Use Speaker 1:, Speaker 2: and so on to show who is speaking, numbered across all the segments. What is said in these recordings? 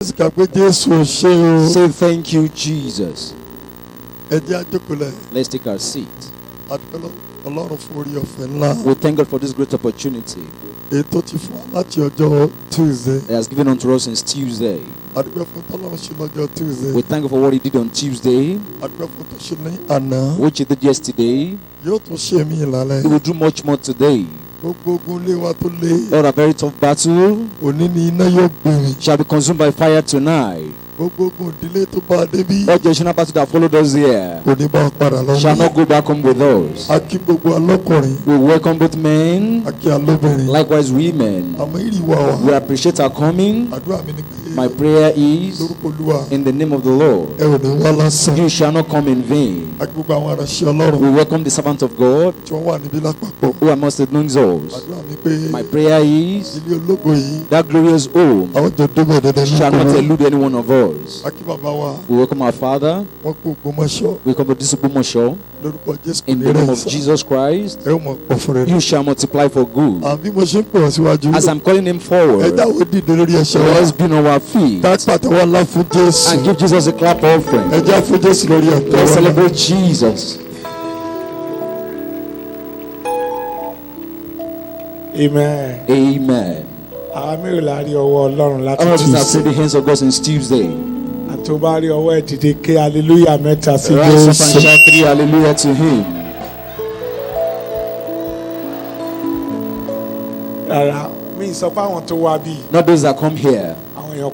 Speaker 1: Say thank you, Jesus.
Speaker 2: Let's
Speaker 1: take our seat. We thank God for this great opportunity He has given unto us since Tuesday. We thank God for what He did on Tuesday, which He did yesterday. He will do much more today. Lord, a very tough battle shall be consumed by fire tonight. All generational battle that followed us here shall not go back home with us. We welcome both men, likewise women. We appreciate our coming. My prayer is, in the name of the Lord, you shall not come in vain. We welcome the servant of God who are most amongst us. My prayer is, that glorious home shall not elude any one of us. We welcome our Father. We come to this Ogbomoso. In the name of Jesus Christ, you shall multiply for good. As I'm calling him forward, let's be on our feet and give Jesus a clap offering. Let's celebrate Jesus.
Speaker 2: Amen.
Speaker 1: Amen. I want to see the hands of God since Tuesday.
Speaker 2: Rise up and
Speaker 1: shout 3 hallelujah to Him. Not those that come here. There are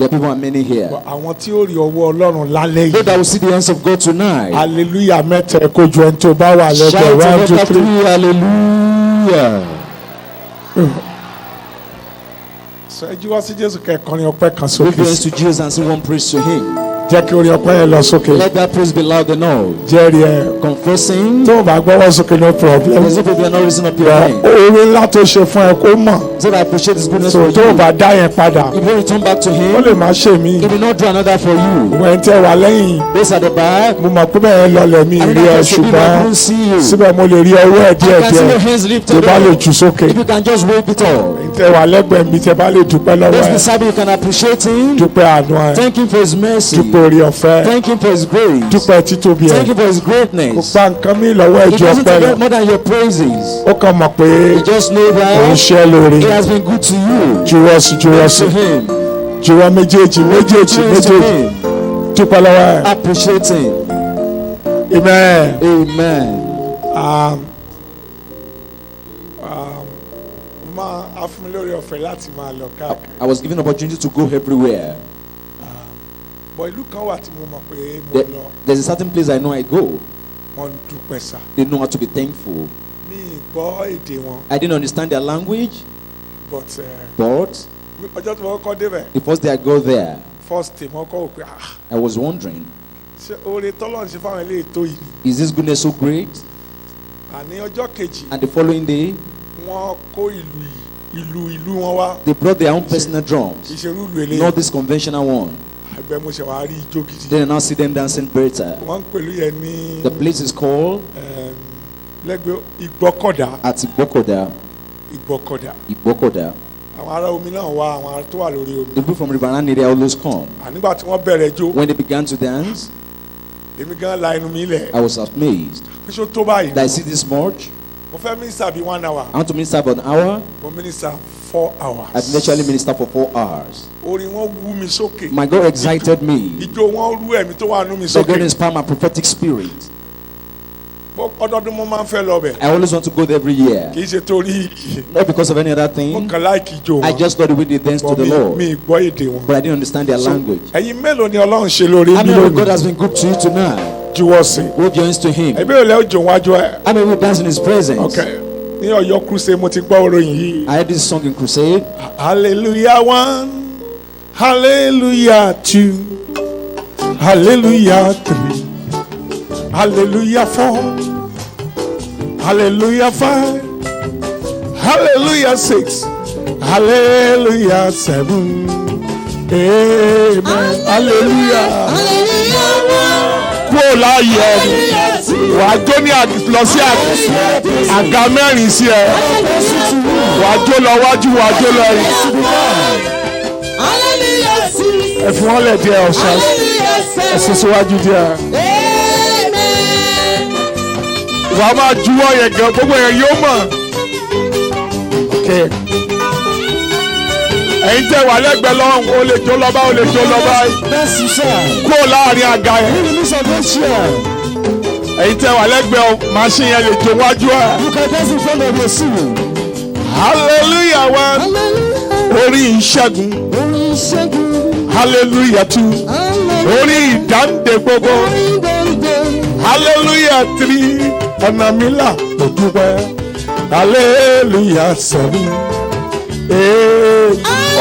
Speaker 1: people are many here. Those that will see the hands of God tonight.
Speaker 2: Hallelujah.
Speaker 1: Shout 3 hallelujah.
Speaker 2: So you want to just get on your back and
Speaker 1: so. Give praise to Jesus and sing one praise to Him.
Speaker 2: Let
Speaker 1: that praise be loud enough. Confessing.
Speaker 2: No problem.
Speaker 1: There's no problem, no reason of your hand. So I appreciate this goodness for you. If you return back to Him, He will not do another for you. Those at the back, I don't see you. I can see your hands lifted up. If you can just wave it all. Those beside you can appreciate Him. Thank Him for His mercy. Thank Him for His grace. Thank Him for His greatness. He doesn't forget more than your praises. He just know that He has been good to you. To Him. Appreciate Him.
Speaker 2: Amen.
Speaker 1: Amen. I was given opportunity to go everywhere. There's a certain place I know I go. They know how to be thankful. I didn't understand their language, but the first day I go there, I was wondering, is this goodness so great? And the following day, they brought their own personal drums, not this conventional one. Then I now see them dancing better. The place is called at Igbokoda. The people from Riverine area always come. When they began to dance, I was amazed that I see this much. I want to minister for an hour. 4 hours. I've literally ministered for 4 hours. My God excited me. The God inspired my prophetic spirit. I always want to go there every year. Not because of any other thing. I just got the way they dance to the Lord. But I didn't understand their language. I mean, God has been good to you tonight. Hold your hands to Him. I mean, we dance in His presence.
Speaker 2: Okay. Your crusade,
Speaker 1: I heard this song in crusade.
Speaker 2: Hallelujah 1, hallelujah 2, hallelujah 3, hallelujah 4, hallelujah 5, hallelujah 6, hallelujah 7. Amen. Hallelujah. Wà á jó ní lọ sí àga mẹ́rin sí ẹ. Wà á jó lọ wájú, wà á jó lọ rí.
Speaker 3: Hallelujah.
Speaker 2: ẹ fi wọ́n lẹ̀ díẹ̀ ọ̀ṣọ́ ẹ sún síwájú díẹ̀. wàá máa juwọ́ yẹn gan gbogbo yẹn yóò mọ̀. ẹ̀yin tẹ́ wà lẹ́gbẹ̀ẹ́ lọ́hùn ó lè jó lọ́ba ó lè jó lọ́ba kúrò láàrin àga yẹn. ẹ̀yin tẹ́ wà lẹ́gbẹ̀ẹ́ machine yẹn lè jó wájú ẹ̀. hallelujah wa orí ìṣẹ́gun hallelujah two orí ìdáǹdè gbogbo hallelujah three ọ̀nà mi là tó dúpẹ́ hallelujah seven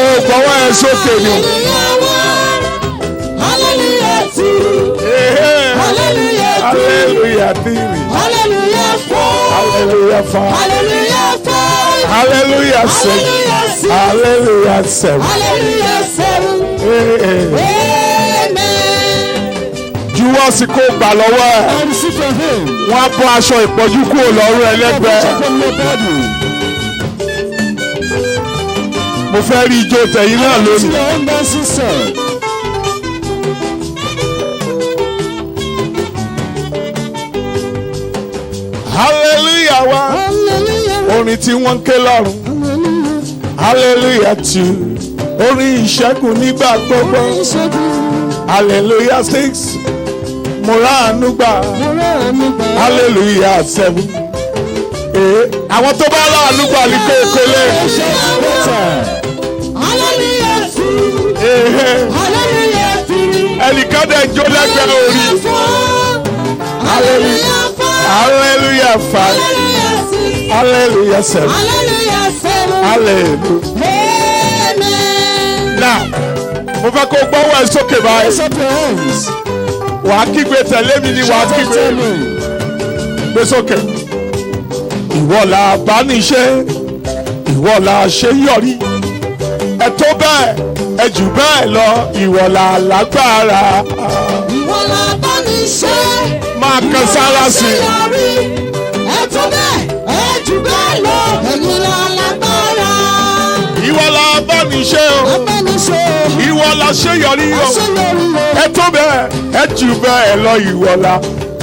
Speaker 2: ó gbọ́wọ́ ẹ sókè ni.
Speaker 3: hallelujah two
Speaker 2: hallelujah three
Speaker 3: hallelujah four
Speaker 2: hallelujah five
Speaker 3: hallelujah five
Speaker 2: hallelujah six hallelujah seven
Speaker 3: hallelujah seven
Speaker 2: juwọ́ sí kó gbà lọ́wọ́ ẹ̀ wọ́n á bọ́ aṣọ ìpọ́jú kúrò lọ́rùn ẹlẹ́gbẹ̀ẹ́. mo fẹ́ rí ijó tẹ̀yìn náà lónìí. hallelujah wa orin tí wọ́n ń ké lọ́run hallelujah two orin ìṣẹ́gun nígbà gbogbo hallelujah six mo ráàánú gbà hallelujah seven àwọn tó bá ráàánú gbà ní kékeré.
Speaker 3: hallelujah two hallelujah three
Speaker 2: ẹnìkan dẹ̀ jó lẹ́gbẹ̀ẹ́ orí
Speaker 3: hallelujah four
Speaker 2: hallelujah five
Speaker 3: hallelujah six
Speaker 2: hallelujah seven
Speaker 3: hallelujah seven
Speaker 2: hallelujah.
Speaker 3: amen.
Speaker 2: now mo fẹ́ kó gbọ́wọ́ ẹ sókè báyìí wà á kígbe tẹ̀lé mi ni wà á kígbe gbé sókè. ìwọ la bá níṣẹ́ ìwọ la ṣe yọrí ẹ tó bẹ́ẹ̀ ẹ jù bẹ́ẹ̀ lọ ìwọ la lágbára.
Speaker 3: ìwọ la bá ní ṣe.
Speaker 2: máa kan sára sí i.
Speaker 3: ẹ tó bẹ́ẹ̀ ẹ jù bẹ́ẹ̀ lọ ẹ̀yin la lágbára.
Speaker 2: ìwọ la bá níṣẹ́ o
Speaker 3: abániṣe
Speaker 2: ìwọ la ṣe yọrí o
Speaker 3: àṣeyọrí o.
Speaker 2: ẹ tó bẹ́ẹ̀ ẹ jù bẹ́ẹ̀ lọ ìwọ la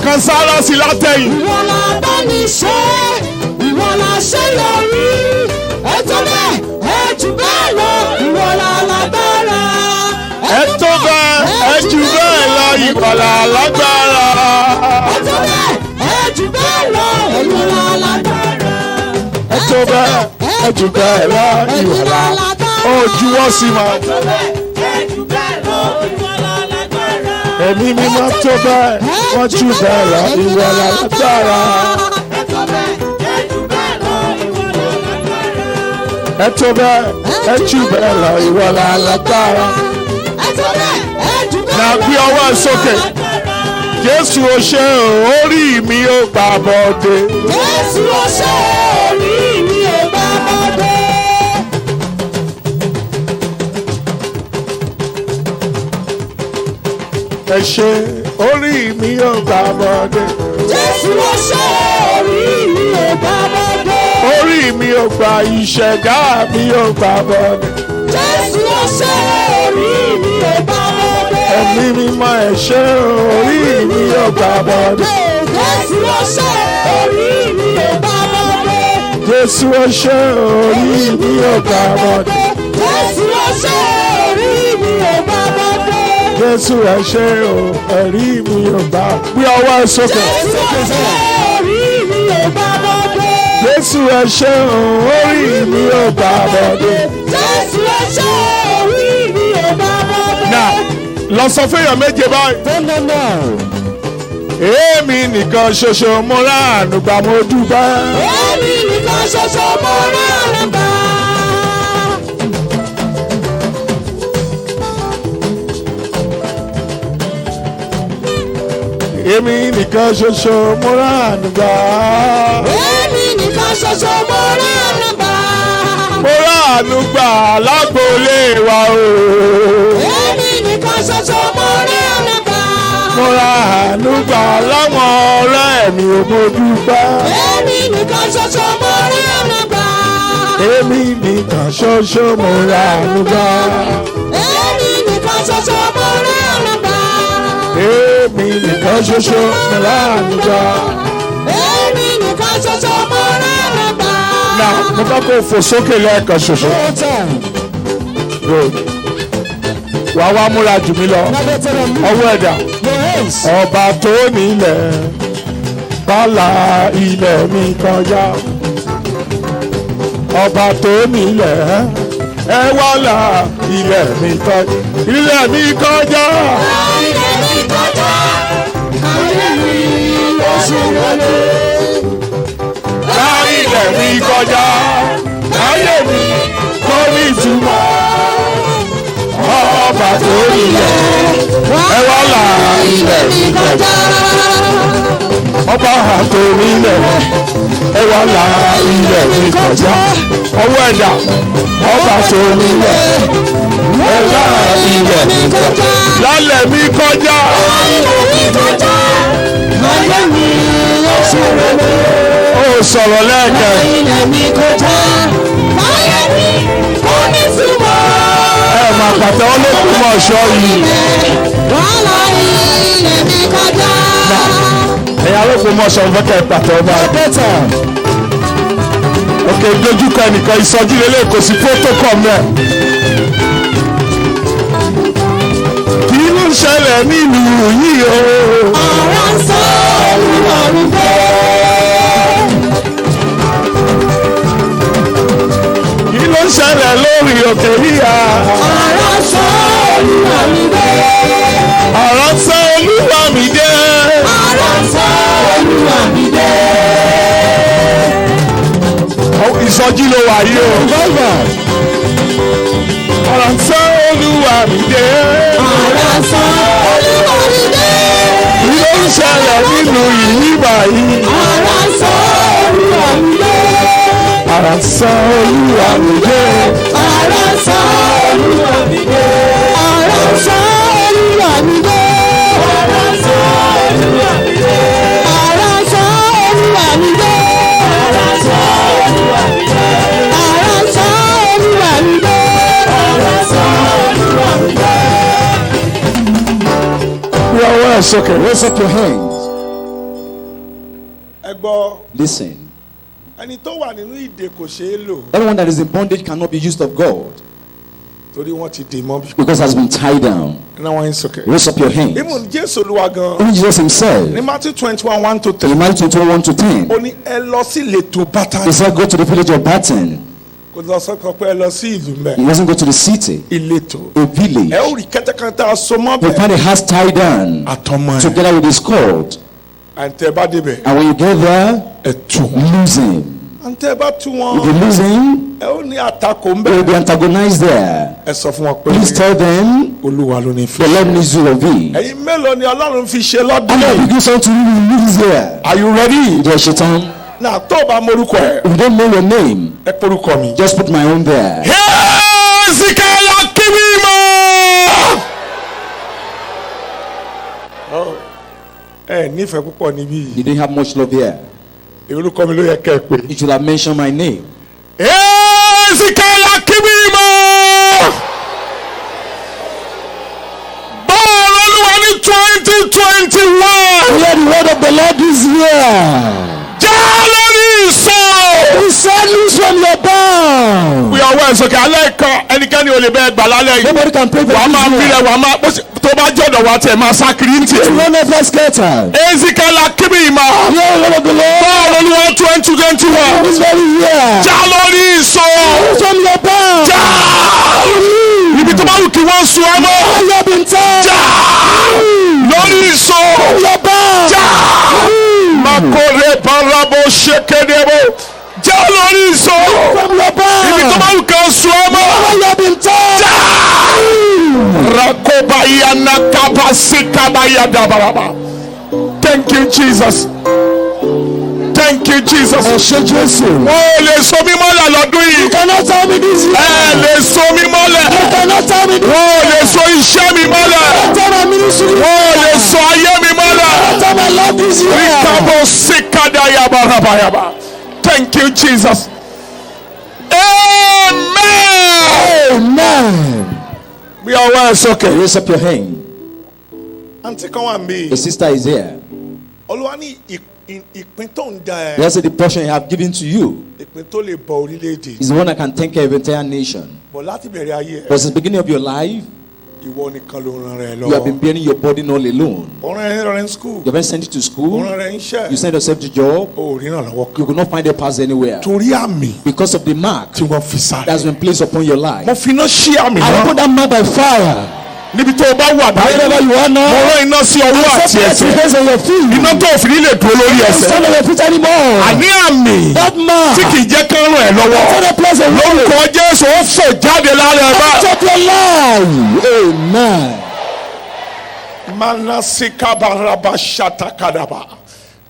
Speaker 2: kan sára sí i látẹ̀yìn.
Speaker 3: ìwọ la bá ní ṣe ìwọ la ṣe yọrí ẹ tó bẹ́ẹ̀ ẹ jù bẹ́ẹ̀ lọ ìwọ la lágbára.
Speaker 2: ẹ tó bẹ́ẹ̀ ẹ jù bẹ́ẹ̀ lọ ìwọ la lágbára.
Speaker 3: ẹ tó bẹ́ẹ̀ ẹ jù bẹ́ẹ̀ lọ ẹ̀yin la lágbára.
Speaker 2: ẹ tó bẹ́ẹ̀ ẹ jù bẹ́ẹ̀ lọ ìwọ la ó juwọ́ sí ma. ẹ̀mí mímọ́ tó bẹ́ẹ̀ wọ́n jù bẹ́ẹ̀ lọ ìwọ la lágbára. ẹ tó bẹ́ẹ̀ ẹ jù bẹ́ẹ̀ lọ ìwọ la lágbára. na gbé ọwọ́ ẹ sókè. Jésù o ṣé o orí mi ò gbà bọ́dé.
Speaker 3: Jésù o ṣé orí mi ò gbà bọ́dé.
Speaker 2: ẹ ṣé orí mi ò gbà bọ́dé.
Speaker 3: Jésù o ṣé orí mi ò gbà bọ́dé.
Speaker 2: Orí mi ò gbà ìṣẹ̀dá mi ò gbà bọ́dé.
Speaker 3: Jésù o ṣé orí mi ò gbà bọ́dé.
Speaker 2: Ẹ̀mí mímọ́ ẹ ṣé orí mi ò gbà bọ́dé.
Speaker 3: Jésù o ṣé orí mi ò gbà bọ́dé.
Speaker 2: Jésù o ṣé orí mi ò gbà bọ́dé.
Speaker 3: Jésù o ṣé orí mi ò gbà bọ́dé.
Speaker 2: Jésù ẹ ṣé o ẹ̀rí mi ò gbà. Gbé ọwọ́ ẹ sókè.
Speaker 3: Jésù o ṣé orí mi ò gbà bọ́dé.
Speaker 2: Jésù ẹ ṣé o orí mi ò gbà bọ́dé.
Speaker 3: Jésù o ṣé orí mi ò gbà bọ́dé.
Speaker 2: Now, lọ sọ fún èèyàn méje báyìí. Èmi nìkan ṣoṣo mo ráàánú gbà mo dúpẹ́.
Speaker 3: Èmi nìkan ṣoṣo mo ráàánú gbà.
Speaker 2: Èmi nìkan ṣoṣo mo ráàánú gbà.
Speaker 3: Èmi nìkan ṣoṣo mo ráàánú gbà.
Speaker 2: Mo ráàánú gbà lágboolé wa o.
Speaker 3: Èmi nìkan ṣoṣo mo ráàánú gbà.
Speaker 2: Mo ráàánú gbà láwọn ọ̀rẹ́ mi ò mo dúpẹ́.
Speaker 3: Èmi nìkan ṣoṣo mo ráàánú gbà.
Speaker 2: Èmi nìkan ṣoṣo mo ráàánú gbà.
Speaker 3: Èmi nìkan ṣoṣo
Speaker 2: nìkan ṣoṣo mo ráàánú gbà.
Speaker 3: èmi nìkan ṣoṣo mo ráàánú gbà.
Speaker 2: Now, mo fẹ́ kó fò sókè lẹ́ẹ̀kan ṣoṣo. Good. Wà wá múra jù mí lọ. Ọwọ́ ẹ̀dá. Ọba tó nílẹ̀ bálá ilẹ̀ mi kọjá. Ọba tó nílẹ̀ ẹ wá là ilẹ̀ mi kọjá. Ilẹ̀ mi kọjá.
Speaker 3: ilẹ̀ mi kọjá. ayé mi ló ṣe wọlé.
Speaker 2: Ilẹ̀ mi kọjá. Ayé mi kò ní ìtumọ̀. Ọba tó nílẹ̀ ẹ wá là ilẹ̀ mi kọjá. Ọba tó nílẹ̀ ẹ wá là ilẹ̀ mi kọjá. Ọwọ́ ẹ̀dá. Ọba tó nílẹ̀ ẹ là ilẹ̀ mi kọjá. Lálẹ̀ mi kọjá.
Speaker 3: ilẹ̀ mi kọjá. ayé mi ló ṣe wọlé.
Speaker 2: Ó sọ̀rọ̀ lẹ́ẹ̀kẹ́.
Speaker 3: ilẹ̀ mi kọjá. ayé mi kò ní túmọ̀.
Speaker 2: Ẹ máa pàtẹ́ olókùn mọ̀ ṣọ́ yìí.
Speaker 3: wàhálà ilẹ̀ mi kọjá.
Speaker 2: Ẹ̀yin olókùn mọ̀ ṣọ́ fẹ́kẹ̀ pàtẹ́ ọba. Òkè dojúkọ ẹnìkan ìsọjí lélẹ̀ kò sí protocol mẹ́. Kí ló ń ṣẹlẹ̀ nílùú yìí o?
Speaker 3: ọ̀rọ̀ ń sọ olùwọ̀rùn fẹ́.
Speaker 2: Kí ló ń ṣẹlẹ̀ lórí òkè yíya?
Speaker 3: ọ̀rọ̀ ń sọ olùwọ̀rùn fẹ́.
Speaker 2: Ọ̀rọ̀ sọ olúwa mi dé.
Speaker 3: ọ̀rọ̀ ń sọ olùwọ̀rùn fẹ́.
Speaker 2: Ìsọjí ló wà yìí o. Ọ̀rọ̀ sọ olúwa mi dé.
Speaker 3: ọ̀rọ̀ ń sọ olùwọ̀rùn fẹ́.
Speaker 2: Kí ló ń ṣẹlẹ̀ nínú yìí báyìí?
Speaker 3: ọ̀rọ̀ ń sọ olùwọ̀rùn fẹ́.
Speaker 2: Ọ̀rọ̀ sọ olúwa mi dé.
Speaker 3: ọ̀rọ̀ ń sọ olùwọ̀rùn fẹ́. ọ̀rọ̀ ń sọ olùwọ̀rùn fẹ́. ọ̀rọ̀ ń sọ olùwọ̀rùn fẹ́. ọ̀rọ̀ ń sọ olùwọ̀rùn fẹ́. ọ̀rọ̀ ń sọ olùwọ̀rùn fẹ́. ọ̀rọ̀ ń sọ olùwọ̀rùn fẹ́.
Speaker 2: Your words, okay.
Speaker 1: Raise up your hands.
Speaker 2: Ẹ gbọ́,
Speaker 1: Listen.
Speaker 2: ẹni tó wà nínú ìdè kò ṣeé lò.
Speaker 1: Anyone that is in bondage cannot be used of God
Speaker 2: Torí wọ́n ti dè mọ́ bí.
Speaker 1: because has been tied down.
Speaker 2: Now wọ́n ń sọ̀kẹ̀.
Speaker 1: Raise up your hands.
Speaker 2: Ìmú Jésù Olúwa gan.
Speaker 1: Even Jesus himself,
Speaker 2: Ní Matthew 21:1-3.
Speaker 1: in Matthew 21-10,
Speaker 2: Ó ní ẹ lọ sí ìletò Bátánì.
Speaker 1: he said, go to the village of Batten.
Speaker 2: Kò lọ sọ́kàn pé ẹ lọ sí ìlú
Speaker 1: He
Speaker 2: mẹ́.
Speaker 1: doesn't go to the city,
Speaker 2: Ìletò.
Speaker 1: a village.
Speaker 2: Ẹ ó rí kẹ́tẹ́kẹ́tẹ́ aṣọ mọ́
Speaker 1: You
Speaker 2: bẹ̀.
Speaker 1: find a house tied down
Speaker 2: Àtọmọ ẹ̀.
Speaker 1: together with his cord.
Speaker 2: Àǹtẹ̀ bá débẹ̀.
Speaker 1: And when you get there,
Speaker 2: Ẹ tú wọn.
Speaker 1: lose him.
Speaker 2: Àǹtẹ̀ bá tú
Speaker 1: If you
Speaker 2: wọn.
Speaker 1: lose him,
Speaker 2: Ẹ ó ní àtakò ń
Speaker 1: you
Speaker 2: bẹ̀.
Speaker 1: will be antagonized there.
Speaker 2: Ẹ sọ fún wọn pé
Speaker 1: Please tell them
Speaker 2: Olúwa ló ní
Speaker 1: the
Speaker 2: fi.
Speaker 1: Lord needs you of thee.
Speaker 2: Ẹ̀yin mélòó ni Ọlọ́run fi ṣe lọ́dún
Speaker 1: I'm going to
Speaker 2: yìí?
Speaker 1: begin something to you in this year.
Speaker 2: Are you ready?
Speaker 1: Just Shaitan.
Speaker 2: Náà tó o bá morúkọ ẹ̀.
Speaker 1: If you don't know your name,
Speaker 2: Ẹ porúkọ mi.
Speaker 1: just put my own there.
Speaker 2: Hezekiah Kibimo. Ẹ nífẹ̀ẹ́ púpọ̀ níbí yìí.
Speaker 1: You didn't have much love here.
Speaker 2: Orúkọ mi ló yẹ kẹ́ ẹ pé.
Speaker 1: You should have mentioned my name.
Speaker 2: Hezekiah Kibimo. Bọ́ọ̀lù Olúwa ní 2021.
Speaker 1: Hear the word of the Lord this year.
Speaker 2: Já lórí ìsọ.
Speaker 1: He said, loose from your bound.
Speaker 2: Wí ọwọ́ ẹ̀ sókè alẹ́ kan ẹnikẹ́ni ò lè bẹ́ẹ̀ gbà lálẹ́ yìí.
Speaker 1: Nobody can pray for
Speaker 2: Wàá máa
Speaker 1: this
Speaker 2: bílẹ̀
Speaker 1: year.
Speaker 2: wàá máa tó bá jọ̀dọ̀ wá tiẹ̀ máa sá kiri ń tiẹ̀.
Speaker 1: None of us scattered.
Speaker 2: Hezekiah Kibimo.
Speaker 1: Hear the word of the Lord
Speaker 2: Bọ́ọ̀lù Olúwa 2021.
Speaker 1: this very year.
Speaker 2: Já lórí ìsọ.
Speaker 1: Loose from your bound.
Speaker 2: Já. Ibi tó bá wù kí wọ́n sun ọmọ.
Speaker 1: You have been tied.
Speaker 2: Já. Lórí ìsọ.
Speaker 1: Your bound.
Speaker 2: Já. Makore barabo shekedebo. Já lórí ìsọ.
Speaker 1: From your
Speaker 2: Ibi tó
Speaker 1: bound.
Speaker 2: bá wù kí wọ́n sun ọmọ.
Speaker 1: You have been tied.
Speaker 2: Já. Rakobaya nakabaya dabaraba. Thank you, Jesus. Thank you, Jesus.
Speaker 1: Ẹ ṣé Jésù.
Speaker 2: Wọ́n ò lè so mí mọ́lẹ̀ lọ́dún
Speaker 1: You
Speaker 2: yìí.
Speaker 1: cannot tell me this year.
Speaker 2: Ẹ lè so mí mọ́lẹ̀.
Speaker 1: You cannot tell me this
Speaker 2: Wọ́n ò lè so iṣẹ́ mi mọ́lẹ̀.
Speaker 1: Tell my ministry.
Speaker 2: Wọ́n ò lè so ayé mi mọ́lẹ̀.
Speaker 1: Tell my love this year.
Speaker 2: Rikabo sikada yaba raba yaba. Thank you, Jesus. Amen.
Speaker 1: Amen.
Speaker 2: Bí ọwọ́ ẹ sókè.
Speaker 1: Raise up your hand.
Speaker 2: Auntie kan wà mí.
Speaker 1: A sister is here.
Speaker 2: Olúwa ní ìpín tó ń da ẹ.
Speaker 1: That's the portion I have given to you.
Speaker 2: Ìpín tó lè bọ orílẹ̀-èdè.
Speaker 1: Is the one that can take care of the entire nation.
Speaker 2: Bọ̀ láti bẹ̀rẹ̀ ayé ẹ.
Speaker 1: But since the beginning of your life,
Speaker 2: Ìwọ nìkan ló ràn rẹ lọ.
Speaker 1: you have been bearing your burden all alone.
Speaker 2: Ọ̀rẹ́ rẹ ń school.
Speaker 1: You have been sent to school.
Speaker 2: Ọ̀rẹ́ rẹ ń ṣẹ́.
Speaker 1: You sent yourself to job.
Speaker 2: O rí ìrànlọ́wọ́.
Speaker 1: You could not find a pass anywhere
Speaker 2: Torí àmì
Speaker 1: because of the mark
Speaker 2: tí wọ́n fi sáré.
Speaker 1: that's been placed upon your life.
Speaker 2: Mo fi iná ṣí àmì
Speaker 1: I
Speaker 2: náà.
Speaker 1: put that mark by fire.
Speaker 2: Níbi tó o bá wà
Speaker 1: Wherever
Speaker 2: báyìí.
Speaker 1: you are
Speaker 2: Mo
Speaker 1: now,
Speaker 2: rán iná sí ọwọ́ àti ẹsẹ̀.
Speaker 1: on your feet.
Speaker 2: Iná tó òfin lè dúró lórí
Speaker 1: Don't
Speaker 2: ẹsẹ̀.
Speaker 1: stand on your feet anymore.
Speaker 2: Àní àmì
Speaker 1: That mark.
Speaker 2: tí kì í jẹ́ kán ràn ẹ́ lọ́wọ́.
Speaker 1: Take the place of
Speaker 2: Lórúkọ Jésù ó fò jáde lára ẹ bá.
Speaker 1: Take your life. Amen.
Speaker 2: Manasika baraba shatakadaba.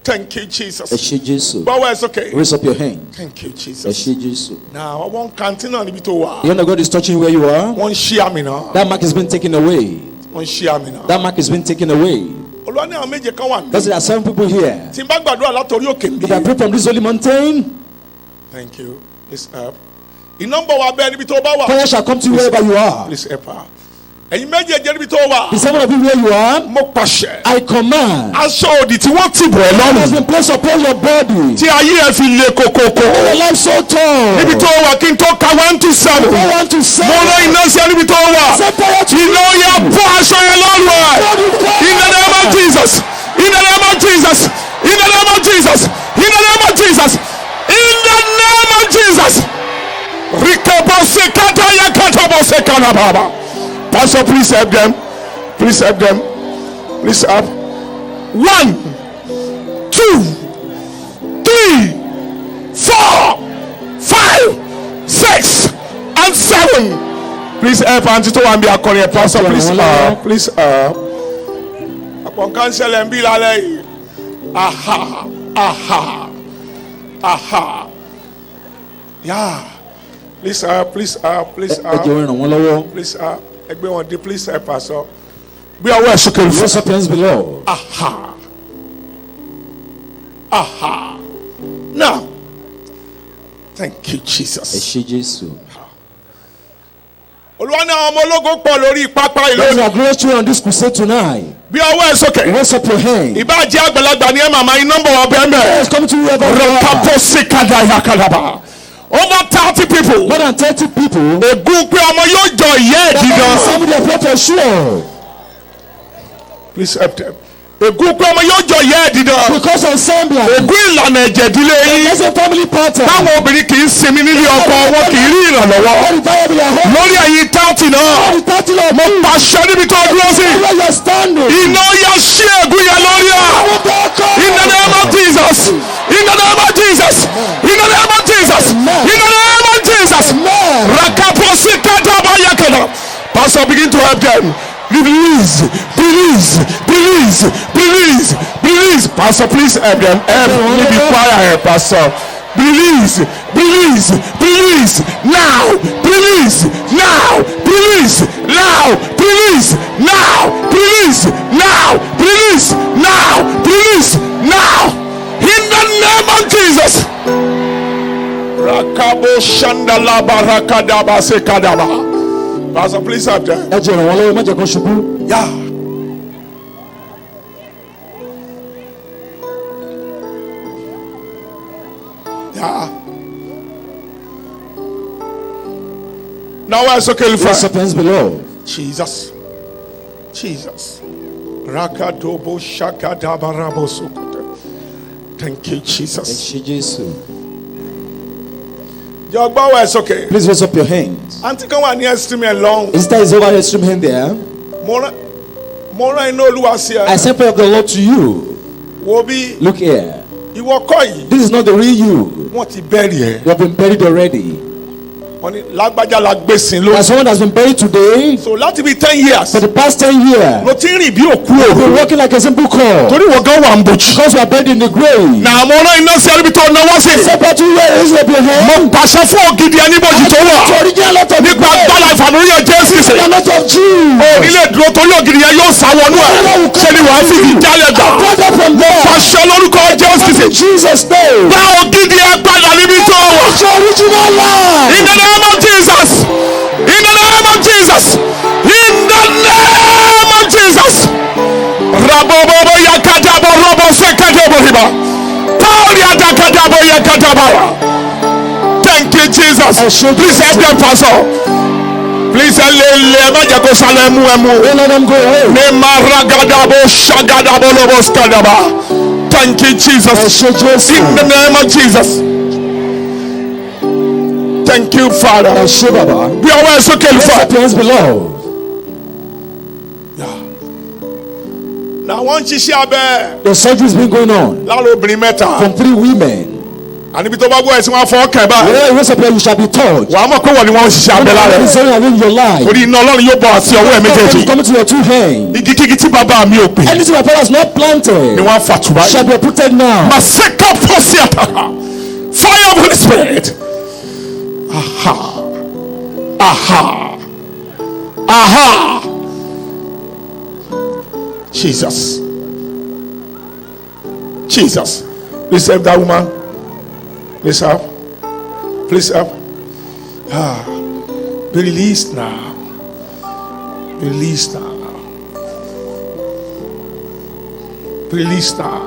Speaker 2: Thank you, Jesus.
Speaker 1: Ẹ ṣé Jésù.
Speaker 2: Bọ́wọ́ ẹ̀ sókè.
Speaker 1: Raise up your hand.
Speaker 2: Thank you,
Speaker 1: Ẹ
Speaker 2: Jesus.
Speaker 1: ṣé Jésù.
Speaker 2: Now, wọ́n kàntí náà níbi tó wà.
Speaker 1: The hand of God is touching where you are.
Speaker 2: Wọ́n ń ṣí àmì náà.
Speaker 1: That mark has been taken away.
Speaker 2: Wọ́n ń ṣí àmì náà.
Speaker 1: That mark has been taken away.
Speaker 2: Olúwa ní àwọn méje kan wà
Speaker 1: Because
Speaker 2: ní.
Speaker 1: there are 7 people here.
Speaker 2: Tí n bá gbàdúrà látọrí òkè ń
Speaker 1: If I
Speaker 2: bí.
Speaker 1: pray from this holy mountain,
Speaker 2: Thank you. Please help. Iná ń bọ̀ wá bẹ́ẹ̀ níbi tó bá wà.
Speaker 1: fire shall come to you wherever you are.
Speaker 2: Please help her. Ẹ̀yin méjèèjì níbi tó wà.
Speaker 1: The 7 of you where you are,
Speaker 2: Mo pàṣẹ.
Speaker 1: I command.
Speaker 2: Aṣọ òdì tí wọ́n ti bọ̀ ẹ́
Speaker 1: Has
Speaker 2: lọ́rùn.
Speaker 1: been placed upon your body.
Speaker 2: Tí ayé ẹ fi le kokoko.
Speaker 1: Your life so tall.
Speaker 2: Níbi tó wà kí n tó ka 1 to 7.
Speaker 1: I want to say.
Speaker 2: Mo rán iná sí ẹ níbi tó wà.
Speaker 1: Set fire to
Speaker 2: Iná yẹ bọ́ aṣọ yẹn lọ́rùn ẹ̀. In the name of Jesus. In the name of Jesus. In the name of Jesus. In the name of Jesus. In the name of Jesus. Rikabose kataya katabose kanababa. Pastor, please help them. Please help them. Please help. 1, 2, 3, 4, 5, 6, and 7. Please help Auntie to one be a Korean pastor. Please please Upon cancel and be like aha, aha, aha. Yeah. Please please please
Speaker 1: Ẹ jọ̀ọ́ ràn wọ́n lọ́wọ́.
Speaker 2: please ẹgbẹ́ wọn dé please help us. Bí ọwọ́ ẹ̀ sókè fún.
Speaker 1: Raise up your hands below.
Speaker 2: Aha. Aha. Now, thank you,
Speaker 1: Ẹ
Speaker 2: Jesus.
Speaker 1: ṣé Jésù.
Speaker 2: Olúwa ní àwọn ọmọ ológun pọ̀ lórí pápá
Speaker 1: Those
Speaker 2: ìlú.
Speaker 1: are glorious children on this crusade tonight.
Speaker 2: Bí ọwọ́ ẹ̀ sókè.
Speaker 1: Raise up your hand.
Speaker 2: Ìbá jẹ́ àgbàlagbà ní ẹ̀ màmá iná ń bọ̀ wá bẹ́ẹ̀ mẹ́.
Speaker 1: Let's come to whoever you are.
Speaker 2: Rọ́kápọ̀ sí kàdá yakalaba. Over 30 people.
Speaker 1: More than 30 people.
Speaker 2: Ègún pé ọmọ yóò jọ ìyá ẹ̀ dídán.
Speaker 1: Somebody have brought your sure.
Speaker 2: Please help them. Ègún pé ọmọ yóò jọ ìyá ẹ̀ dídán.
Speaker 1: Because of semblance.
Speaker 2: Ègún ìlànà ẹ̀jẹ̀ ìdílé yín.
Speaker 1: There's a family pattern.
Speaker 2: Táwọn obìnrin kì í sinmi nílé ọkọ wọn kì í rí ìrànlọ́wọ́.
Speaker 1: What is that in your home?
Speaker 2: Lórí ẹ̀yin táàtì náà.
Speaker 1: What is that in your
Speaker 2: Mo
Speaker 1: home?
Speaker 2: pàṣẹ níbi tó dúró sí.
Speaker 1: Where you're standing.
Speaker 2: Iná yá sí ègún yẹn lórí ẹ̀. In the name of Jesus. In the name of Jesus. In the name of Jesus. In the name of Jesus. Rakaposi kataba yakada. Pastor, begin to help them. Release, release, release, release, release. Pastor, please help them. Help me be quiet, Pastor. Release, release, release now, release now, release now, release now, release now, release now, release now. In the name of Jesus. Rakabo shandala barakadaba sekadaba. Pastor, please help them.
Speaker 1: Ẹ jọ̀ọ́ ràn wọ́n lọ́wọ́, má jẹ́ kó ṣubú.
Speaker 2: Yeah. Yeah. Now where's okay?
Speaker 1: Raise up your hands below.
Speaker 2: Jesus. Jesus. Rakadobo shakadabarabo sokote. Thank you,
Speaker 1: Ẹ
Speaker 2: Jesus.
Speaker 1: ṣé Jésù.
Speaker 2: Jogba, where's okay?
Speaker 1: Please raise up your hands.
Speaker 2: Auntie kan wà ní estimate long.
Speaker 1: Is that is over the extreme hand there?
Speaker 2: Mo rán iná Olúwa sí
Speaker 1: I
Speaker 2: ẹ.
Speaker 1: send prayer of the Lord to you.
Speaker 2: Wo bí
Speaker 1: Look here.
Speaker 2: ìwọ kọ́ yìí.
Speaker 1: This is not the real you.
Speaker 2: Wọ́n ti bẹ́ẹ̀rì ẹ̀.
Speaker 1: You have been buried already.
Speaker 2: Wọ́n ní lágbájá la gbé sin
Speaker 1: As
Speaker 2: ló.
Speaker 1: someone has been buried today
Speaker 2: So láti bí 10 years.
Speaker 1: for the past 10 years.
Speaker 2: Ló ti ń rìn bí òkú
Speaker 1: You've been
Speaker 2: òru.
Speaker 1: walking like a simple call.
Speaker 2: Torí wọ́n gan wà ń bòjì.
Speaker 1: Because you are buried in the grave.
Speaker 2: Nà mo rán iná sí ẹbí tó náwó sí.
Speaker 1: Separate you where raise up your
Speaker 2: Mo
Speaker 1: hand.
Speaker 2: pàṣẹ fún ògidì ẹni bòjì tó wà.
Speaker 1: The original lot of the
Speaker 2: Nípa
Speaker 1: grave.
Speaker 2: agbára ìfàmìlíyàn Jésù
Speaker 1: The
Speaker 2: Kristi.
Speaker 1: lot of Jews.
Speaker 2: Onílé dúró torí ògidì yẹn yóò sáwọnú ẹ̀. Ṣé ni wàá fìdí jálẹ̀ gbà?
Speaker 1: Brother from there.
Speaker 2: Pàṣẹ lórúkọ Jésù
Speaker 1: In
Speaker 2: Kristi.
Speaker 1: Jesus' name.
Speaker 2: Bá ògidì ẹ padà níbi tó wà.
Speaker 1: It's your original life.
Speaker 2: In the name of Jesus. In the name of Jesus. In the name of Jesus. Thank you, Jesus. Please help them, Pastor. Please let them go. Thank you, Jesus. In the name of Jesus. Thank you, Father. We are always okay, Father. Now, once you share
Speaker 1: the surgery has been going on from 3 women.
Speaker 2: And if you talk about you shall
Speaker 1: be taught.
Speaker 2: In
Speaker 1: your life.
Speaker 2: Coming
Speaker 1: to your 2 hands. Anything my father has not planted shall be uprooted now.
Speaker 2: Fire of Holy Spirit. Aha. Aha. Aha. Jesus. Jesus. Please help that woman. Please help. Please help. Be released now. Be released now. Be released now.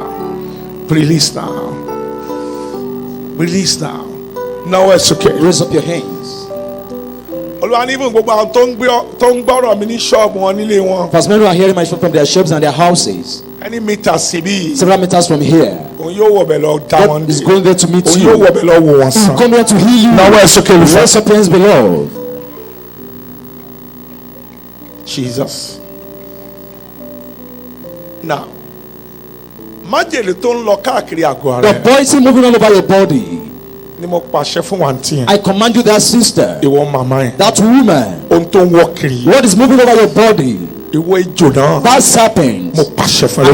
Speaker 2: Be released now. Be released now. Now it's okay.
Speaker 1: Raise up your hands.
Speaker 2: Pastor, many
Speaker 1: who are hearing my show from their shops and their houses. Several meters from here. God is going there to meet you. He will come here to heal you.
Speaker 2: Now it's okay.
Speaker 1: Raise up your hands below.
Speaker 2: Jesus. Now,
Speaker 1: the poison moving all over your body. I command you, that sister, that woman, what is moving over your body, that serpent, I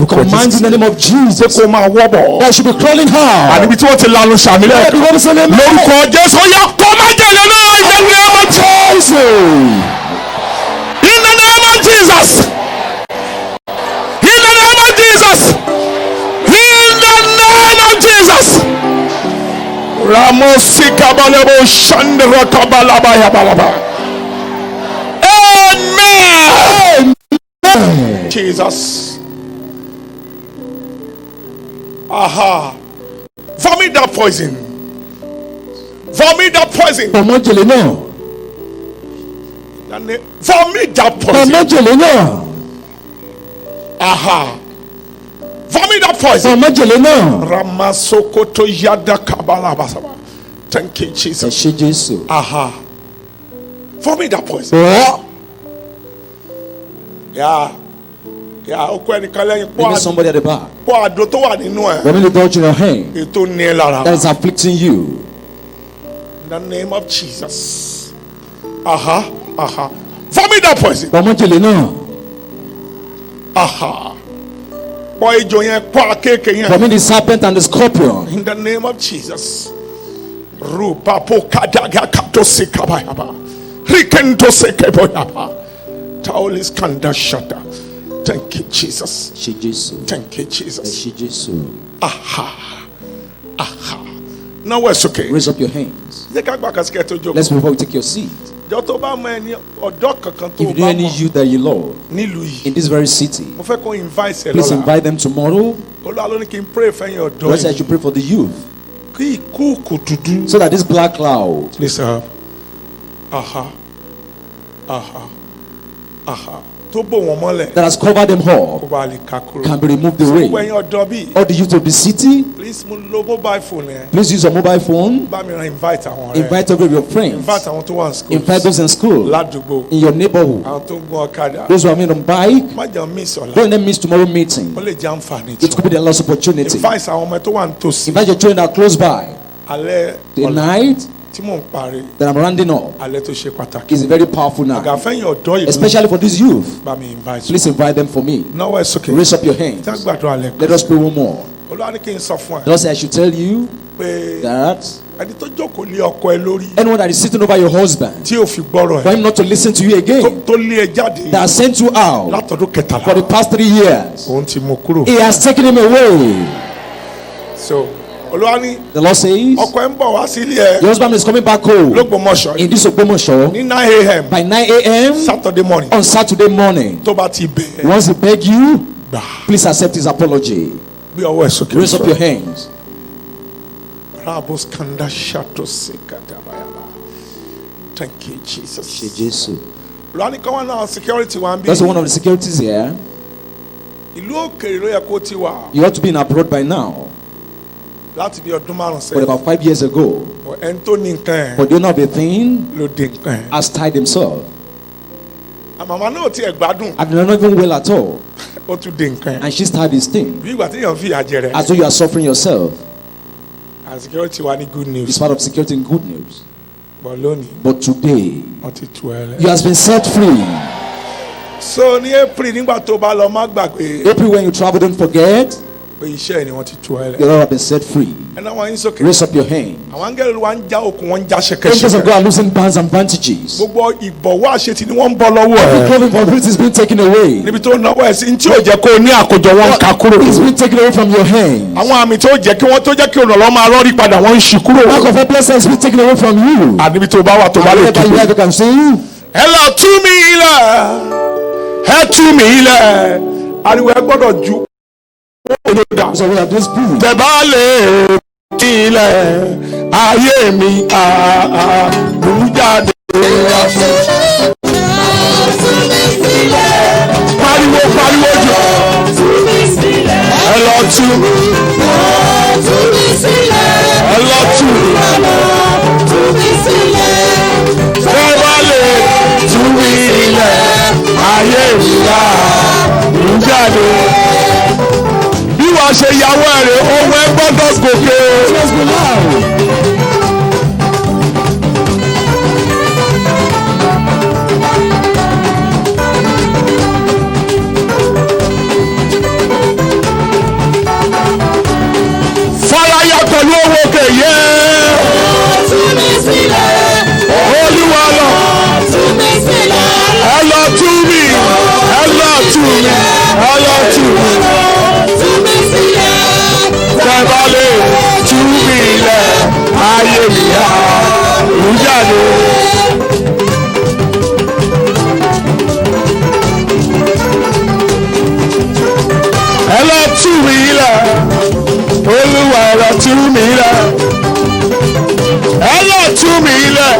Speaker 1: command in the name of Jesus that should be crawling hard.
Speaker 2: In the name of Jesus. In the name of Jesus. In the name of Jesus. Ramosika balebo shandra kabalaba ya balaba. Amen. Amen. Jesus. Aha. Vomit that poison. Vomit that poison.
Speaker 1: Vomit
Speaker 2: that poison. Aha. Vomit that poison. Ramasokoto yada kabala basaba. Thank you, Jesus. Aha. Vomit that poison. Yeah.
Speaker 1: Maybe somebody at the back.
Speaker 2: Vomit
Speaker 1: the touch in your hand that is afflicting you.
Speaker 2: In the name of Jesus. Aha. Aha. Vomit that poison. Aha. Vomit
Speaker 1: the serpent and the scorpion.
Speaker 2: In the name of Jesus. Rupa pokadaga katose kabayaba. Rikentose keboyaba. Taulis kanda shata. Thank you, Jesus. Thank you, Jesus. Aha. Aha. Now it's okay.
Speaker 1: Raise up your hands. Let's move on. Take your seat. If you know any youth that you love in this very city, please invite them tomorrow. Lord, I should pray for the youth so that this black cloud, that has covered them all can be removed away. All the youth of the city, please use your mobile phone. Invite over your friends. Invite those in school, in your neighborhood. Those who are on bike, don't let miss tomorrow meeting. It could be the last opportunity. Invite your children that are close by. The night that I'm rounding up is very powerful now, especially for this youth. Please invite them for me. Raise up your hands. Let us pray one more. Lord, I should tell you that anyone that is sitting over your husband, for him not to listen to you again, that has sent you out for the past 3 years, he has taken him away.
Speaker 2: So
Speaker 1: the Lord says your husband is coming back home in this Ogbomoso by 9 a.m. on Saturday morning. Once he beg you, please accept his apology. Raise up your hands.
Speaker 2: Thank you, Jesus.
Speaker 1: Jesus.
Speaker 2: Security
Speaker 1: That's one of the securities here. You ought to be in abroad by now. But about 5 years ago. But do you know the thing has tied himself. I'm not even well at all. And she's tied this thing. As though you are suffering yourself.
Speaker 2: And security was good news.
Speaker 1: It's part of security and good news.
Speaker 2: But
Speaker 1: today, you have been set free.
Speaker 2: So April
Speaker 1: when you travel, don't forget. You have been set free. Raise up your hand. Angels of God are losing bands and bandages. Every clothing from it is being taken away. It's been taken away from your hands. Lack of helplessness has been taken away from you. You can sing.
Speaker 2: Hello to me,
Speaker 1: So we have this proof.
Speaker 2: Ayé mi àbújáde. Pariwo jọ. Ẹ lọ tú mi. Ẹ lọ tú mi. Bẹ́ẹ̀ lè tú mi ilẹ̀. Ayé mi àbújáde. Bí wàá ṣe yàwó ẹ̀rẹ̀ ohun ẹ gbọ́dọ̀ gòkè. Fọláyà pẹ̀lú owó òkè yẹ. Olúwa lọ. Ẹ lọ tú mi. Ẹ lọ tú mi. Ẹ lọ tú mi. Tẹ́bálé tú mi lẹ̀ ayé mi àrùjáde. Ẹ lọ tú mi lẹ̀, Olúwa ẹ lọ tú mi lẹ̀. Ẹ lọ tú mi lẹ̀,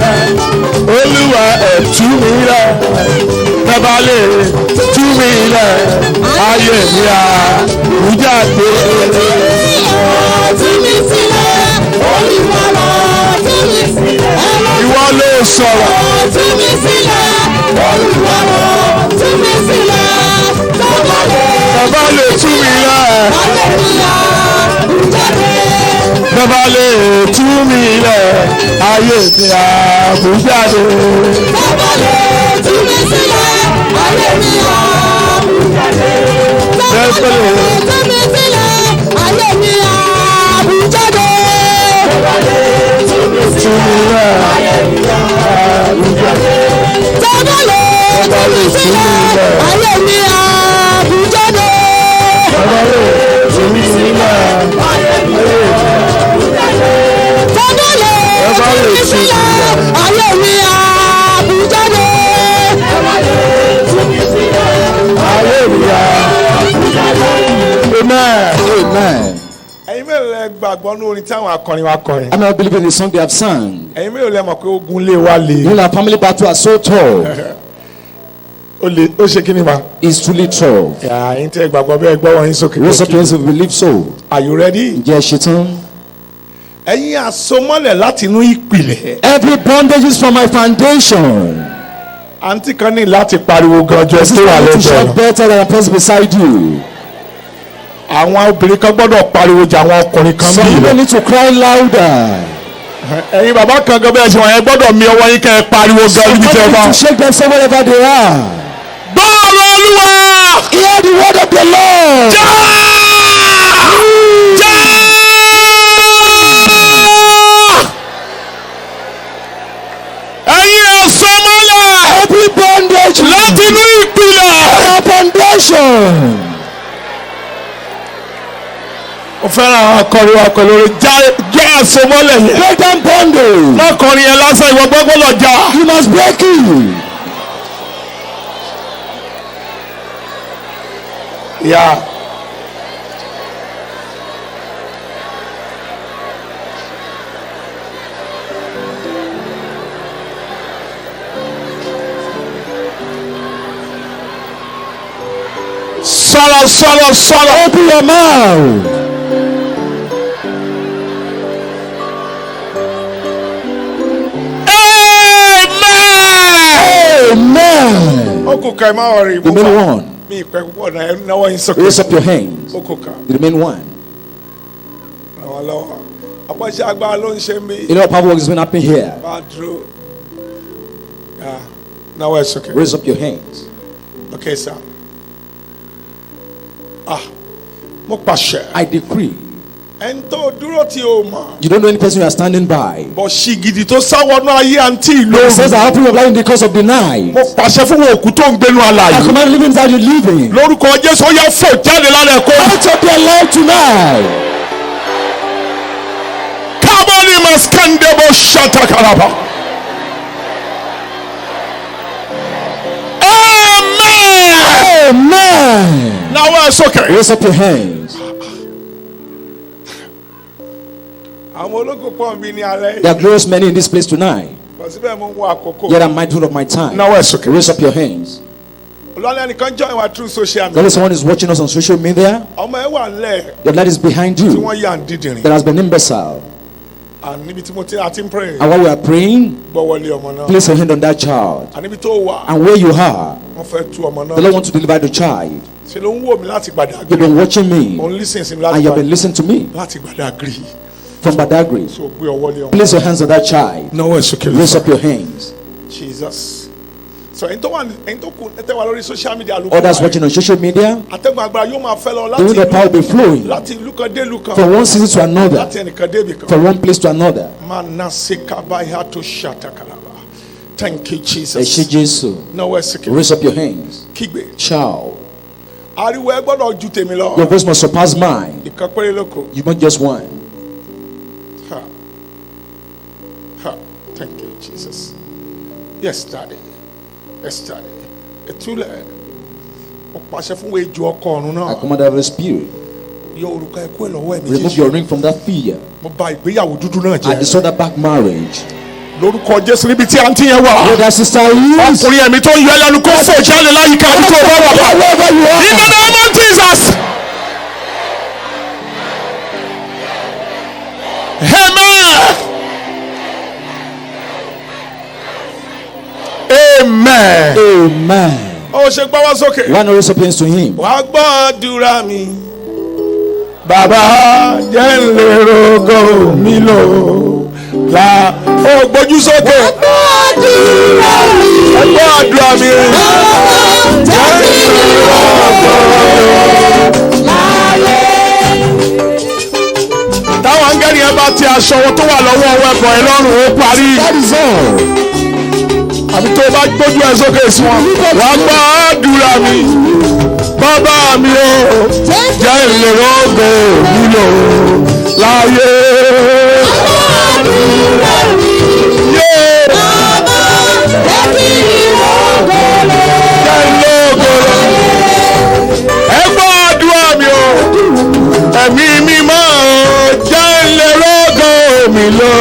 Speaker 2: Olúwa ẹ tú mi lẹ̀. Tẹ́bálé tú mi lẹ̀ ayé mi àrùjáde. Ìwọ ló sọ̀rọ̀. Bàbá lè tú mi lẹ̀. Bàbá lè tú mi lẹ̀. Ayé mi àbújáde. Bàbá lè tú mi sílẹ̀. Ayé mi àbújáde. Bàbá lè tú mi sílẹ̀. Ayé mi àbújáde. Bàbá lè tú mi sílẹ̀. Ayé mi àbújáde. Bàbá lè tú mi sílẹ̀. Ayé mi àbújáde. Bàbá lè tú mi sílẹ̀. Ayé mi àbújáde. Bàbá lè tú mi sílẹ̀. Ayé mi àbújáde. Bàbá lè tú mi sílẹ̀. Ayé mi àbújáde. Amen. Amen. Ẹ̀yin mélòó lẹ gbàgbọ́ ní orin tí àwọn akọrin wa kọrin?
Speaker 1: I don't believe in the song they have sung.
Speaker 2: Ẹ̀yin mélòó lẹ mọ̀ pé ogun lé wa le?
Speaker 1: You know our family battle are so tough.
Speaker 2: Ó ṣe kí ni ma?
Speaker 1: It's truly tough.
Speaker 2: Ẹ̀yin tí ẹ gbàgbọ́ bẹ́ẹ̀ gbọ́ wọn yín sókè.
Speaker 1: Raise up your hands if you believe so.
Speaker 2: Are you ready?
Speaker 1: Ǹjẹ́ ẹ ṣetán?
Speaker 2: Ẹ̀yin àsomọ́lẹ̀ láti inú ìpìlẹ̀.
Speaker 1: Every bondage is from my foundation.
Speaker 2: Àǹtí kan ní láti pariwo gan ọjọ́
Speaker 1: tó wà lẹ́jọ́. To shout better than a person beside you.
Speaker 2: Àwọn obìnrin kan gbọ́dọ̀ pariwo jà àwọn ọkùnrin kan bí.
Speaker 1: Some people need to cry louder.
Speaker 2: Ẹ̀yin bàbá kan gan bẹ́ẹ̀ ṣe wọ̀nyẹn gbọ́dọ̀ mi ọwọ́ yín kẹ́ ẹ pariwo gan níbi tẹ́ ẹ bá.
Speaker 1: To shake them say wherever they are.
Speaker 2: Bọ́ọ̀lù Olúwa.
Speaker 1: Hear the word of the Lord.
Speaker 2: Ẹ̀yin ẹ̀sọ́ mọ́lẹ̀.
Speaker 1: Every bondage.
Speaker 2: Láti inú ìpìlẹ̀.
Speaker 1: Our foundation.
Speaker 2: Ó fẹ́ràn àwọn akọrin wa pẹ̀lú orin já àsomọ́lẹ̀ yẹn.
Speaker 1: Break down bondage.
Speaker 2: Lọ́kọrin yẹn lásán ìwọ gbọ́dọ̀ já.
Speaker 1: You must break it.
Speaker 2: sọ̀rọ̀.
Speaker 1: Open your mouth. Amen.
Speaker 2: Okuka ma worry.
Speaker 1: The main one.
Speaker 2: Me pe púpọ̀ na na wa yin
Speaker 1: Raise up your hands.
Speaker 2: Okuka.
Speaker 1: The main one.
Speaker 2: Lọ́wọ́. Àpọ̀ṣe agbára ló ń ṣe mí.
Speaker 1: You know what power work is going to happen here.
Speaker 2: Bá dúró. Yeah. Now it's okay.
Speaker 1: Raise up your hands.
Speaker 2: Okay, sir. Mo pàṣẹ.
Speaker 1: I decree.
Speaker 2: Ẹni tó dúró tí o mọ̀.
Speaker 1: You don't know any person you are standing by.
Speaker 2: Bọ̀ ṣìgìdì tó sáwọ́nú ayé àǹtí ìlú.
Speaker 1: It says that open your life in the course of the night.
Speaker 2: Mo pàṣẹ fún òkú tó ń gbénu
Speaker 1: I
Speaker 2: alààyè.
Speaker 1: command living inside you living.
Speaker 2: Lórúkọ Jésù ó yá fò jáde lálẹ́ kó.
Speaker 1: Out of your life tonight.
Speaker 2: Kábọ́ọ̀lì Maskandebo Ṣàtàkàràbà.
Speaker 1: Amen.
Speaker 2: Now it's okay.
Speaker 1: Raise up your hands.
Speaker 2: Àwọn ológun pọ̀ bí ní alẹ́.
Speaker 1: There are glorious many in this place tonight.
Speaker 2: Bọ̀sibẹ̀ mo ń wo àkókò.
Speaker 1: Yet I'm mindful of my time.
Speaker 2: Now it's okay.
Speaker 1: Raise up your hands.
Speaker 2: Olúwa ẹnìkan join wa through social
Speaker 1: There
Speaker 2: media.
Speaker 1: is someone who is watching us on social media.
Speaker 2: Ọmọ ẹ wà nílẹ̀
Speaker 1: Your light is behind
Speaker 2: tí
Speaker 1: you.
Speaker 2: wọ́n yà ń dídìrín.
Speaker 1: There has been imbecile.
Speaker 2: Níbi tí mo ti àti ń pray.
Speaker 1: And while we are praying,
Speaker 2: Gbọ́wọ́lé ọmọ náà.
Speaker 1: place your hand on that child.
Speaker 2: Níbi tó wà.
Speaker 1: And where you are,
Speaker 2: Wọ́n fẹ́ tú ọmọ
Speaker 1: the
Speaker 2: náà.
Speaker 1: Lord wants to deliver the child.
Speaker 2: Ṣé ló ń wò mí láti gbàdá
Speaker 1: You've been watching me.
Speaker 2: Mo ń listen sí mi
Speaker 1: And
Speaker 2: láti
Speaker 1: you've been listening to me
Speaker 2: láti gbàdá agree.
Speaker 1: from Badagry.
Speaker 2: So gbé ọwọ́ lé ọmọ.
Speaker 1: Place your hands on that child.
Speaker 2: Náwó ẹ̀ sókè
Speaker 1: Raise up your hands.
Speaker 2: Jesus. So ẹni tó kù ẹ tẹ́ wà lórí social media ló kù.
Speaker 1: Others watching on social media,
Speaker 2: Atẹ́gùn agbára yóò máa fẹ́ lọ
Speaker 1: the wind of power will be flowing
Speaker 2: láti ìlú kan dé ìlú kan.
Speaker 1: from one season to another,
Speaker 2: Láti ẹnìkan dé ibì kan.
Speaker 1: from one place to another.
Speaker 2: Manasekabaya to Shatakalaba. Thank you,
Speaker 1: Ẹ
Speaker 2: Jesus.
Speaker 1: ṣé Jésù.
Speaker 2: Náwó ẹ̀ sókè.
Speaker 1: Raise up your hands.
Speaker 2: Kígbe.
Speaker 1: Shout.
Speaker 2: Ariwo ẹ gbọ́dọ̀ ju tèmi lọ.
Speaker 1: Your voice must surpass mine.
Speaker 2: Ìkan péré ló kù.
Speaker 1: You want just one.
Speaker 2: Ha. Ha. Thank you, Jesus. Yes, Daddy. Yes, Daddy. Etule. Mo pàṣẹ fún ejò ọkọ ọ̀run
Speaker 1: I
Speaker 2: náà.
Speaker 1: command every spirit.
Speaker 2: Yọ òrùka ẹkú ẹ̀ lọ́wọ́ ẹ̀mí
Speaker 1: Remove
Speaker 2: Jésù.
Speaker 1: your ring from that fear.
Speaker 2: Mo bà ìgbéyàwó dúdú náà
Speaker 1: I
Speaker 2: jẹ́.
Speaker 1: disorder back marriage.
Speaker 2: Lórúkọ Jésù níbi tí àǹtí yẹn wà.
Speaker 1: Where that sister is,
Speaker 2: Ọkùnrin ẹ̀mí tó ń yọ ẹlẹ́nu kó fò jáde láyìíká àbí tó bá wà bá.
Speaker 1: wherever you are,
Speaker 2: In the name of Jesus. Amen.
Speaker 1: amen.
Speaker 2: Ó ṣe gbọ́ wá sókè.
Speaker 1: Why not raise up your hands to him?
Speaker 2: Wàá gbọ́ àdúrà mi. Bàbá jẹ́ ń lè rògó mi lò. Ó gbójú sókè. Ẹ gbọ́ àdúrà mi. Jẹ́ ń lè rògó táwọn angẹ́rì yẹn bá ti aṣọ wọn tó wà lọ́wọ́ ọwọ́ ẹ̀kọ́ ẹ lọ́rùn ó parí.
Speaker 1: That is all.
Speaker 2: Àbí tó bá gbójú ẹ sókè sí wọn. Wàá gbọ́ àdúrà mi. Bàbá mi o jẹ́ ìlérògbò mi lò láyé. Ẹ gbọ́ àdúrà mi o. Ẹ̀mí mímọ́ jẹ́ ìlérògbò mi lò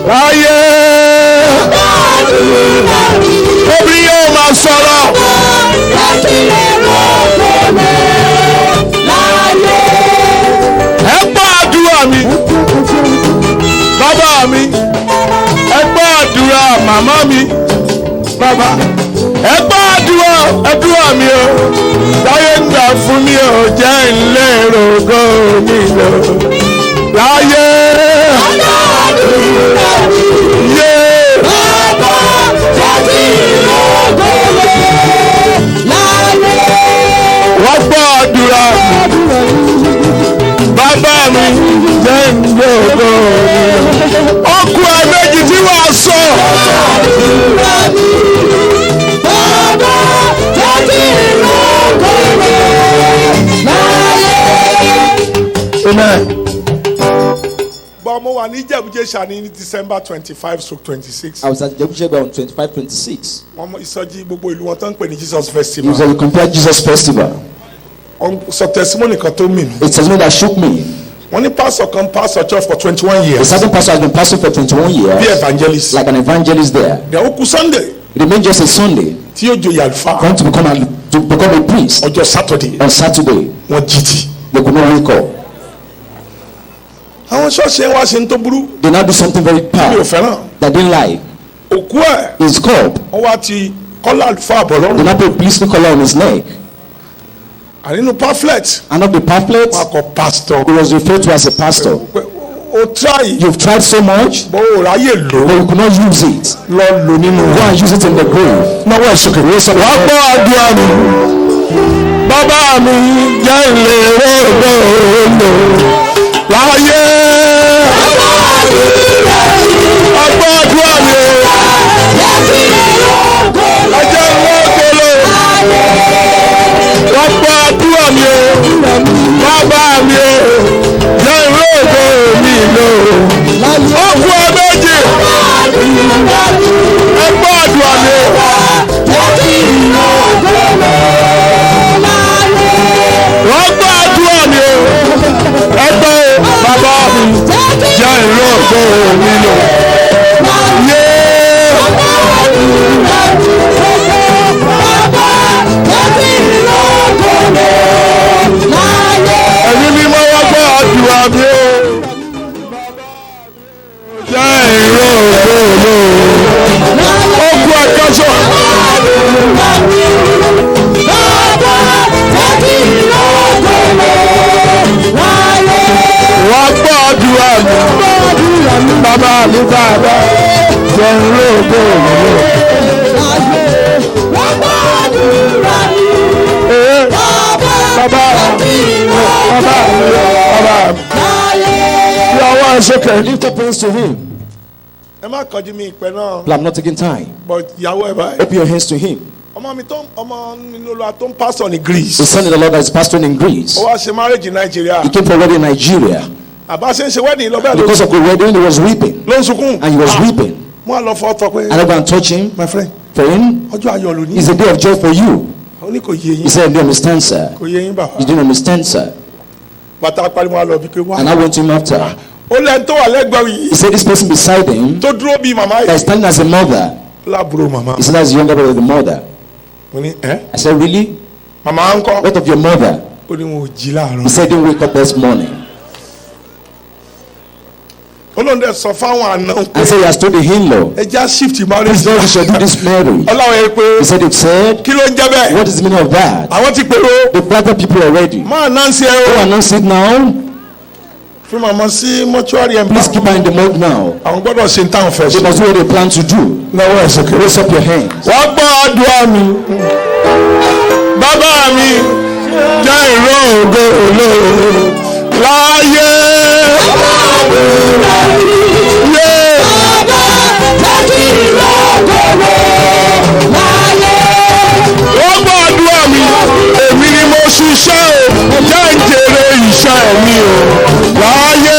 Speaker 2: láyé. Obìnrin yóò máa sọ̀rọ̀. Ẹ gbọ́ àdúrà mi. Bàbá mi. Ẹ gbọ́ àdúrà màmá mi. Bàbá. Ẹ gbọ́ àdúrà mi o. Láyé ń gbà fún mi o. Jẹ́ ilé ìrògó mi lò. Láyé. Wọ́n gbọ́ àdúrà bàbá mi jẹ́ ìgbòho ọkùn àméjì tí wàá sọ. Amen. But mo wà ní Ìjẹ̀bú-Jésà ní December 25/26.
Speaker 1: I was at Jebuchebe on 25-26.
Speaker 2: Wọ́n mọ ìsọjí gbogbo ìlú wọn tó ń pè ní Jesus
Speaker 1: It
Speaker 2: Festival.
Speaker 1: was a compared Jesus festival.
Speaker 2: Wọ́n sọ testimony kan tó mì mí.
Speaker 1: It's something that shook me.
Speaker 2: Wọ́n ní pastor kan pastor church for 21
Speaker 1: A
Speaker 2: years.
Speaker 1: certain pastor has been pastoring for 21
Speaker 2: Be
Speaker 1: years,
Speaker 2: evangelist.
Speaker 1: like an evangelist there.
Speaker 2: Then ó kú Sunday
Speaker 1: It remained just a Sunday
Speaker 2: tí yóò joyè àlùfáà.
Speaker 1: for him to become a to become a priest
Speaker 2: ọjọ́ Saturday
Speaker 1: on Saturday.
Speaker 2: wọ́n jí tì.
Speaker 1: They could not wake up.
Speaker 2: àwọn ṣọ́ọ̀ṣì yẹn wá ṣe ń tó burú.
Speaker 1: They now do something very
Speaker 2: mi ò
Speaker 1: powerful
Speaker 2: fẹ́ràn.
Speaker 1: that they didn't like.
Speaker 2: òkú ẹ̀
Speaker 1: His cup.
Speaker 2: wọ́n wá ti kọ́lá àlùfáà bọ̀
Speaker 1: They
Speaker 2: lọ́rùn.
Speaker 1: now put a police collar on his neck.
Speaker 2: ànínú pamphlet
Speaker 1: And of the pamphlet,
Speaker 2: wọ́n kọ pastor.
Speaker 1: he was referred to as a pastor.
Speaker 2: pé o try
Speaker 1: You've tried so much,
Speaker 2: bó o ráyè lò
Speaker 1: but you could not use it.
Speaker 2: lọ lò nínú.
Speaker 1: Go and use it in the grave.
Speaker 2: náwó ẹ̀sùnkè wọ́n sọ. wàá gbọ́ àdúrà mi bàbá mi jẹ́ ìlérò lòlò láyé. ọgbọ́n àdúrà mi ẹjẹ́ lọ́gọ́lọ́. ọgbọ́n àdúrà mi bàbá mi jẹ́ ìlérò mi lò. ọkùn méjì ẹgbọ́n àdúrà mi. wọ́n gbọ́ àdúrà mi o ẹgbẹ́ bàbá mi jẹ́ ìlú ògbó mi lò. ẹ̀mí mi máa wá gbọ́ àdúrà mi o jẹ́ ìlú ògbó mi lò. ó kú ẹ̀kẹ́sọ̀. wọ́n gbọ́ àdúrà mi bàbá mi bàbá jẹ́ ìlú ògbó mi lò. bàbá mi bí ọwọ́ ẹ sókè.
Speaker 1: Lift up hands to him.
Speaker 2: ẹ má kọjú mi ìpẹ́ náà.
Speaker 1: But I'm not taking time.
Speaker 2: but ìyàwó ẹ báyìí.
Speaker 1: Open your hands to him.
Speaker 2: ọmọ mi tó ọmọ nínú olúwa tó ń pásọ ní Greece.
Speaker 1: The son of the Lord that is pastoring in Greece.
Speaker 2: ó wá ṣe marriage in Nigeria.
Speaker 1: He came for a wedding in Nigeria.
Speaker 2: àbá ṣe ń ṣe wedding lọ bẹ́ẹ̀ ló
Speaker 1: Because of the wedding, he was weeping.
Speaker 2: ló ń sunkún.
Speaker 1: And he was weeping.
Speaker 2: mo á lọ fọ́ tọ pé.
Speaker 1: And I go and touch him.
Speaker 2: my friend
Speaker 1: For him,
Speaker 2: ọjọ́ ayọ̀ ló ní.
Speaker 1: it's a day of joy for you.
Speaker 2: ó ní kò yé
Speaker 1: He
Speaker 2: yín
Speaker 1: said, I don't understand, sir.
Speaker 2: kò yé yín bàbá.
Speaker 1: You didn't understand, sir.
Speaker 2: bàtà pariwo á lọ bí pé wá.
Speaker 1: And I went to him after.
Speaker 2: ó lẹ́ni tó wà lẹ́gbẹ̀ẹ́ yìí
Speaker 1: He said, this person beside him
Speaker 2: tó dúró bíi màmá
Speaker 1: that
Speaker 2: yìí.
Speaker 1: is standing as a mother.
Speaker 2: láàbúrò màmá.
Speaker 1: He said, that's the younger brother of the mother.
Speaker 2: mo ní ẹ́
Speaker 1: I said, really?
Speaker 2: màmá ń kọ́.
Speaker 1: What of your mother?
Speaker 2: ó ní wọn ò jí láàárọ̀.
Speaker 1: He said, didn't wake up this morning.
Speaker 2: olóńdẹ sọ fáwọn àna
Speaker 1: I
Speaker 2: pé
Speaker 1: said, he has told the in-law.
Speaker 2: ẹ já shift marriage.
Speaker 1: This Lord, you should do this marriage.
Speaker 2: ọlọ́wọ́ yẹn pé
Speaker 1: He said, it said,
Speaker 2: kí ló ń jẹ́ bẹ́ẹ̀.
Speaker 1: what is the meaning of that?
Speaker 2: àwọn ti pèrò.
Speaker 1: The brother people already.
Speaker 2: máa náà ń ṣe
Speaker 1: Go
Speaker 2: o.
Speaker 1: announce it now.
Speaker 2: fi màmá sí mọ́túárì ẹ̀ ń bá.
Speaker 1: Please keep her in the mode now.
Speaker 2: àwọn gbọ́dọ̀ ṣe ń táwọn fẹ́
Speaker 1: They
Speaker 2: ṣe.
Speaker 1: must do what they plan to do.
Speaker 2: lọ́wọ́ ẹ̀sìn kìí.
Speaker 1: Raise up your hands.
Speaker 2: wọ́n gbọ́ àdúrà mi. bàbá mi jẹ́ ìró ògo olóore láyé. wọ́n gbọ́ àdúrà mi. èmi ni mo ṣiṣẹ́ o jẹ́ ń jèrè iṣẹ́ mi o láyé.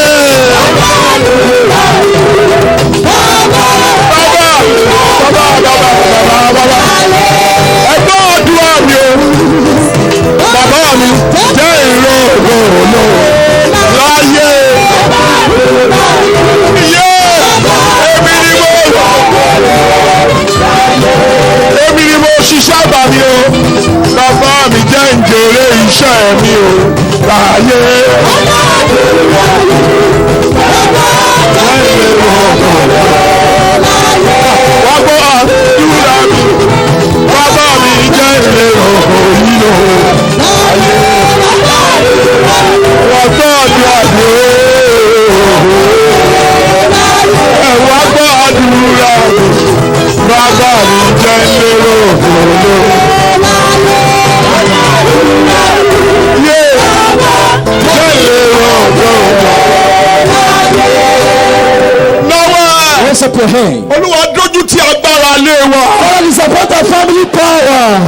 Speaker 2: ẹgbẹ́ àdúrà mi o bàbá mi jẹ́ ìró ògo olóore láyé. èmi ni mo ṣiṣẹ́ àgbà mi o bàbá mi jẹ́ ń jèrè iṣẹ́ mi o láyé. wá gbọ́ àdúrà mi bàbá mi jẹ́ ìrè ògo yìí o láyé. wá gbọ́ àdúrà mi wá gbọ́ àdúrà mi bàbá mi jẹ́ ìrè ògo yìí o.
Speaker 1: Raise up your hand.
Speaker 2: Olúwa dójú ti agbára lé wa.
Speaker 1: God is about our family power.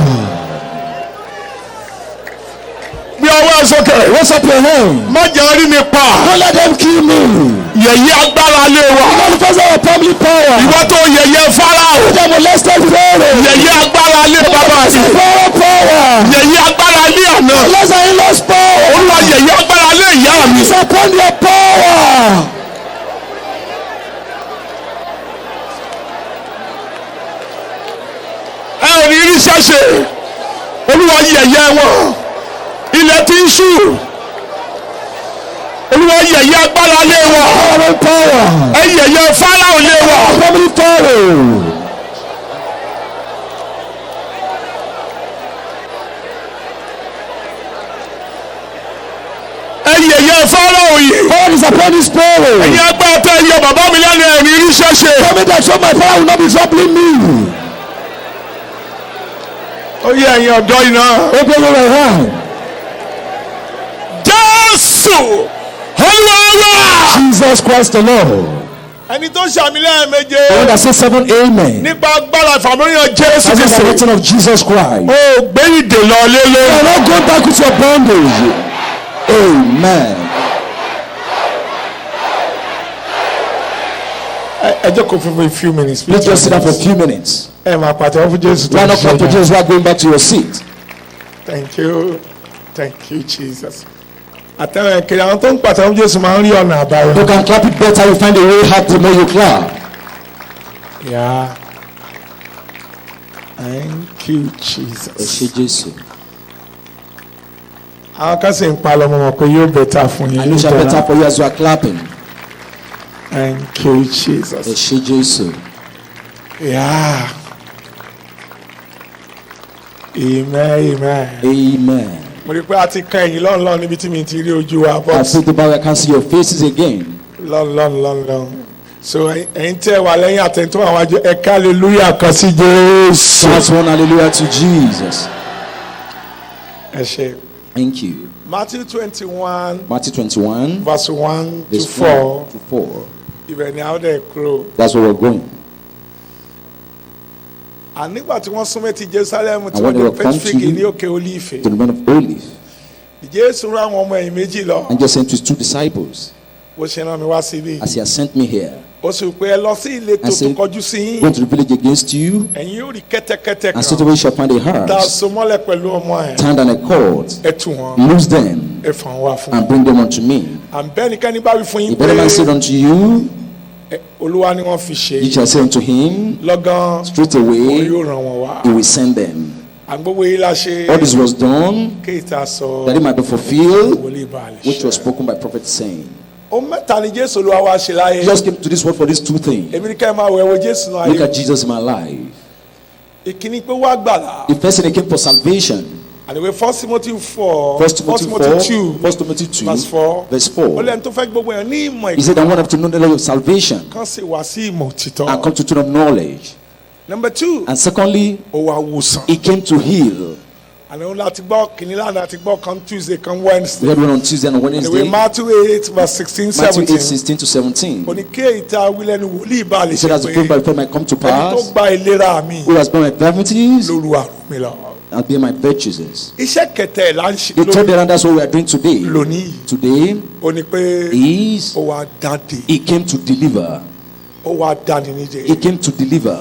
Speaker 2: Bí ọwọ́ ẹ sókè.
Speaker 1: Raise up your hand.
Speaker 2: Má jẹ́ rí mi pa.
Speaker 1: Don't let them kill me.
Speaker 2: Yẹ̀yẹ́ agbára lé wa.
Speaker 1: God because of our family power.
Speaker 2: Ìwọ tó yẹ̀yẹ́ Fáráò.
Speaker 1: They molested Pharaoh.
Speaker 2: Yẹ̀yẹ́ agbára lé bàbá mi.
Speaker 1: Pharaoh power.
Speaker 2: Yẹ̀yẹ́ agbára lé àná.
Speaker 1: Unless I lost power.
Speaker 2: Olúwa yẹ̀yẹ́ agbára lé ìyá mi.
Speaker 1: It's upon your power.
Speaker 2: Ẹ ò ní rí ṣẹ́ṣe. Olúwa yẹ̀yẹ́ wọn ilẹ̀ tí ń ṣú olúwa yẹ̀yẹ́ agbára lé wọn ẹ yẹ̀yẹ́ Fáráò lé wọn. yẹ̀yẹ́ Fáráò yìí.
Speaker 1: God is upon his power.
Speaker 2: ẹ̀yin agbára tẹ yọ bàbá mi lẹ́nu ẹ̀rí iṣẹ́ ṣe.
Speaker 1: Tell me that so my father will not be troubling me.
Speaker 2: ó yẹ ẹ̀yin ọ̀dọ́ yìí náà.
Speaker 1: Open your hand.
Speaker 2: Jésù Olúwa.
Speaker 1: Jesus Christ the Lord.
Speaker 2: ẹni tó ṣàmì lẹ́ẹ̀méje.
Speaker 1: The one that says 7 amen.
Speaker 2: nípa agbára ìfàmìlíyàn Jésù
Speaker 1: As
Speaker 2: Kristi.
Speaker 1: the return of Jesus Christ.
Speaker 2: ó gbé ìdè lọ
Speaker 1: You
Speaker 2: lélẹ̀.
Speaker 1: are not going back with your bondage. Amen.
Speaker 2: ẹ jókòó for a few minutes.
Speaker 1: Let's just sit down for a few minutes.
Speaker 2: ẹ máa pàtẹ́wọ́ fún Jésù tó
Speaker 1: Why
Speaker 2: ń
Speaker 1: not clap for
Speaker 2: ṣe.
Speaker 1: Jesus while going back to your seat?
Speaker 2: Thank you Jesus. àtẹ̀wọ̀n kiri àwọn tó ń pàtẹ́wọ́ fún Jésù máa ń rí ọ̀nà àbáyọ.
Speaker 1: You can clap it better. You find a way hard the more you clap.
Speaker 2: Yeah. Thank you Jesus.
Speaker 1: Jesus.
Speaker 2: àwọn kan sì ń palọ̀ mọ́ pé yóò bẹ̀tà fún yín.
Speaker 1: I know it's better for you as you are clapping.
Speaker 2: Thank you Jesus.
Speaker 1: Jesus.
Speaker 2: Yeah. Amen.
Speaker 1: Amen.
Speaker 2: mo rí pé a ti kan ẹ̀yìn lọ́nlọ́n níbi tí mi ti rí ojú wa
Speaker 1: I
Speaker 2: bọ́.
Speaker 1: feel the bar. I can see your faces again.
Speaker 2: lọ́nlọ́n. so ẹ̀yin tẹ́ wà lẹ́yìn àtẹ̀ntọ́ àwọn àjọ ẹ̀ka hallelujah kan sí Jésù.
Speaker 1: That's one hallelujah to Jesus.
Speaker 2: ẹ ṣé.
Speaker 1: Thank you.
Speaker 2: Matthew 21
Speaker 1: Matthew 21,
Speaker 2: verse 1 to
Speaker 1: verse
Speaker 2: 4.
Speaker 1: 1 to 4.
Speaker 2: ibẹ̀ ni àwọn dẹ̀ kúrò.
Speaker 1: That's where we're going.
Speaker 2: nígbà tí wọ́n súnmọ́ ti Jerusalem tí
Speaker 1: And when
Speaker 2: wọ́n
Speaker 1: they
Speaker 2: dé
Speaker 1: were come to
Speaker 2: Pẹ́tífíkì ní òkè Olífì.
Speaker 1: To the man of Olive,
Speaker 2: Jésù rán àwọn ọmọ ẹ̀yìn méjì lọ.
Speaker 1: and just sent his 2 disciples
Speaker 2: bó ṣe rán mi wá síbí.
Speaker 1: as he has sent me here.
Speaker 2: ó sì pé ẹ lọ sí ìletò
Speaker 1: And
Speaker 2: tó
Speaker 1: said,
Speaker 2: kọjú sí yín.
Speaker 1: Go to the village against you,
Speaker 2: ẹ̀yin yóò rí kẹ́tẹ́kẹ́tẹ́
Speaker 1: and straightway shall find a
Speaker 2: tá a
Speaker 1: heart,
Speaker 2: so mọ́lẹ̀ pẹ̀lú ọmọ ẹ̀.
Speaker 1: tied and a cord,
Speaker 2: ẹ tú wọn.
Speaker 1: loose them,
Speaker 2: ẹ fà wọn wá fún
Speaker 1: and
Speaker 2: mi.
Speaker 1: bring them unto me.
Speaker 2: àbẹ́nikẹ́ni bá wí fún yín
Speaker 1: If any man said
Speaker 2: pé
Speaker 1: unto you,
Speaker 2: Olúwa ni wọ́n fi ṣe.
Speaker 1: ye shall say unto him,
Speaker 2: lọ́gán
Speaker 1: straightway
Speaker 2: òun yóò ràn wọ́n wá.
Speaker 1: he will send them.
Speaker 2: àgbówó yìí la ṣe.
Speaker 1: All this was done
Speaker 2: kéèta sọ.
Speaker 1: that it might be fulfilled,
Speaker 2: wòlíì bá a lè
Speaker 1: which was
Speaker 2: ṣe.
Speaker 1: spoken by prophet saying.
Speaker 2: ohun mẹ́ta ni Jésù Olúwa wá ṣe láyé.
Speaker 1: He just came to this world for these 2 things.
Speaker 2: èmi ní ká ẹ máa wẹ̀ wo Jésù náà
Speaker 1: Look
Speaker 2: ayé.
Speaker 1: at Jesus in my life.
Speaker 2: ìkíní pé wá gbàlà.
Speaker 1: The first thing he came for salvation.
Speaker 2: àníwé 1 Timothy 4
Speaker 1: 1 Timothy 2, 1 Timothy 2,
Speaker 2: verse 4.
Speaker 1: verse
Speaker 2: ó
Speaker 1: 4.
Speaker 2: lẹ́nu tó fẹ́ gbogbo yẹn ní ìmọ̀
Speaker 1: He said, I want them to know the knowledge of salvation
Speaker 2: kan sì wá sí ìmọ̀ òtítọ́.
Speaker 1: and come to tune of knowledge.
Speaker 2: number 2
Speaker 1: And secondly,
Speaker 2: ó wá wòsàn.
Speaker 1: he came to heal.
Speaker 2: àníwé láti gbọ́ kìnìún lánàá àti gbọ́ kan Tuesday kan
Speaker 1: We
Speaker 2: Wednesday.
Speaker 1: had one on Tuesday and on Wednesday.
Speaker 2: àníwé Matthew 8 verse 16
Speaker 1: Matthew 8,
Speaker 2: 17.
Speaker 1: 16 to 17.
Speaker 2: oníké ìta wílẹ́nu wòlíì bá lè
Speaker 1: He said,
Speaker 2: ṣe
Speaker 1: as the faith by
Speaker 2: pé
Speaker 1: faith might come to
Speaker 2: ẹni tó
Speaker 1: pass,
Speaker 2: gba ìlera mi
Speaker 1: who has borne my infirmities,
Speaker 2: lóru àrùn mi lọ.
Speaker 1: I'll bear my virtues.
Speaker 2: iṣẹ́ kẹtẹ ẹ̀ là ń ṣe
Speaker 1: The third day, and that's what we are doing today.
Speaker 2: lónìí.
Speaker 1: Today
Speaker 2: ó ní pé
Speaker 1: is,
Speaker 2: ó wá dáde
Speaker 1: he came to deliver.
Speaker 2: ó wá dáni
Speaker 1: He
Speaker 2: níjẹ.
Speaker 1: came to deliver.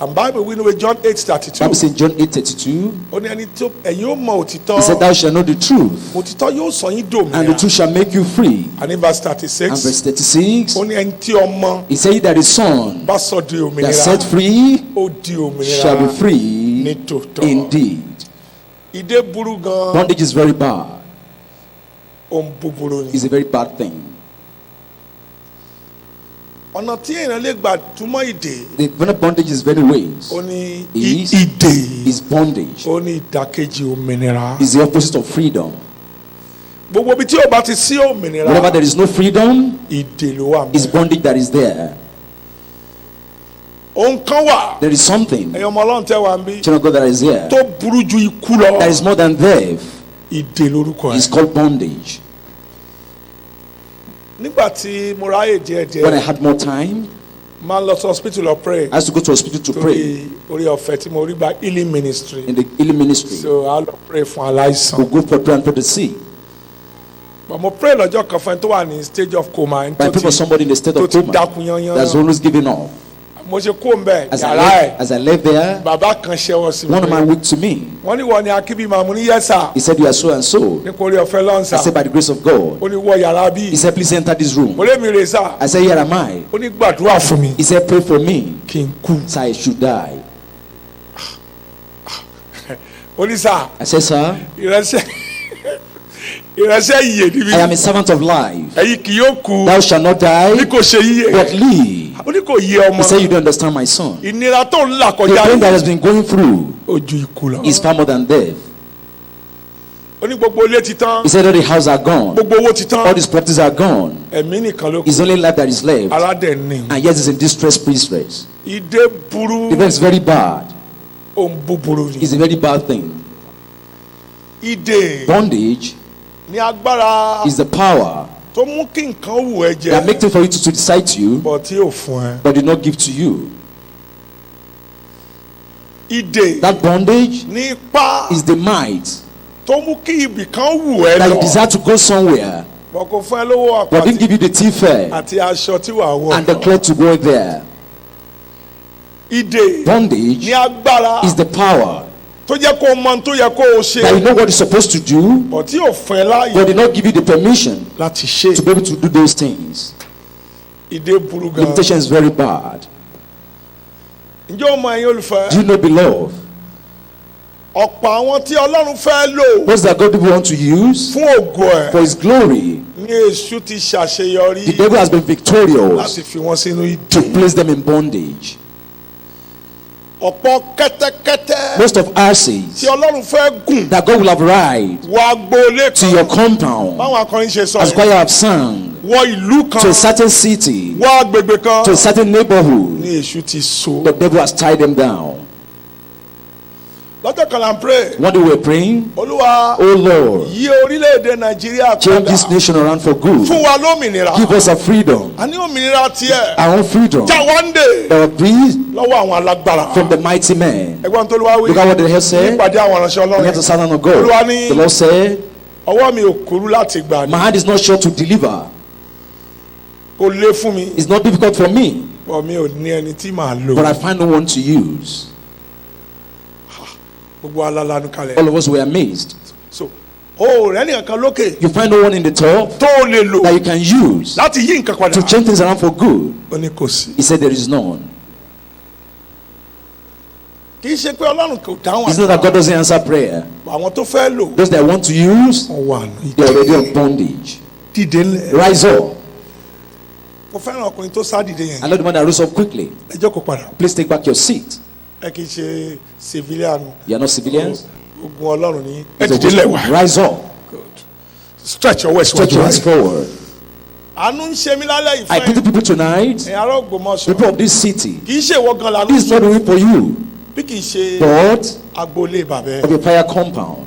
Speaker 2: and Bible we know John 8:32.
Speaker 1: Bible says in John 8:32,
Speaker 2: ó ní ẹni tó ẹ̀yin ó mọ
Speaker 1: he said,
Speaker 2: òtítọ́
Speaker 1: thou shalt know the truth,
Speaker 2: òtítọ́ yóò sọ yín
Speaker 1: and the
Speaker 2: dòmìnira.
Speaker 1: truth shall make you free.
Speaker 2: and in verse
Speaker 1: And
Speaker 2: 36
Speaker 1: verse 36,
Speaker 2: ó ní ẹni tí ọmọ
Speaker 1: he said that his son
Speaker 2: bá sọ di
Speaker 1: that set
Speaker 2: òmìnira
Speaker 1: free
Speaker 2: ó di
Speaker 1: shall be
Speaker 2: òmìnira
Speaker 1: free
Speaker 2: ní tòótọ́.
Speaker 1: indeed.
Speaker 2: ìdè burú gan
Speaker 1: Bondage is very bad.
Speaker 2: ohun búburú ni.
Speaker 1: It's a very bad thing.
Speaker 2: ọ̀nà tí èèyàn lè gbà túmọ̀ ìdè
Speaker 1: The when bondage is very ways.
Speaker 2: ó ní
Speaker 1: Is-
Speaker 2: ìdè
Speaker 1: Is bondage.
Speaker 2: ó ní ìdàkejì òmìnira.
Speaker 1: Is the opposite of freedom.
Speaker 2: gbogbo ibi tí ó bá ti sí òmìnira
Speaker 1: Whenever there is no freedom,
Speaker 2: ìdè ló wà
Speaker 1: it's
Speaker 2: mọ́.
Speaker 1: bondage that is there.
Speaker 2: ohun kan wà
Speaker 1: There is something,
Speaker 2: ẹ̀yin ọmọ Ọlọ́run tẹ́ wà ń bí
Speaker 1: child of God, that is here.
Speaker 2: tó burú ju ikú lọ.
Speaker 1: That is more than death.
Speaker 2: ìdè lórúkọ
Speaker 1: It's
Speaker 2: ẹ̀.
Speaker 1: called bondage.
Speaker 2: nígbà tí mo ráyè
Speaker 1: When I
Speaker 2: díẹ̀díẹ̀
Speaker 1: had more time,
Speaker 2: máa ń lọ sí hospital lọ pray
Speaker 1: I used to go to hospital to pray
Speaker 2: torí orí ọ̀fẹ́ tí mo rí gba healing ministry
Speaker 1: in the healing ministry.
Speaker 2: so a lọ pray fún aláìsàn.
Speaker 1: We go for prayer and for the sick.
Speaker 2: but mo pray lọ́jọ́ kan fún ẹni tó wà ní stage of coma ẹni
Speaker 1: But I
Speaker 2: tó
Speaker 1: pray for somebody in the state
Speaker 2: tó
Speaker 1: of
Speaker 2: ti
Speaker 1: coma
Speaker 2: dákun yányán.
Speaker 1: that's always giving up.
Speaker 2: mo ṣe kó ń bẹ̀
Speaker 1: As
Speaker 2: yàrá ẹ̀
Speaker 1: I left there,
Speaker 2: bàbá kan ṣẹ́wọ́ sí mi
Speaker 1: one of my went to me.
Speaker 2: wọ́n ní wọ́n ní akíbi màmú ní yẹ́sà
Speaker 1: He said, you are so and so.
Speaker 2: nípa orí ọ̀fẹ́ lọ́nsà
Speaker 1: I said, by the grace of God.
Speaker 2: ó ní wọ yàrá bíi
Speaker 1: He said, please enter this room.
Speaker 2: mo lé mi rè sà
Speaker 1: I said, here am I.
Speaker 2: ó ní gbàdúrà fún mi
Speaker 1: He said, pray for me.
Speaker 2: kí n kú
Speaker 1: So I should die.
Speaker 2: Onísà.
Speaker 1: I said, sir,
Speaker 2: Ìránṣẹ́ ìyè níbí.
Speaker 1: I am a servant of life.
Speaker 2: Ẹ̀yin kì yóò kú.
Speaker 1: Thou shalt not die,
Speaker 2: Ní kò ṣe yíyẹ.
Speaker 1: but live.
Speaker 2: Ó ní kò yé ọmọ.
Speaker 1: He said, you don't understand, my son.
Speaker 2: Ìnira tó ń là
Speaker 1: The
Speaker 2: kọjá
Speaker 1: pain that has been going through
Speaker 2: ojú ikú lọ.
Speaker 1: is far more than death.
Speaker 2: Ó ní gbogbo ilé ti tán.
Speaker 1: He said, all the houses are gone.
Speaker 2: Gbogbo owó ti
Speaker 1: All
Speaker 2: tán.
Speaker 1: these properties are gone.
Speaker 2: Ẹ̀mí nìkan ló kù.
Speaker 1: It's only life that is left.
Speaker 2: Ara dẹ̀ ní.
Speaker 1: And yet it's in distress, distress.
Speaker 2: Ìdè burú.
Speaker 1: The event is very bad.
Speaker 2: Ohun búburú ni.
Speaker 1: It's a very bad thing.
Speaker 2: Ìdè
Speaker 1: Bondage
Speaker 2: ní agbára
Speaker 1: is the power
Speaker 2: tó mú kí nǹkan wù ẹ́
Speaker 1: that
Speaker 2: jẹ.
Speaker 1: makes it for you to decide to you,
Speaker 2: Bọ̀ tí yóò fún ẹ.
Speaker 1: but did not give to you.
Speaker 2: Ìdè
Speaker 1: That bondage
Speaker 2: ní ipá
Speaker 1: is the might
Speaker 2: tó mú kí ibì kan wù ẹ́
Speaker 1: that you
Speaker 2: lọ.
Speaker 1: desire to go somewhere,
Speaker 2: Bọ̀ kò fún ẹ lówó
Speaker 1: but didn't
Speaker 2: àpàtì
Speaker 1: give you the tea fare
Speaker 2: àti aṣọ tí wàá wọ̀.
Speaker 1: and the cloth to go there.
Speaker 2: Ìdè
Speaker 1: Bondage
Speaker 2: ní agbára
Speaker 1: is the power
Speaker 2: tó jẹ́ kó o mọ ohun tó yẹ kó o
Speaker 1: that you
Speaker 2: ṣe.
Speaker 1: know what you're supposed to do,
Speaker 2: Bọ̀ tí yóò fún ẹ
Speaker 1: but
Speaker 2: láàyè
Speaker 1: did not give you the permission
Speaker 2: láti ṣe.
Speaker 1: to be able to do those things.
Speaker 2: Ìdè burú gan.
Speaker 1: Limitation is very bad.
Speaker 2: Ǹjẹ́ o mọ ẹ̀yin olùfẹ́?
Speaker 1: Do you know, beloved,
Speaker 2: Ọ̀pọ̀ àwọn tí Ọlọ́run fẹ́ lò
Speaker 1: what's that God people want to use
Speaker 2: fún ògo ẹ̀
Speaker 1: for His glory?
Speaker 2: ní Èṣù ti ṣàṣeyọrí
Speaker 1: The devil has been victorious
Speaker 2: láti fi wọ́n sínú
Speaker 1: to
Speaker 2: ìdè.
Speaker 1: place them in bondage.
Speaker 2: Ọ̀pọ̀ kẹ́tẹ́kẹ́tẹ́
Speaker 1: Most of
Speaker 2: tí
Speaker 1: asses
Speaker 2: Ọlọ́run fẹ́ gùn
Speaker 1: that God will have ride
Speaker 2: wọ agboolé
Speaker 1: to
Speaker 2: kan
Speaker 1: your compound,
Speaker 2: báwọn akọrin ṣe sọ
Speaker 1: as
Speaker 2: yẹn.
Speaker 1: choir have sung,
Speaker 2: Wọ ìlú
Speaker 1: to
Speaker 2: kan
Speaker 1: a certain city,
Speaker 2: wọ agbègbè kan
Speaker 1: to a certain neighborhood.
Speaker 2: ní Èṣù ti so.
Speaker 1: The devil has tied them down.
Speaker 2: Lọ́jọ́ kan là ń pray.
Speaker 1: One day we were praying,
Speaker 2: Olúwa
Speaker 1: oh Lord,
Speaker 2: yí orílẹ̀-èdè Nàìjíríà
Speaker 1: change
Speaker 2: padà
Speaker 1: this nation around for good.
Speaker 2: fún wa lómìnira.
Speaker 1: Give us a freedom,
Speaker 2: A ní òmìnira tiẹ̀.
Speaker 1: our own freedom,
Speaker 2: Já wáńdè
Speaker 1: that will be
Speaker 2: lọ́wọ́ àwọn alágbára.
Speaker 1: from the mighty man.
Speaker 2: Ẹgbọ́n tó lówá wí.
Speaker 1: Look at what the hell said.
Speaker 2: Nípàdé àwọn ìránṣẹ́
Speaker 1: We have the
Speaker 2: Ọlọ́run.
Speaker 1: servant of God.
Speaker 2: Olúwa ní
Speaker 1: The Lord said,
Speaker 2: ọwọ́ mi ò kúrú láti gbà ní.
Speaker 1: my hand is not short to deliver.
Speaker 2: Kò lé fún mi.
Speaker 1: It's not difficult for me,
Speaker 2: Bọ̀ mi ò ní ẹni tí màá lò.
Speaker 1: but I find no one to use.
Speaker 2: Gbogbo alálànú kalẹ̀.
Speaker 1: All of us were amazed.
Speaker 2: So o rẹ̀ nìkan lókè
Speaker 1: You find no one in the top
Speaker 2: tó o lè lò
Speaker 1: that you can use
Speaker 2: láti yí nǹkan padà.
Speaker 1: to change things around for good.
Speaker 2: Ó ní kò sí.
Speaker 1: He said there is none.
Speaker 2: Kì í ṣe pé Ọlọ́run kò dáhùn
Speaker 1: It's not that God doesn't answer prayer.
Speaker 2: àwọn tó fẹ́ lò.
Speaker 1: Those that want to use,
Speaker 2: Wọ́n wà ní
Speaker 1: they're already on bondage.
Speaker 2: dìde ńlẹ̀.
Speaker 1: Rise up.
Speaker 2: Mo fẹ́ràn ọkùnrin tó sá dìde yẹn.
Speaker 1: I know the man that rose up quickly.
Speaker 2: Ẹ jókòó padà.
Speaker 1: Please take back your seat.
Speaker 2: Ẹ kì í ṣe civilian.
Speaker 1: You are not civilians.
Speaker 2: Ogun Ọlọ́run ní. Ẹ
Speaker 1: So
Speaker 2: dìde
Speaker 1: just
Speaker 2: lẹ̀ wá.
Speaker 1: rise up.
Speaker 2: Stretch your waist.
Speaker 1: Stretch your hands forward.
Speaker 2: Àánú ń ṣe mí lálẹ́
Speaker 1: I pity
Speaker 2: ìfẹ́.
Speaker 1: people tonight,
Speaker 2: Ẹ̀yin ará Ògbómọ̀ṣọ́.
Speaker 1: people of this city.
Speaker 2: Kì í ṣe ìwọ gan lànà.
Speaker 1: This is not only for you,
Speaker 2: Bí kì í ṣe
Speaker 1: but
Speaker 2: agboolé bàbẹ́.
Speaker 1: of your fire compound.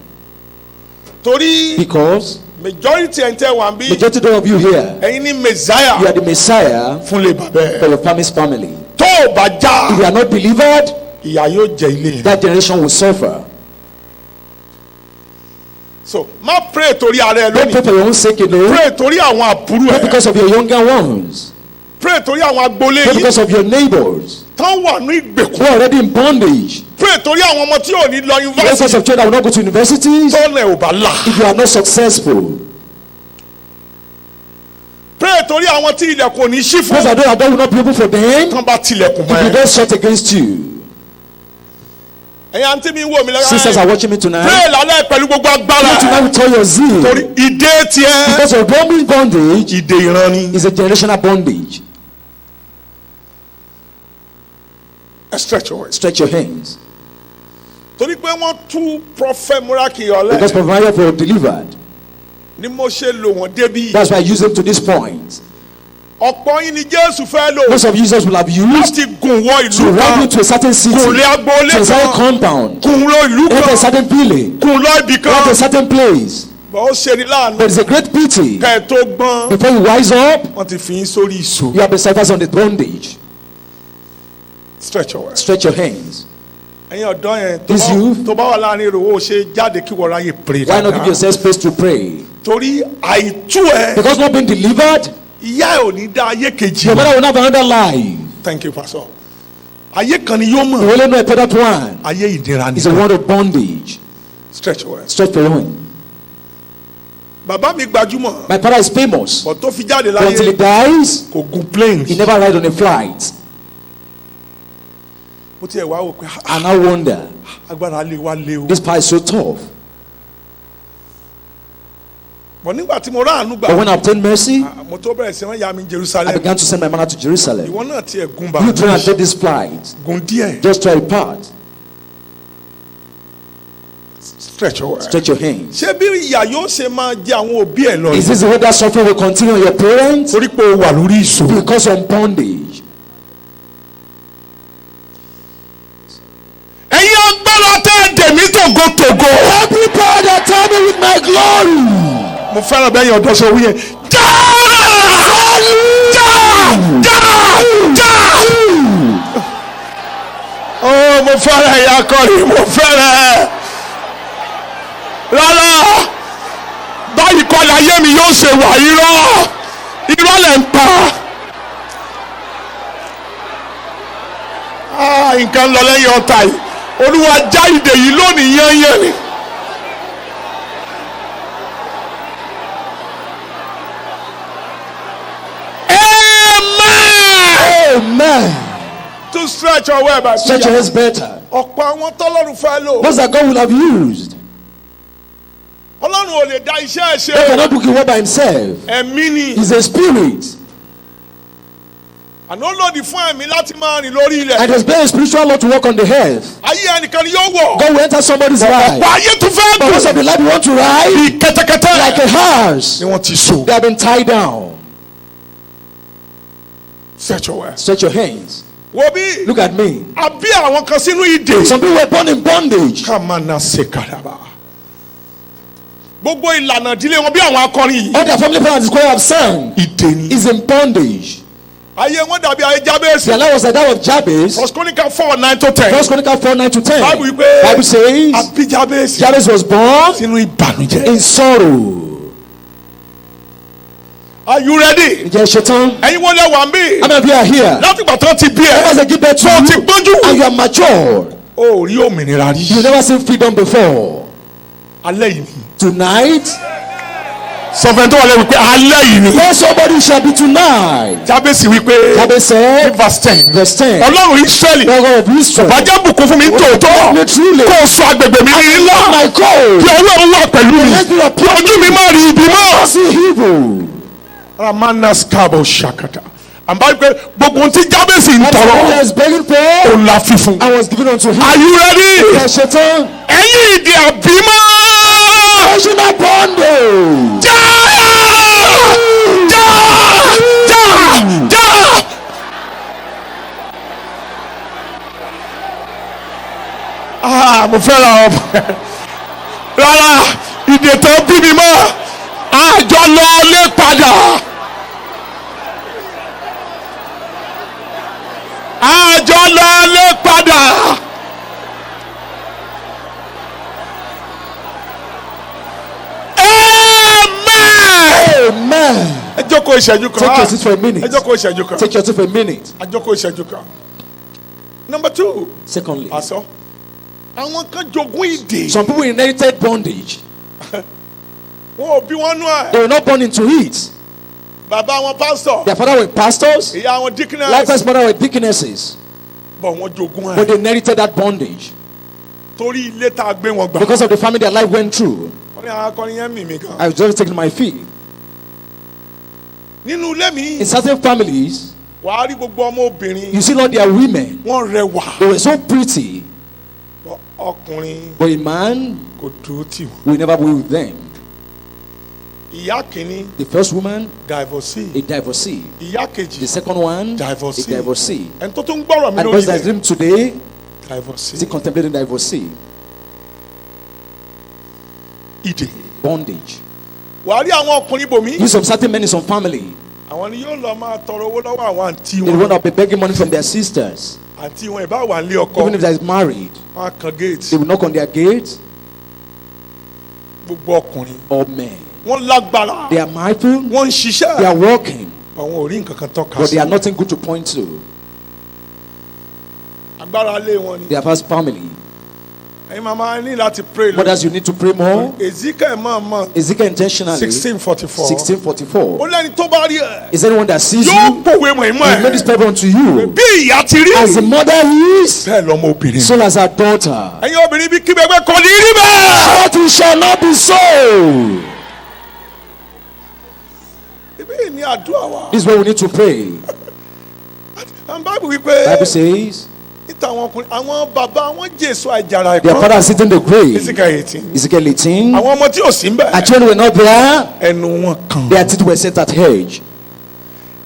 Speaker 2: Torí
Speaker 1: Because
Speaker 2: majority ẹ̀ ń tẹ́ wà ń bí.
Speaker 1: majority of you here,
Speaker 2: Ẹ̀yin ní Messiah
Speaker 1: you are the Messiah
Speaker 2: fún lè bàbẹ́.
Speaker 1: for your family's family.
Speaker 2: Tó o bá já.
Speaker 1: If you are not delivered,
Speaker 2: Ìyà yóò jẹ ilé yẹn.
Speaker 1: that generation will suffer.
Speaker 2: So má pray torí ara ẹ
Speaker 1: Don't pray
Speaker 2: lónìí.
Speaker 1: for your own sake alone.
Speaker 2: Pray torí àwọn àbúrò
Speaker 1: Pray
Speaker 2: ẹ.
Speaker 1: because of your younger ones.
Speaker 2: Pray torí àwọn agboolé
Speaker 1: Pray
Speaker 2: yìí.
Speaker 1: because of your neighbors
Speaker 2: Tán wà ní ìgbèkùn.
Speaker 1: who are already in bondage.
Speaker 2: Pray torí àwọn ọmọ tí ò ní lọ
Speaker 1: Pray because
Speaker 2: yunifásitì.
Speaker 1: of children that will not go to universities.
Speaker 2: Tọ́nà ẹ̀ ò bá là.
Speaker 1: If you are not successful,
Speaker 2: Pray torí àwọn tí ilẹ̀kùn ò ní ṣí
Speaker 1: because
Speaker 2: fún.
Speaker 1: I know that door will not be open for them.
Speaker 2: Tán bá tilẹ̀kùn
Speaker 1: If you
Speaker 2: mọ́ ẹ.
Speaker 1: don't shut against you.
Speaker 2: Ẹ̀yin àǹtí mi ń wò mí
Speaker 1: Sisters
Speaker 2: lọ́wọ́.
Speaker 1: are watching me tonight.
Speaker 2: Pray lálẹ́ pẹ̀lú gbogbo
Speaker 1: Pray
Speaker 2: agbára.
Speaker 1: tonight with all your zeal.
Speaker 2: Torí ìdè tiẹ̀.
Speaker 1: Because your roaming bondage
Speaker 2: Ìdè ìran ni.
Speaker 1: is a generational bondage.
Speaker 2: Stretch your waist.
Speaker 1: Stretch your hands.
Speaker 2: Torí pé wọ́n tú Prophet Muraki
Speaker 1: Because
Speaker 2: ọ̀lẹ́.
Speaker 1: provided for delivered.
Speaker 2: Ni mo ṣe lò wọ́n débí.
Speaker 1: That's why I use them to this point.
Speaker 2: Ọ̀pọ̀ yín ni Jésù fẹ́ lò.
Speaker 1: Most of users will have used
Speaker 2: Láti gùn wọ
Speaker 1: to
Speaker 2: ìlú
Speaker 1: ride you
Speaker 2: kan.
Speaker 1: to a certain city,
Speaker 2: Gùn lé agboolé
Speaker 1: to a certain
Speaker 2: kan.
Speaker 1: compound,
Speaker 2: Gùn lọ ìlú
Speaker 1: to a
Speaker 2: kan.
Speaker 1: certain building,
Speaker 2: Gùn lọ ibì
Speaker 1: to a
Speaker 2: kan.
Speaker 1: certain place.
Speaker 2: Bọ̀ ó ṣe ní láàánú.
Speaker 1: But it's a great pity.
Speaker 2: Kẹ́ ẹ tó gbọ́n.
Speaker 1: Before you rise up,
Speaker 2: Wọ́n ti fi yín sórí ìṣó.
Speaker 1: you have been surfaced on the bondage.
Speaker 2: Stretch your waist.
Speaker 1: Stretch your hands.
Speaker 2: Ẹ̀yin ọ̀dọ́ yẹn
Speaker 1: This youth.
Speaker 2: tó bá wà láàrin èrò ó ṣe jáde kí wọ́n ráyè pray
Speaker 1: Why not give
Speaker 2: dáadáa.
Speaker 1: yourself space to pray?
Speaker 2: Torí àìtú ẹ
Speaker 1: Because not being delivered,
Speaker 2: ìyá ẹ ò ní dá ayé kejì.
Speaker 1: your mother will have another life.
Speaker 2: Thank you pastor. Ayé kan ni yóò
Speaker 1: You
Speaker 2: mọ̀.
Speaker 1: will know a better one.
Speaker 2: Ayé ìdíra
Speaker 1: It's a
Speaker 2: ni.
Speaker 1: word of bondage.
Speaker 2: Stretch your waist.
Speaker 1: Stretch your hand.
Speaker 2: Bàbá mi gbajúmọ̀.
Speaker 1: My father is famous.
Speaker 2: Bọ̀ tó fi jáde
Speaker 1: But until he
Speaker 2: láyé
Speaker 1: dies,
Speaker 2: kò gun plane.
Speaker 1: he never ride on a flight.
Speaker 2: Mo tiẹ̀ wá wò pé
Speaker 1: And I wonder,
Speaker 2: agbára lé wa lé o.
Speaker 1: This power is so tough.
Speaker 2: But nígbà tí mo rà àánú gbà.
Speaker 1: But when I obtained mercy,
Speaker 2: mo tó bẹ̀rẹ̀ sí wọ́n yà mí
Speaker 1: I
Speaker 2: Jerusalem.
Speaker 1: began to send my manna to Jerusalem.
Speaker 2: Ìwọ náà tiẹ̀ gun bá.
Speaker 1: You try and take this flight.
Speaker 2: Gun díẹ̀.
Speaker 1: Just try a part.
Speaker 2: Stretch your hand.
Speaker 1: Stretch your hands.
Speaker 2: Ṣé bí ìyà yóò ṣe máa jẹ àwọn òbí ẹ̀ lọ?
Speaker 1: Is this the way that suffering will continue on your parents?
Speaker 2: Torí pé o wà lórí ìṣòro.
Speaker 1: Because of bondage.
Speaker 2: Ẹ̀yin agbára tẹ́ ẹ dè mí tògótògó.
Speaker 1: Every power that tell me with my glory.
Speaker 2: Mo fẹ́ràn bẹ́yìn ọ̀dọ́ sọ wíyẹn. Oh, mo fẹ́ràn ẹ̀yà akọrin, mo fẹ́ràn. Rárá, báyìí kọ́ láyé mi yóò ṣe wà irọ́ lẹ̀ ń pa. Nǹkan lọ lẹ́yìn ọ̀tá yìí, Olúwa já ìdè yìí lónìí yẹ́nyẹ́ ni.
Speaker 1: Amen.
Speaker 2: To stretch your way by
Speaker 1: Stretch your hands better.
Speaker 2: Ọ̀pọ̀ àwọn tọ́lọ́run fẹ́ lò.
Speaker 1: Those that God will have used.
Speaker 2: Ọlọ́run ò lè dá iṣẹ́ ẹ̀ ṣe.
Speaker 1: God cannot do the work by himself.
Speaker 2: Ẹ̀mí ni.
Speaker 1: He's a spirit.
Speaker 2: Àná ó lòdì fún ẹ̀mí láti máa rìn lórí ilẹ̀.
Speaker 1: And there's been a spiritual law to work on the earth.
Speaker 2: Ayé ẹnìkan ni yóò wọ̀.
Speaker 1: God will enter somebody's life.
Speaker 2: Ọ̀pọ̀ ayé tún fẹ́
Speaker 1: But most of the life you want to ride,
Speaker 2: bí kẹ́tẹ́kẹ́tẹ́.
Speaker 1: like a horse,
Speaker 2: Ni wọ́n ti so.
Speaker 1: they have been tied down.
Speaker 2: Stretch your way.
Speaker 1: Stretch your hands.
Speaker 2: Wo bí.
Speaker 1: Look at me.
Speaker 2: Àbí àwọn kan sínú ìdè.
Speaker 1: Some people were born in bondage.
Speaker 2: Kàmánà ṣe kàdàbà. Gbogbo ìlànà ìdílé wọn bí àwọn akọrin yìí.
Speaker 1: All their family plans is quite absent.
Speaker 2: Ìdè ni.
Speaker 1: Is in bondage.
Speaker 2: Ayé wọn dàbí ayé Jábésì.
Speaker 1: Their life was like that of Jabez.
Speaker 2: First Chronicle 4:9-10.
Speaker 1: First Chronicle 4:9-10.
Speaker 2: Bible wí pé.
Speaker 1: Bible says
Speaker 2: Àbí Jábésì.
Speaker 1: Jabez was born
Speaker 2: Sínú ìbànújẹ́.
Speaker 1: in sorrow.
Speaker 2: Are you ready?
Speaker 1: Ǹjẹ́ ṣe tán?
Speaker 2: Ẹ̀yin wọlé wà ń bí.
Speaker 1: How many of you are here?
Speaker 2: Láti ìgbà tó ti bí ẹ.
Speaker 1: As I give birth to
Speaker 2: Tó ti
Speaker 1: you,
Speaker 2: gbójú.
Speaker 1: and you are matured.
Speaker 2: O ò rí òmìnira rí.
Speaker 1: You never seen freedom before.
Speaker 2: Alẹ́ yìí ni.
Speaker 1: Tonight,
Speaker 2: Sọfẹ̀n tó wà lẹ́nu pé alẹ́ yìí ni.
Speaker 1: let somebody shall be tonight.
Speaker 2: Jábésì wí pé.
Speaker 1: Jabez said,
Speaker 2: Verse 10.
Speaker 1: verse 10.
Speaker 2: Ọlọ́run Ísírẹ́lì.
Speaker 1: The God of Israel,
Speaker 2: Bàjẹ́ bùkún fún mi tòótọ́.
Speaker 1: me truly,
Speaker 2: Kó o sọ agbègbè mi ní ńlá.
Speaker 1: my God,
Speaker 2: Kí Ọlọ́run wà pẹ̀lú mi.
Speaker 1: let me
Speaker 2: Kí
Speaker 1: approach
Speaker 2: ojú mi má rí ibi mọ́.
Speaker 1: see evil.
Speaker 2: Ramanas Kabo Shakata. Àbá pé gbogbo ohun tí Jábésì ń
Speaker 1: That's what
Speaker 2: tọrọ.
Speaker 1: I was begging for.
Speaker 2: Òun la fi fún.
Speaker 1: I was given unto him.
Speaker 2: Are you ready?
Speaker 1: Ǹjẹ́ ṣe tán?
Speaker 2: Ẹ̀yin ìdè àbímọ́.
Speaker 1: National bondage.
Speaker 2: Já! Já! Já! Já! Mo fẹ́ràn ọmọ. Rárá, ìdè tó bí mi mọ́. Àjọ lọ lé padà. Àjọ lọ lé padà.
Speaker 1: Amen.
Speaker 2: Ẹ jókòó ìṣẹ́jú kan.
Speaker 1: Take your seat for a minute.
Speaker 2: Ẹ jókòó ìṣẹ́jú kan.
Speaker 1: Take your seat for a minute.
Speaker 2: Ẹ jókòó ìṣẹ́jú kan. Number 2.
Speaker 1: Secondly,
Speaker 2: Àṣọ. Àwọn kan jogún ìdè.
Speaker 1: some people inherited bondage.
Speaker 2: Wọn ò bí wọn nú ẹ̀.
Speaker 1: They were not born into it.
Speaker 2: Bàbá wọn pásítọ̀.
Speaker 1: Their father were pastors.
Speaker 2: Ìyá wọn deaconess.
Speaker 1: Likewise, mother were deaconesses.
Speaker 2: Bọ̀ wọ́n jogún
Speaker 1: But
Speaker 2: ẹ̀.
Speaker 1: they inherited that bondage
Speaker 2: Torí ilé tá a gbé wọn gbà.
Speaker 1: because of the family their life went through.
Speaker 2: Wọ́n ní àwọn akọrin yẹn mì mí gan.
Speaker 1: I was just taking my feet.
Speaker 2: Nínú ilé mi,
Speaker 1: In certain families,
Speaker 2: wàá rí gbogbo ọmọ obìnrin.
Speaker 1: you see all their women.
Speaker 2: Wọ́n rẹwà.
Speaker 1: They were so pretty,
Speaker 2: Bọ̀ ọkùnrin
Speaker 1: but a man
Speaker 2: kò dúró tì wọ́n.
Speaker 1: will never be with them.
Speaker 2: Ìyá kìíní
Speaker 1: The first woman,
Speaker 2: divorcee.
Speaker 1: a divorcee.
Speaker 2: Ìyá kejì
Speaker 1: The second one,
Speaker 2: Divorcee.
Speaker 1: a divorcee.
Speaker 2: ẹni tó tún gbọ́rọ̀ mi
Speaker 1: And
Speaker 2: lórí
Speaker 1: those that
Speaker 2: rẹ̀
Speaker 1: dream today,
Speaker 2: divorcee.
Speaker 1: still contemplating divorcee.
Speaker 2: Ìdè.
Speaker 1: Bondage.
Speaker 2: Wàá rí àwọn ọkùnrin bòmí.
Speaker 1: You some certain men in some family,
Speaker 2: Àwọn ni yóò lọ máa tọrọ owó lọ́wọ́ àwọn àǹtí
Speaker 1: they
Speaker 2: wọn.
Speaker 1: will not be begging money from their sisters.
Speaker 2: Àǹtí wọn ìbá wà nílé
Speaker 1: Even if
Speaker 2: ọkọ.
Speaker 1: they is married,
Speaker 2: Wọ́n á kan géètì.
Speaker 1: they will knock on their gate.
Speaker 2: Gbogbo ọkùnrin.
Speaker 1: Or men,
Speaker 2: Wọ́n lágbára.
Speaker 1: they are mindful,
Speaker 2: Wọ́n ń ṣiṣẹ́.
Speaker 1: they are working,
Speaker 2: Àwọn ò rí nǹkan kan tọ́ka
Speaker 1: but
Speaker 2: sí.
Speaker 1: they are nothing good to point to.
Speaker 2: Agbára lé wọn ni.
Speaker 1: Their first family, Mothers, you need to pray more. Ezekiel intentionally.
Speaker 2: 16:44.
Speaker 1: Is anyone that sees you? He made this paper unto you. As the mother is, so as her daughter. But it shall not be so. This is where we need to pray. Bible says their father is sitting in the grave. Ezekiel 18. Our children were not there. Their teeth were set at edge.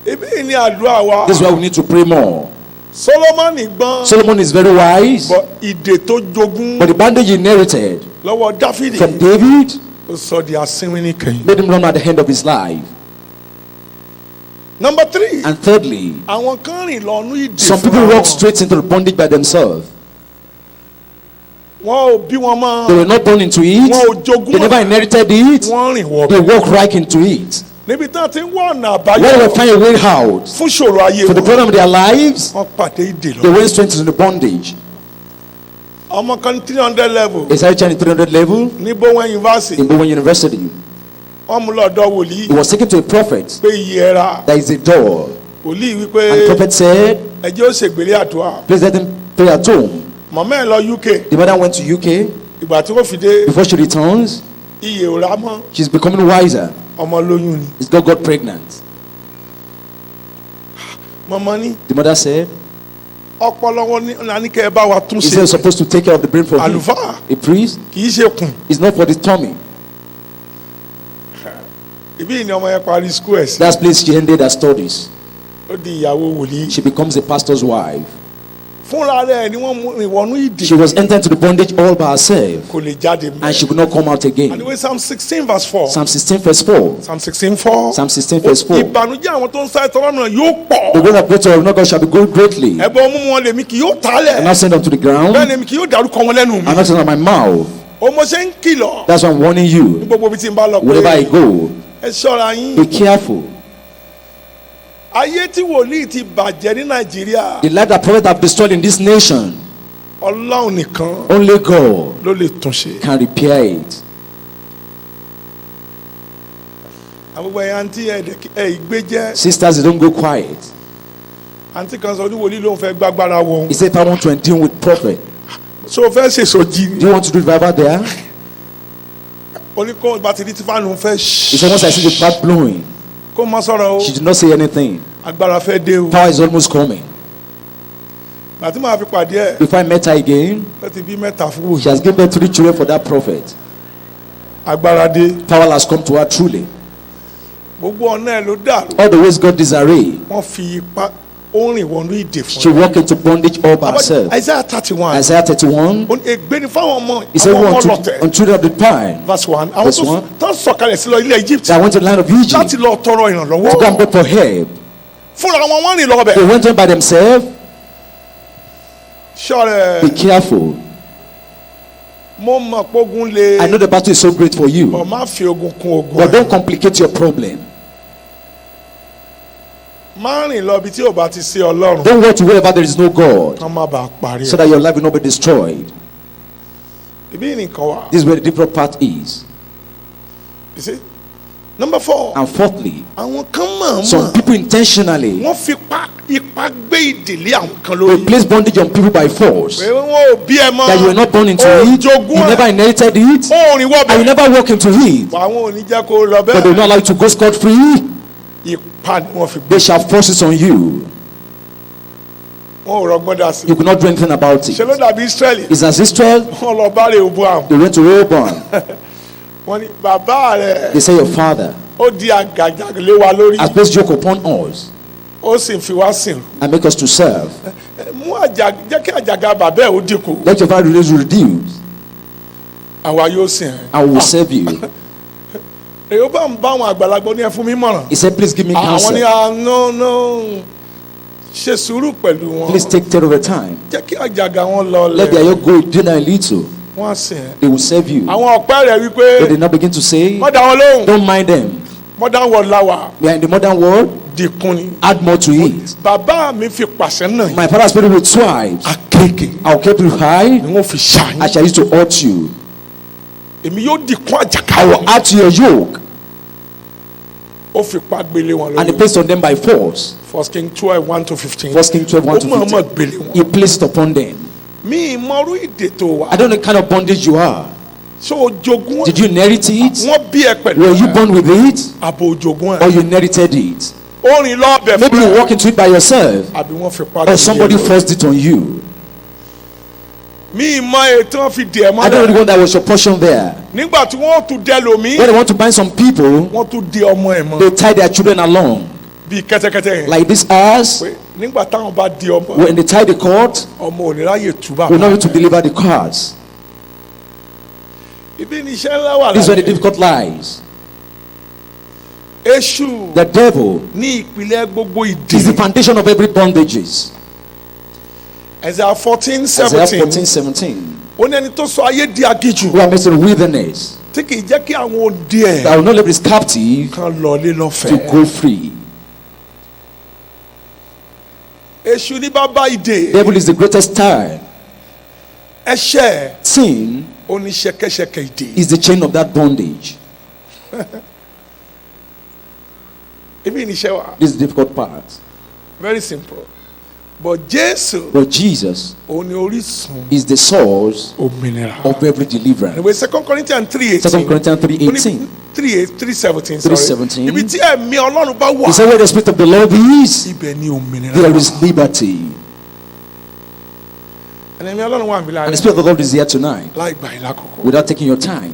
Speaker 1: This is why we need to pray more. Solomon is very wise, but the bandage he inherited from David made him run at the end of his life.
Speaker 3: Number 3.
Speaker 1: And thirdly, some people walk straight into the bondage by themselves. They were not born into it. They never inherited it. They walk right into it. When they find a way out for the problem of their lives, they went straight into the bondage. Is that 300 level? In Bowen University. He was taken to a prophet. There is a door. And the prophet said, please let him pray at home. The mother went to UK. Before she returns, she's becoming wiser. He's got pregnant. The mother said, he said supposed to take care of the brain for him. A priest is not for the tummy. That place she ended her studies. She becomes a pastor's wife. She was entered into the bondage all by herself, and she could not come out again.
Speaker 3: Anyway, Psalm 16 verse 4.
Speaker 1: Psalm 16 verse 4.
Speaker 3: Psalm 16 4.
Speaker 1: Psalm 16 verse 4. The
Speaker 3: word
Speaker 1: of great of God shall be good greatly. And not send them to the ground. And not send on my mouth. That's why I'm warning you. Wherever I go, be careful. The life that prophet have destroyed in this nation, only God can repair it. Sisters, they don't go quiet. He said, if I want to deal with prophet, do you want to do revival there? He said, once I see the part blowing, she did not say anything. Power is almost coming. Before I met her again, she has given birth 3 children for that prophet. Power has come to her truly. All the ways God disarray, she walked into bondage all by herself. Isaiah 31. He said, on children of the time. Verse 1. They went to the land of Egypt to go and beg for help. They went in by themselves. Be careful. I know the battle is so great for you, but don't complicate your problem. Don't walk to wherever there is no God, so that your life will not be destroyed. This is where the different part is.
Speaker 3: You see? Number 4.
Speaker 1: And fourthly, some people intentionally place bondage on people by force. That you were not born into it, you never inherited it, and you never walk into it. But they will not allow you to go scot-free. They shall force it on you. You could not do anything about it. It's as Israel. They went to Rehoboam. They say your father has placed yoke upon us and make us to serve. Let your father reduce, and we will serve you. He said, please give me counsel. Please take care of the time. Let their yoke go down a little. They will serve you. They did not begin to say, don't mind them. We are in the modern world.
Speaker 2: dìkun ni.
Speaker 1: Add more to it.
Speaker 2: Bàbá mi fi pàṣẹ náà.
Speaker 1: My father spirit with swipes.
Speaker 2: Akéèké.
Speaker 1: I'll keep you high.
Speaker 2: Ni wọ́n fi ṣàyìn.
Speaker 1: I shall use to hurt you.
Speaker 2: Èmi yóò dìkun àjàkálẹ̀.
Speaker 1: I will add to your yoke.
Speaker 2: Ó fi pa gbélé wọn lórí.
Speaker 1: And he placed on them by force.
Speaker 2: 1 Kings 12:1-15.
Speaker 1: 1 Kings 12:1-15.
Speaker 2: Ó mọ̀ gbélé wọn.
Speaker 1: He placed upon them.
Speaker 2: Mi ìmọ̀rú ìdè tó wà.
Speaker 1: I don't know the kind of bondage you are.
Speaker 2: So jogún.
Speaker 1: Did you inherit it?
Speaker 2: Wọ́n bí ẹ pẹ̀lú.
Speaker 1: Were you born with it?
Speaker 2: Àbò jogún
Speaker 1: Or
Speaker 2: ẹ.
Speaker 1: you inherited it?
Speaker 2: Orin lọ́ọ̀bẹ̀ fún ẹ.
Speaker 1: Maybe you walk into it by yourself.
Speaker 2: Àbí wọ́n fi pa
Speaker 1: Or somebody forced it on you.
Speaker 2: Mi ìmọ̀ ètò wọn fi dì ẹ̀
Speaker 1: I don't know the
Speaker 2: mọ́lẹ̀.
Speaker 1: one that was your portion there.
Speaker 2: Nígbà tí wọ́n tún dẹ lómi.
Speaker 1: When they want to bind some people,
Speaker 2: Wọ́n tún di ọmọ ẹ̀ mọ́.
Speaker 1: they tie their children along.
Speaker 2: Bíi kẹ́tẹ́kẹ́tẹ́ yẹn.
Speaker 1: Like this ass,
Speaker 2: Pé nígbà táwọn bá di ọmọ.
Speaker 1: when they tie the cord,
Speaker 2: Ọmọ ò ní ráyè túbà.
Speaker 1: we're not able to deliver the cards.
Speaker 2: Ibi ni iṣẹ́ ńlá wà
Speaker 1: This is where the
Speaker 2: láyé.
Speaker 1: difficult lies.
Speaker 2: Èṣù
Speaker 1: The devil
Speaker 2: ní ìpìlẹ̀ gbogbo
Speaker 1: is the
Speaker 2: ìdè.
Speaker 1: foundation of every bondages.
Speaker 2: Isaiah
Speaker 1: Isaiah
Speaker 2: 14:17.
Speaker 1: 14:17.
Speaker 2: Ó ní ẹni tó sọ ayé di aginjù.
Speaker 1: Who are made to the wilderness,
Speaker 2: Tí kì í jẹ́ kí àwọn òde ẹ̀
Speaker 1: that will not let his captive
Speaker 2: kan lọlé
Speaker 1: to
Speaker 2: lọ́fẹ̀ẹ́.
Speaker 1: go free.
Speaker 2: Èṣù ní bàbá ìdè.
Speaker 1: Devil is the greatest star.
Speaker 2: Ẹ̀ṣẹ̀
Speaker 1: Sin
Speaker 2: ó ní ṣẹ̀kẹ̀ṣẹ̀kẹ̀ ìdè.
Speaker 1: is the chain of that bondage.
Speaker 2: Ibi ni iṣẹ́ wà.
Speaker 1: This is the difficult part.
Speaker 2: Very simple. But Jésù
Speaker 1: But Jesus
Speaker 2: ó ní orísun
Speaker 1: is the source
Speaker 2: òmìnira.
Speaker 1: of every deliverance.
Speaker 2: Anyway, 2 Corinthians 3:18.
Speaker 1: 2 Corinthians 3:18.
Speaker 2: 3:17.
Speaker 1: 3:17.
Speaker 2: Ibi tí ẹ̀mí Ọlọ́run bá
Speaker 1: He
Speaker 2: wà.
Speaker 1: said, where the spirit of the Lord is,
Speaker 2: Ibẹ̀ ni òmìnira.
Speaker 1: there is liberty.
Speaker 2: Ẹ̀mí Ọlọ́run wà níbí
Speaker 1: And the
Speaker 2: láàrin.
Speaker 1: spirit of the Lord is here tonight.
Speaker 2: Láì gbà yín lákòókò.
Speaker 1: Without taking your time.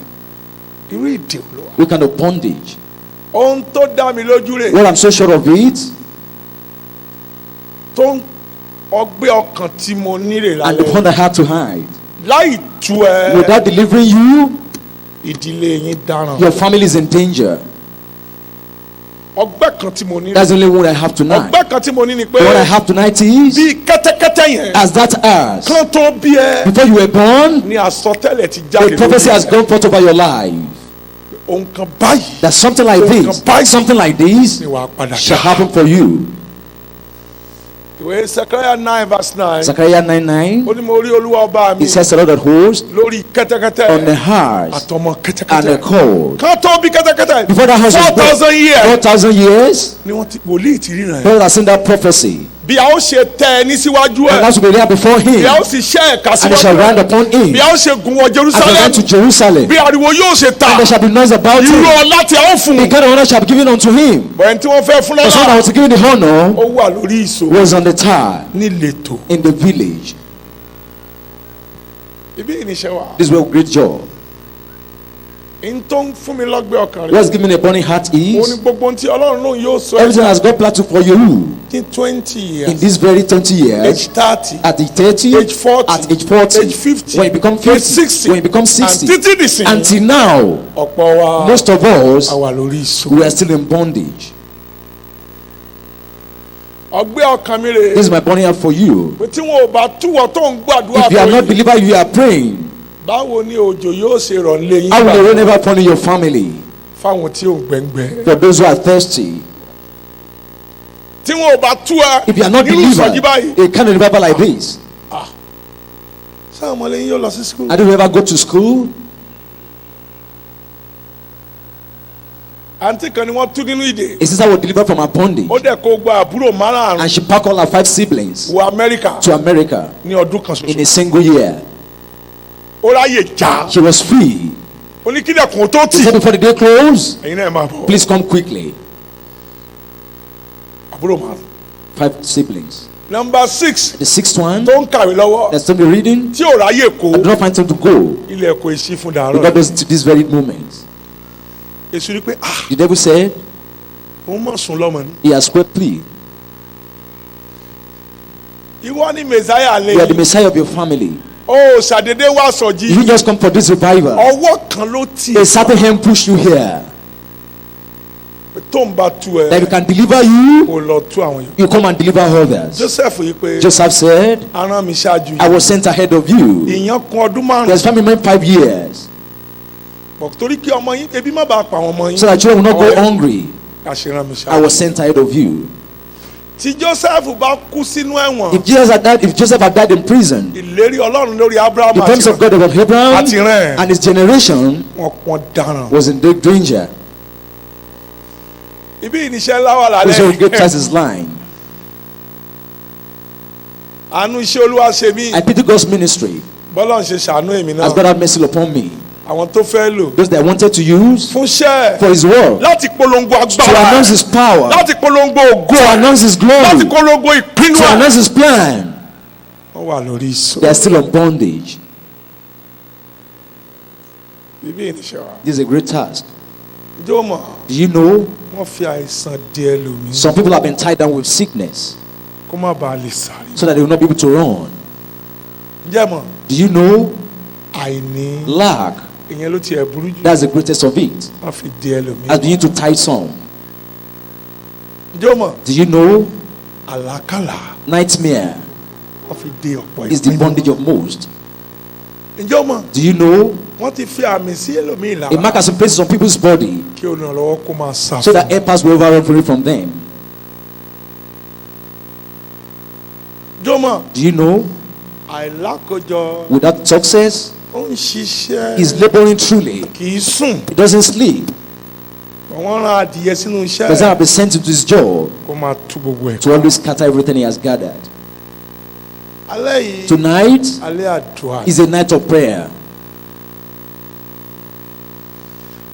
Speaker 2: Irú ìdè wo ló wà?
Speaker 1: What kind of bondage?
Speaker 2: Ohun tó dá mi lójú rẹ̀.
Speaker 1: Well, I'm so sure of it.
Speaker 2: Tó ń ọgbẹ́ ọkàn tí mo nílè
Speaker 1: And the
Speaker 2: lálẹ́.
Speaker 1: one I had to hide.
Speaker 2: Láì tú ẹ.
Speaker 1: Without delivering you,
Speaker 2: Ìdílé yín dáràn.
Speaker 1: your family is in danger.
Speaker 2: Ọgbẹ́ kan tí mo ní.
Speaker 1: That's the only one I have tonight.
Speaker 2: Ọgbẹ́ kan tí mo ní ni pé.
Speaker 1: The one I have tonight is,
Speaker 2: Bí kẹ́tẹ́kẹ́tẹ́ yẹn.
Speaker 1: as that ass,
Speaker 2: Kán tó bí ẹ.
Speaker 1: before you were born,
Speaker 2: Ní àsọtẹ́lẹ̀ ti
Speaker 1: the
Speaker 2: jáde.
Speaker 1: prophecy
Speaker 2: lórí
Speaker 1: has
Speaker 2: ẹ.
Speaker 1: gone forth over your life.
Speaker 2: Ohun kan báyìí.
Speaker 1: That something like this, something like this
Speaker 2: Ni wàá padà
Speaker 1: shall
Speaker 2: dá.
Speaker 1: happen for you.
Speaker 2: Ìwé Sẹkẹrẹ́yà 9:9.
Speaker 1: Zechariah 9:9.
Speaker 2: Ó ní mo rí Olúwa ọba mi.
Speaker 1: It says the Lord that hosts
Speaker 2: Lórí kẹ́tẹ́kẹ́tẹ́.
Speaker 1: on the hearts
Speaker 2: Àtọmọ
Speaker 1: and the
Speaker 2: kẹ́tẹ́kẹ́tẹ́.
Speaker 1: cold.
Speaker 2: Kán tó bí kẹ́tẹ́kẹ́tẹ́.
Speaker 1: Before that house was
Speaker 2: 4,000 years.
Speaker 1: 4,000 years,
Speaker 2: Ni wọ́n ti wòlíì ti ríran ẹ̀.
Speaker 1: God has seen that prophecy.
Speaker 2: Bí a ó ṣe tẹ ẹ ní síwájú
Speaker 1: And
Speaker 2: ẹ̀.
Speaker 1: as we be there before him,
Speaker 2: Bí a ó
Speaker 1: and
Speaker 2: sì ṣẹ́ ẹ̀ka
Speaker 1: they shall
Speaker 2: síwájú
Speaker 1: round
Speaker 2: ẹ̀.
Speaker 1: upon him,
Speaker 2: Bí a ó ṣe gun wọ
Speaker 1: and they
Speaker 2: Jerusalem.
Speaker 1: went to Jerusalem,
Speaker 2: Bí ariwo yóò ṣe ta.
Speaker 1: and there shall be noise about
Speaker 2: Irú
Speaker 1: him.
Speaker 2: ọlá tí a ó fún
Speaker 1: The
Speaker 2: un.
Speaker 1: kind of honor shall be given unto him.
Speaker 2: Bọ̀yẹn tí wọ́n fẹ́ fún
Speaker 1: The son that
Speaker 2: lọ́la.
Speaker 1: was given the honor
Speaker 2: Ó wà lórí ìṣó.
Speaker 1: was on the tower
Speaker 2: Ní ìletò.
Speaker 1: in the village.
Speaker 2: Ibi ìníṣẹ́ wa.
Speaker 1: This was a great job.
Speaker 2: N tó ń fún mi lọ́gbẹ́ ọkàn rẹ̀.
Speaker 1: What's giving me a burning heart
Speaker 2: Ó ní
Speaker 1: is
Speaker 2: gbogbo ohun tí Ọlọ́run lóun yóò sọ
Speaker 1: everything has got planned for you
Speaker 2: ní 20
Speaker 1: in
Speaker 2: years.
Speaker 1: this very 20 years.
Speaker 2: Age 30.
Speaker 1: At the 30,
Speaker 2: Age 40,
Speaker 1: at age 40,
Speaker 2: age 50,
Speaker 1: when you become
Speaker 2: age
Speaker 1: 50,
Speaker 2: 60,
Speaker 1: when you become 60,
Speaker 2: and títí dìsìn.
Speaker 1: until now,
Speaker 2: Ọ̀pọ̀ wa
Speaker 1: most of us,
Speaker 2: a wà lórí ìṣó.
Speaker 1: we are still in bondage.
Speaker 2: Ọgbẹ́ ọkàn mi rè
Speaker 1: This is my burning heart for you.
Speaker 2: é. Tí wọn ò bá túwọ̀ tó ń gbàdúrà
Speaker 1: If you are not
Speaker 2: fún yín,
Speaker 1: believer, you are praying.
Speaker 2: báwo ni òjò yóò ṣe rọ̀ lé yín
Speaker 1: How will the
Speaker 2: gbà
Speaker 1: rain never fall in your family?
Speaker 2: fáwọn tí ò ń gbẹ̀ngbẹ̀?
Speaker 1: For those who are thirsty.
Speaker 2: Tí wọn ò bá tú ẹ
Speaker 1: If you are not
Speaker 2: nínú
Speaker 1: believer,
Speaker 2: ìsọjí báyìí.
Speaker 1: a kind of revival like this.
Speaker 2: Sáà ọmọlẹ́yìn yóò lọ sí skul.
Speaker 1: I don't ever go to school.
Speaker 2: Àǹtí kan ni wọ́n tú nínú ìdè.
Speaker 1: A sister was delivered from her bondage.
Speaker 2: Ó dẹ̀ kó gba àbúrò márààrún
Speaker 1: And she packed all her 5 siblings
Speaker 2: wọ Amẹ́ríkà
Speaker 1: to America
Speaker 2: ní ọdún kan
Speaker 1: in
Speaker 2: ṣoṣo.
Speaker 1: a single year.
Speaker 2: Ó ráyè já.
Speaker 1: She was free.
Speaker 2: Oníkílẹ̀kùn tó
Speaker 1: He
Speaker 2: tì.
Speaker 1: said before the day closed,
Speaker 2: Ẹ̀yin náà máa bọ̀.
Speaker 1: please come quickly.
Speaker 2: Àbúrò márùn.
Speaker 1: 5 siblings.
Speaker 2: Number 6
Speaker 1: The 6th one,
Speaker 2: tó ń kàwé lọ́wọ́
Speaker 1: that's still reading.
Speaker 2: tí ò ráyè kó
Speaker 1: I do not find time to go.
Speaker 2: ilẹ̀ kò sí fún dàárọ̀.
Speaker 1: God does to this very moment.
Speaker 2: Èṣù rí pé
Speaker 1: The devil said,
Speaker 2: òun mọ̀ sùn lọ́mọ ni.
Speaker 1: he has squared plea.
Speaker 2: Ìwọ ni Mèsáyà
Speaker 1: You are the
Speaker 2: lẹ́yìn.
Speaker 1: Messiah of your family.
Speaker 2: Ó ṣàdédé wá sọ̀jí.
Speaker 1: You just come for this revival.
Speaker 2: Ọwọ́ kan ló tì.
Speaker 1: A certain hand pushed you here.
Speaker 2: Tó ń bá tú ẹ.
Speaker 1: That we can deliver you,
Speaker 2: Kò lọ tú àwọn yòókù.
Speaker 1: you come and deliver others.
Speaker 2: Joseph yìí pé
Speaker 1: Joseph said,
Speaker 2: aràn mi ṣáájú
Speaker 1: I
Speaker 2: yìí.
Speaker 1: was sent ahead of you.
Speaker 2: Ìyẹn kún ọdún márùn-ún.
Speaker 1: There's family men 5 years.
Speaker 2: Torí kí ọmọ yín ebi má bàa pa àwọn ọmọ yín.
Speaker 1: So that children will not go hungry. I was sent ahead of you.
Speaker 2: Tí Joseph bá kú sínú ẹ̀wọ̀n.
Speaker 1: If Joseph had died in prison,
Speaker 2: ìlérí Ọlọ́run lórí Abraham
Speaker 1: the promise of God of Abraham and his generation was in big danger.
Speaker 2: Ibi ìníṣẹ́ ńlá wà lálẹ́.
Speaker 1: So great Christ is lying.
Speaker 2: Àánú iṣẹ́ Olúwa ṣe mí.
Speaker 1: I pity God's ministry.
Speaker 2: Bọ́lá ń ṣe ṣàánú èmi náà.
Speaker 1: As God have mercy upon me.
Speaker 2: Àwọn tó fẹ́ lò.
Speaker 1: Those that I wanted to use
Speaker 2: fún iṣẹ́.
Speaker 1: for his word.
Speaker 2: Láti polongo agbára.
Speaker 1: To announce his power.
Speaker 2: Láti polongo ògo.
Speaker 1: To announce his glory.
Speaker 2: Láti polongo ìpinnu.
Speaker 1: To announce his plan.
Speaker 2: Wọ́n wà lórí ìṣó.
Speaker 1: They are still on bondage.
Speaker 2: Bíbí ìníṣẹ́ wa.
Speaker 1: This is a great task.
Speaker 2: Ǹjẹ́ o mọ̀?
Speaker 1: Do you know?
Speaker 2: Wọ́n fi àìsàn díẹ̀ lò mí.
Speaker 1: Some people have been tied down with sickness.
Speaker 2: Kó má bàa lè sáré.
Speaker 1: So that they will not be able to run.
Speaker 2: Ǹjẹ́ mọ̀?
Speaker 1: Do you know?
Speaker 2: Àìní.
Speaker 1: Lack.
Speaker 2: Ìyẹn ló tiẹ̀ burú jù.
Speaker 1: That's the greatest of it.
Speaker 2: Wọ́n fi díẹ̀ lò mí.
Speaker 1: As begin to tie some.
Speaker 2: Ǹjẹ́ o mọ̀?
Speaker 1: Do you know?
Speaker 2: Àlákàlà.
Speaker 1: Nightmare.
Speaker 2: Wọ́n fi dé ọ̀pọ̀
Speaker 1: is the bondage of most.
Speaker 2: Ǹjẹ́ o mọ̀?
Speaker 1: Do you know?
Speaker 2: Wọ́n ti fi àmì sí ẹlòmíì lára.
Speaker 1: A mark has been placed on people's body.
Speaker 2: Kí olùrànlọ́wọ́ kó máa sá.
Speaker 1: So that helpers will overrun free from them.
Speaker 2: Ǹjẹ́ o mọ̀?
Speaker 1: Do you know?
Speaker 2: Àìlákòjọ.
Speaker 1: Without success,
Speaker 2: ó ń ṣiṣẹ́.
Speaker 1: he's laboring truly.
Speaker 2: Kì í sùn.
Speaker 1: He doesn't sleep.
Speaker 2: Wọ́n rán adìyẹ sínú iṣẹ́.
Speaker 1: Because have been sent into his job
Speaker 2: kó máa tú gbogbo ẹ̀.
Speaker 1: to always scatter everything he has gathered.
Speaker 2: Alẹ́ yìí.
Speaker 1: Tonight
Speaker 2: alẹ́ àdúrà.
Speaker 1: is a night of prayer.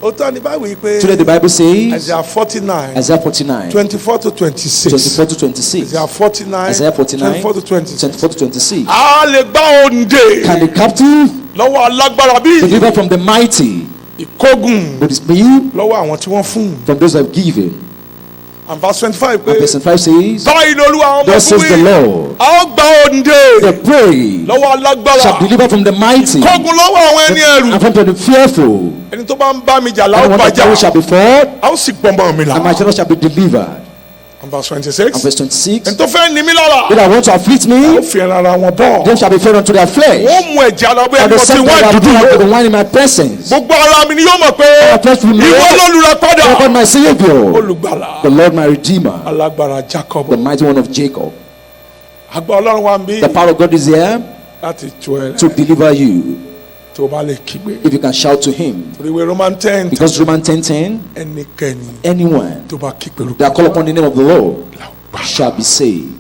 Speaker 2: Òótọ́ ni báwo yìí pé.
Speaker 1: Today the Bible says.
Speaker 2: Isaiah 49.
Speaker 1: Isaiah 49.
Speaker 2: 24 to 26.
Speaker 1: 24 to 26.
Speaker 2: Isaiah 49.
Speaker 1: Isaiah 49.
Speaker 2: 24 to 26.
Speaker 1: 24 to 26.
Speaker 2: A lè gbá òǹdè.
Speaker 1: Can the captive
Speaker 2: lọ́wọ́ alágbára bí.
Speaker 1: deliver from the mighty?
Speaker 2: Ìkógun.
Speaker 1: But it's me
Speaker 2: lọ́wọ́ àwọn tí wọ́n fún.
Speaker 1: from those who have given.
Speaker 2: And verse 25 pé.
Speaker 1: And verse 5 says.
Speaker 2: Báyìí ni Olúwa àwọn ọmọ
Speaker 1: Thus says the Lord.
Speaker 2: A ó gbá òǹdè.
Speaker 1: The prey
Speaker 2: lọ́wọ́ alágbára.
Speaker 1: shall deliver from the mighty.
Speaker 2: Ìkógun lọ́wọ́ àwọn ẹni ẹrù.
Speaker 1: And from the fearful.
Speaker 2: Ẹni tó bá ń bá mi jà
Speaker 1: And
Speaker 2: láwọn
Speaker 1: one that
Speaker 2: bàjá.
Speaker 1: shall be fought.
Speaker 2: A ó sì gbọ́ngbọ́n mi là.
Speaker 1: And my children shall be delivered.
Speaker 2: And verse 26.
Speaker 1: And verse 26.
Speaker 2: Ẹni tó fẹ́ ní mi lára.
Speaker 1: They that want to afflict
Speaker 2: ó
Speaker 1: me,
Speaker 2: fi ẹran ara wọn bọ̀.
Speaker 1: them shall be fed unto their flesh.
Speaker 2: wọ́n mú ẹ̀jẹ̀ ara bóyá
Speaker 1: And the
Speaker 2: wọ́n ti
Speaker 1: same
Speaker 2: wá
Speaker 1: that have
Speaker 2: ìdúdú.
Speaker 1: drunk the wine in my presence.
Speaker 2: Gbogbo ara mi ni yóò mọ̀ pé
Speaker 1: My flesh will know
Speaker 2: ìwọ lólùrà padà.
Speaker 1: God my Savior,
Speaker 2: Olùgbàlà.
Speaker 1: the Lord my Redeemer,
Speaker 2: Alágbára Jacob.
Speaker 1: the mighty one of Jacob.
Speaker 2: Agbára Ọlọ́run wa ń bí.
Speaker 1: The power of God is here
Speaker 2: láti tú ẹ
Speaker 1: to deliver you.
Speaker 2: tó o bá lè kígbe.
Speaker 1: If you can shout to Him.
Speaker 2: torí ìwé Roman 10.
Speaker 1: Because Romans 10:10,
Speaker 2: ẹnikẹ́ni
Speaker 1: anyone
Speaker 2: tó bá kígbe lórúkọ.
Speaker 1: that call upon the name of the Lord shall be saved.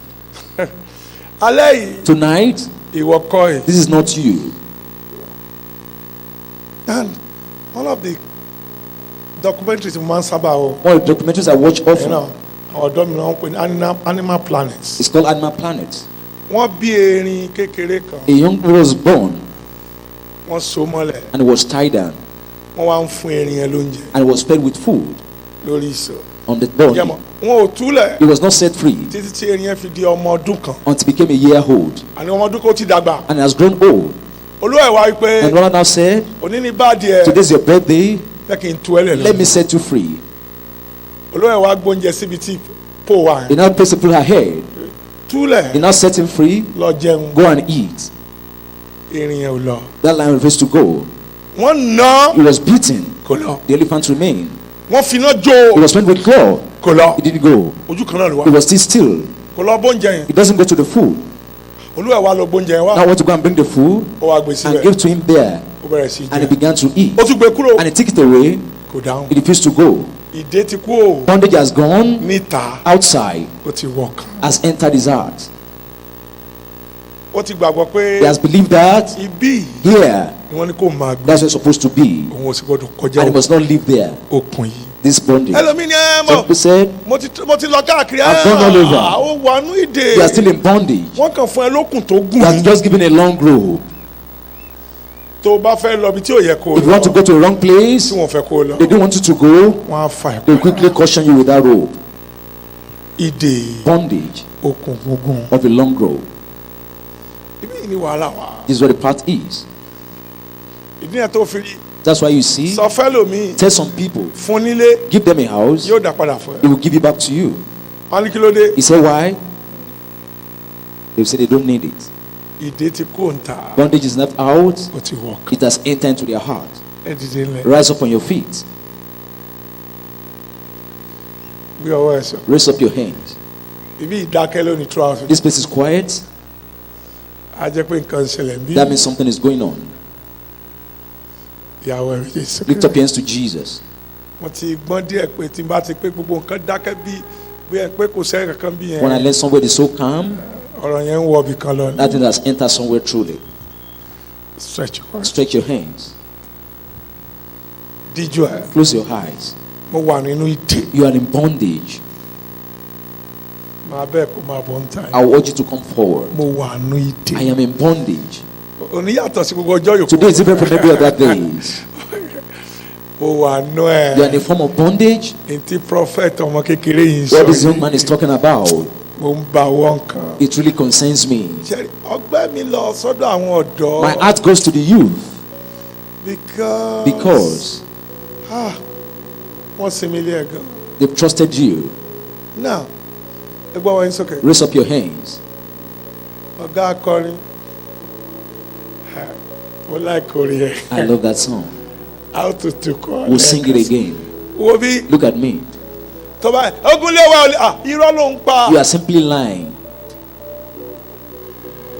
Speaker 2: alẹ́ yìí.
Speaker 1: Tonight,
Speaker 2: ìwọ kọ́ ẹ̀.
Speaker 1: this is not you.
Speaker 2: and one of the documentaries mo máa ń sábà o.
Speaker 1: One of the documentaries I watch often.
Speaker 2: àwọn ọ̀dọ́ mi náà ń pè ní Animal Planet.
Speaker 1: It's called Animal Planet.
Speaker 2: wọ́n bí erin kékeré kan.
Speaker 1: A young girl was born
Speaker 2: wọ́n so mọ́lẹ̀.
Speaker 1: and was tied down
Speaker 2: wọ́n wá ń fún erin yẹn lóúnjẹ.
Speaker 1: and was fed with food
Speaker 2: lórí ìṣó.
Speaker 1: on the body.
Speaker 2: yẹ́mọ̀ wọn ò túlẹ̀.
Speaker 1: He was not set free
Speaker 2: títí tí erin yẹn fi di ọmọ ọdún kan.
Speaker 1: until he became a year old
Speaker 2: àní ọmọ ọdún kan ó ti dàgbà.
Speaker 1: and has grown old.
Speaker 2: olúwa ẹ̀ wá wípé
Speaker 1: And God now said,
Speaker 2: òní ní báàdì ẹ̀
Speaker 1: today's your birthday,
Speaker 2: jẹ́ kí n tú ẹ lẹ̀
Speaker 1: let
Speaker 2: lọ.
Speaker 1: me set you free.
Speaker 2: olúwa ẹ̀ wá gbóúnjẹ síbi tí pò wà
Speaker 1: He
Speaker 2: yẹn.
Speaker 1: now placed upon her head.
Speaker 2: túlẹ̀
Speaker 1: He now set him free.
Speaker 2: lọ jẹun.
Speaker 1: Go and eat.
Speaker 2: erin yẹn ò lọ.
Speaker 1: That lion refused to go.
Speaker 2: wọ́n ná
Speaker 1: He was beaten.
Speaker 2: kò lọ.
Speaker 1: The elephant remained.
Speaker 2: wọ́n finá jó
Speaker 1: He was spent with claw.
Speaker 2: kò lọ.
Speaker 1: He didn't go.
Speaker 2: ojú kan náà ló
Speaker 1: He
Speaker 2: wá.
Speaker 1: was still.
Speaker 2: kò lọ bóúnjẹ yẹn.
Speaker 1: He doesn't go to the food.
Speaker 2: olúwa ẹ̀ wá lọ bóúnjẹ yẹn
Speaker 1: Now
Speaker 2: wá.
Speaker 1: I want to go and bring the food
Speaker 2: ó wá gbé
Speaker 1: and
Speaker 2: síbẹ̀.
Speaker 1: give to him there.
Speaker 2: ó bẹ̀rẹ̀ sí í
Speaker 1: And he
Speaker 2: jẹ.
Speaker 1: began to eat.
Speaker 2: ó tún gbé kúrò.
Speaker 1: And he took it away.
Speaker 2: kò dáhùn.
Speaker 1: He refused to go.
Speaker 2: ìdè ti kú o.
Speaker 1: Bondage has gone
Speaker 2: níta
Speaker 1: outside,
Speaker 2: ó ti wọ̀ kan.
Speaker 1: has entered his heart.
Speaker 2: ó ti gbàgbọ́ pé
Speaker 1: He has believed that
Speaker 2: ibí
Speaker 1: here,
Speaker 2: ni wọ́n ní kó máa gbé.
Speaker 1: that's where you're supposed to be.
Speaker 2: òun ò sì gbọ́dọ̀ kọjá
Speaker 1: And he must not live there.
Speaker 2: okùn yìí.
Speaker 1: This bondage.
Speaker 2: ẹlòmíì ni ẹ
Speaker 1: Some
Speaker 2: mọ̀
Speaker 1: people said
Speaker 2: mo ti lọ káàkiri.
Speaker 1: I've gone all over.
Speaker 2: ó wà nú ìdè.
Speaker 1: they are still in bondage.
Speaker 2: wọ́n kàn fún ẹ lókùn tó gùn
Speaker 1: They are
Speaker 2: ní.
Speaker 1: just given a long rope.
Speaker 2: tó o bá fẹ́ lọ ibi tí ò yẹ kó o
Speaker 1: If you want to
Speaker 2: lọ.
Speaker 1: go to a wrong place,
Speaker 2: tí wọ́n fẹ́ kó o lọ.
Speaker 1: they don't want you to go,
Speaker 2: wọ́n á fa
Speaker 1: they
Speaker 2: ẹ̀.
Speaker 1: quickly caution you with that rope.
Speaker 2: ìdè
Speaker 1: Bondage
Speaker 2: okùn gúngùn.
Speaker 1: of a long rope.
Speaker 2: ibi yìí ni wàhálà wà.
Speaker 1: This is what the path is.
Speaker 2: ìdí yẹn tó fi rí.
Speaker 1: That's why you see,
Speaker 2: sọ fẹ́ lómi.
Speaker 1: tell some people,
Speaker 2: fún nílé.
Speaker 1: give them a house,
Speaker 2: yóò dá padà fún
Speaker 1: he
Speaker 2: ẹ.
Speaker 1: will give it back to you.
Speaker 2: wọ́n ní kí ló dé.
Speaker 1: He said, why? They say they don't need it.
Speaker 2: ìdè ti kú òǹtà.
Speaker 1: Bondage is not out,
Speaker 2: ó ti wọ̀ kan.
Speaker 1: it has entered into their heart.
Speaker 2: ẹ dìde ńlẹ̀.
Speaker 1: Rise up on your feet.
Speaker 2: Gbé ọwọ́ ẹ sọ.
Speaker 1: Raise up your hands.
Speaker 2: Ibi ìdákẹ́ lónìí throughout.
Speaker 1: This place is quiet.
Speaker 2: A jẹ́ pé nǹkan ń ṣẹlẹ̀ bí.
Speaker 1: That means something is going on.
Speaker 2: Ìyàwó ẹ̀ méjèèjì sókè.
Speaker 1: Lift up your hands to Jesus.
Speaker 2: Mo ti gbọ́n díẹ̀ pé tí n bá ti pé gbogbo nǹkan dákẹ́ bí ẹ pé kò sẹ́yìn kankan bí yẹn.
Speaker 1: When I learn somewhere is so calm,
Speaker 2: Ọ̀rọ̀ yẹn ń wọ ibì kan lọ.
Speaker 1: that thing has entered somewhere truly.
Speaker 2: Stretch your hands.
Speaker 1: Stretch your hands.
Speaker 2: Díjú ẹ̀.
Speaker 1: Close your eyes.
Speaker 2: Mo wà nínú ìdè.
Speaker 1: You are in bondage.
Speaker 2: Màá bẹ́ẹ̀ kó máa bọ̀ ń tàn.
Speaker 1: I urge you to come forward.
Speaker 2: Mo wà nínú ìdè.
Speaker 1: I am in bondage.
Speaker 2: Òní yàtọ̀ sí gbogbo ọjọ́ yòókù.
Speaker 1: Today is different from every other days.
Speaker 2: Mo wà nínú ẹ̀.
Speaker 1: You are in a form of bondage.
Speaker 2: Ntí prophet ọmọ kékeré yìí ń
Speaker 1: What
Speaker 2: sọ
Speaker 1: this young
Speaker 2: yìí.
Speaker 1: man is talking about,
Speaker 2: Mo ń bá wọn kan.
Speaker 1: it really concerns me.
Speaker 2: Ṣé ọgbẹ́ mi lọ sọ́dọ̀ àwọn ọ̀dọ́.
Speaker 1: My heart goes to the youth
Speaker 2: because
Speaker 1: because
Speaker 2: wọ́n sinmi ilé ẹ̀ gan.
Speaker 1: they've trusted you.
Speaker 2: Now ẹ gbọ́ wọ́n yín sókè.
Speaker 1: Raise up your hands.
Speaker 2: Ọ̀gá akọrin mo like orin yẹn.
Speaker 1: I love that song.
Speaker 2: How to kọ́.
Speaker 1: We'll sing it again.
Speaker 2: Wo bí
Speaker 1: Look at me.
Speaker 2: tó bá ogunléwà irọ́ ló ń pa.
Speaker 1: You are simply lying.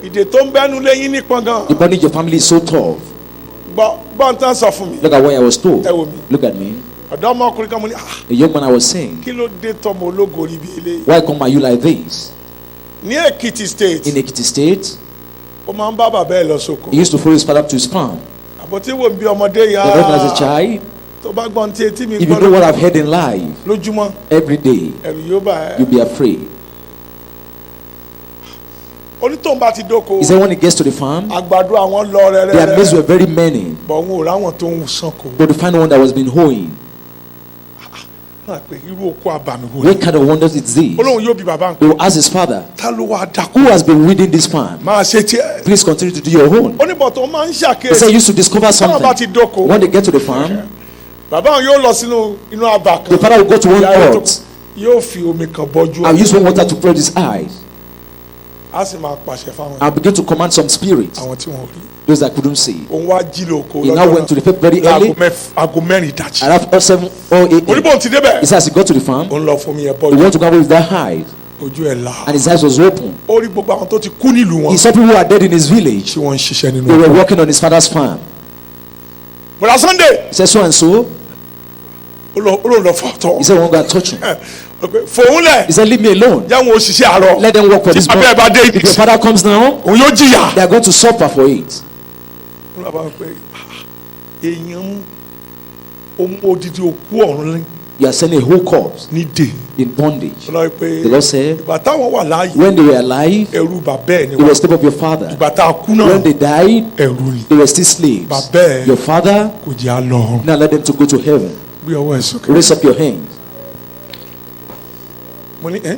Speaker 2: Ìdè tó ń bẹ́nu lẹ́yìn nípọn gan.
Speaker 1: The bondage of your family is so tough.
Speaker 2: Gbọ́ ń tán sọ fún mi.
Speaker 1: Look at what I was told.
Speaker 2: Ẹ wo mi.
Speaker 1: Look at me.
Speaker 2: Ọ̀dọ́ ọmọkùnrin kan mo ní
Speaker 1: A young man I was saying,
Speaker 2: kí ló dé tọmọ ológo rí bí eléyìí.
Speaker 1: why come are you like this?
Speaker 2: Ní Èkìtì state
Speaker 1: In Ekiti State,
Speaker 2: ó máa ń bá bàbá ẹ̀ lọ sóko.
Speaker 1: he used to follow his father to his farm.
Speaker 2: Àbọ̀tí wo bí ọmọdé yá.
Speaker 1: The as a child,
Speaker 2: Tó bá gbọ́n tí etí mi
Speaker 1: if you know what I've heard in life,
Speaker 2: lójúmọ́
Speaker 1: every day,
Speaker 2: ẹ̀rù yóò bá ẹ.
Speaker 1: you'll be afraid.
Speaker 2: Onítòun bá ti dóko.
Speaker 1: He said when he gets to the farm,
Speaker 2: Àgbàdo àwọn lọ
Speaker 1: their maize were
Speaker 2: rẹ́rẹ́rẹ́.
Speaker 1: very many,
Speaker 2: Bọ̀ òun ò ráwọn tó ń sanko.
Speaker 1: but to find one that was been hoeing.
Speaker 2: Náà pé irú oko àbàmì wo ni.
Speaker 1: What kind of wonders is this?
Speaker 2: Olóhùn yóò bí bàbá
Speaker 1: They
Speaker 2: nǹkan.
Speaker 1: will ask his father,
Speaker 2: Ta ló wá dákú.
Speaker 1: who has been weeding this farm?
Speaker 2: Máa ṣe tiẹ̀.
Speaker 1: Please continue to do your own.
Speaker 2: Oníbọ̀tò máa ń
Speaker 1: He said he
Speaker 2: ṣàkíyèsí.
Speaker 1: used to discover
Speaker 2: Táwọn bá ti
Speaker 1: something.
Speaker 2: dóko.
Speaker 1: When they get to the farm,
Speaker 2: Bàbá òun yóò lọ sínú inú abà kan.
Speaker 1: the father will go to one
Speaker 2: Ìyá rẹ̀ tó-
Speaker 1: pot
Speaker 2: Yóò fi omi kan bọ́jú.
Speaker 1: and use one water to purge his eyes
Speaker 2: A sì máa pàṣẹ fáwọn
Speaker 1: and begin to command some spirits,
Speaker 2: àwọn tí wọ́n rí.
Speaker 1: those that couldn't see.
Speaker 2: Òun wá jí lóko
Speaker 1: He now went to the field very early,
Speaker 2: aago mẹ́rin ìdájí.
Speaker 1: and after 7 or 8
Speaker 2: Oníbò ti débẹ̀.
Speaker 1: he says he got to the farm,
Speaker 2: Òun lọ fún mi yẹn
Speaker 1: he
Speaker 2: bọ́jú.
Speaker 1: went to go with that hide,
Speaker 2: Ojú ẹ̀ là.
Speaker 1: and his eyes was open.
Speaker 2: Ó rí gbogbo àwọn tó ti kú nílùú
Speaker 1: He
Speaker 2: wọn.
Speaker 1: saw people who are dead in his village.
Speaker 2: Tí wọ́n ń ṣiṣẹ́
Speaker 1: They
Speaker 2: nínú.
Speaker 1: were working on his father's farm.
Speaker 2: Bọ̀dá Sunday.
Speaker 1: He said so and so.
Speaker 2: Ó lọ fọ́tọ̀.
Speaker 1: He said, won't go and touch him.
Speaker 2: Fòun lẹ̀.
Speaker 1: He said, leave me alone.
Speaker 2: Jáwọn òṣìṣẹ́ àárọ̀.
Speaker 1: Let them work for
Speaker 2: Tí
Speaker 1: this boy.
Speaker 2: abẹ́ ẹ̀ bá dé
Speaker 1: If your father comes now,
Speaker 2: òun yóò jìyà.
Speaker 1: they are going to suffer for it.
Speaker 2: Wọ́n bá wọn pé èèyàn ń odidi òkú ọ̀run ní
Speaker 1: You are sending a whole corpse
Speaker 2: dè.
Speaker 1: in bondage.
Speaker 2: Wọ́n lọ pé
Speaker 1: The Lord said,
Speaker 2: ìgbà táwọn wà láàyè
Speaker 1: when they were alive,
Speaker 2: ẹrú bàbá ẹ̀ ni
Speaker 1: they were
Speaker 2: wọ́n.
Speaker 1: slave of your father.
Speaker 2: Ìgbà tá a kú náà
Speaker 1: When they died,
Speaker 2: ẹrú ni.
Speaker 1: they were still slaves.
Speaker 2: Bàbá ẹ̀
Speaker 1: Your father,
Speaker 2: kò jẹ́ á lọ.
Speaker 1: now let them to go to heaven.
Speaker 2: Gbé ọwọ́ ẹ̀ sókè.
Speaker 1: Raise up your hands.
Speaker 2: Mo ní ẹ́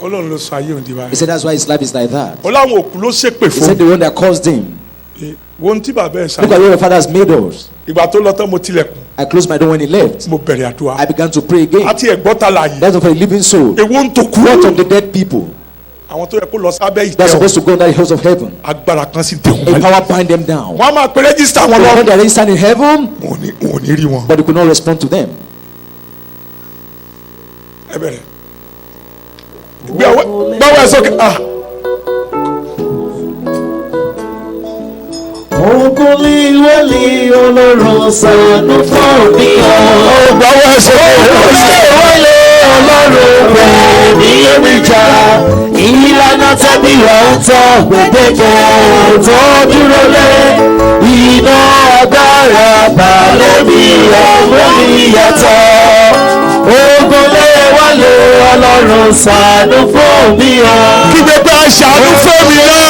Speaker 2: Ọlọ́run ló sọ ayé òǹdí
Speaker 1: He
Speaker 2: báyìí.
Speaker 1: said that's why his life is like that.
Speaker 2: Ó láwọn òkú ló ṣépè
Speaker 1: He said
Speaker 2: fún
Speaker 1: the one that caused him.
Speaker 2: mi. Wọ́n tí bàbá ẹ̀
Speaker 1: Look
Speaker 2: ṣàlàyé.
Speaker 1: at what your father has made us.
Speaker 2: Ìgbà tó lọ tán mo tilẹ̀kùn.
Speaker 1: I closed my door when he left.
Speaker 2: Mo bẹ̀rẹ̀ àdúrà.
Speaker 1: I began to pray again.
Speaker 2: Àti ẹ̀gbọ́ta láàyè.
Speaker 1: That's for a living soul.
Speaker 2: Èwo ń tó kú.
Speaker 1: What of the dead people
Speaker 2: Àwọn tó yẹ kó lọ sábẹ́
Speaker 1: that are
Speaker 2: ìtẹ́
Speaker 1: supposed to go in that house of heaven?
Speaker 2: agbára kan sì dé
Speaker 1: A
Speaker 2: wọn.
Speaker 1: power bind them down.
Speaker 2: Wọ́n á máa pe rẹ́gísítà wọn
Speaker 1: When
Speaker 2: lọ.
Speaker 1: they are registered in heaven,
Speaker 2: Wọn ò ní rí wọn.
Speaker 1: but they could not respond to them.
Speaker 2: Ẹ bẹ̀rẹ̀. Gbọ́wọ́ ẹ̀ sókè.
Speaker 3: Ògúnléwálé Ọlọ́run ṣàánú fún mi o.
Speaker 2: Gbọ́wọ́ ẹ̀ sókè.
Speaker 3: Ògúnléwálé Ọlọ́run rẹ̀ ní èmìjà. Ìlànà tẹ́bí rẹ̀ ń tọ́ gbèdéke tó dúró lé. Iná agbára balẹ̀ mi ọ̀rọ̀ mi yàtọ̀. Ògúnléwálé Ọlọ́run ṣàánú fún mi o.
Speaker 2: Kí gbogbo aṣàánú fún mi náà.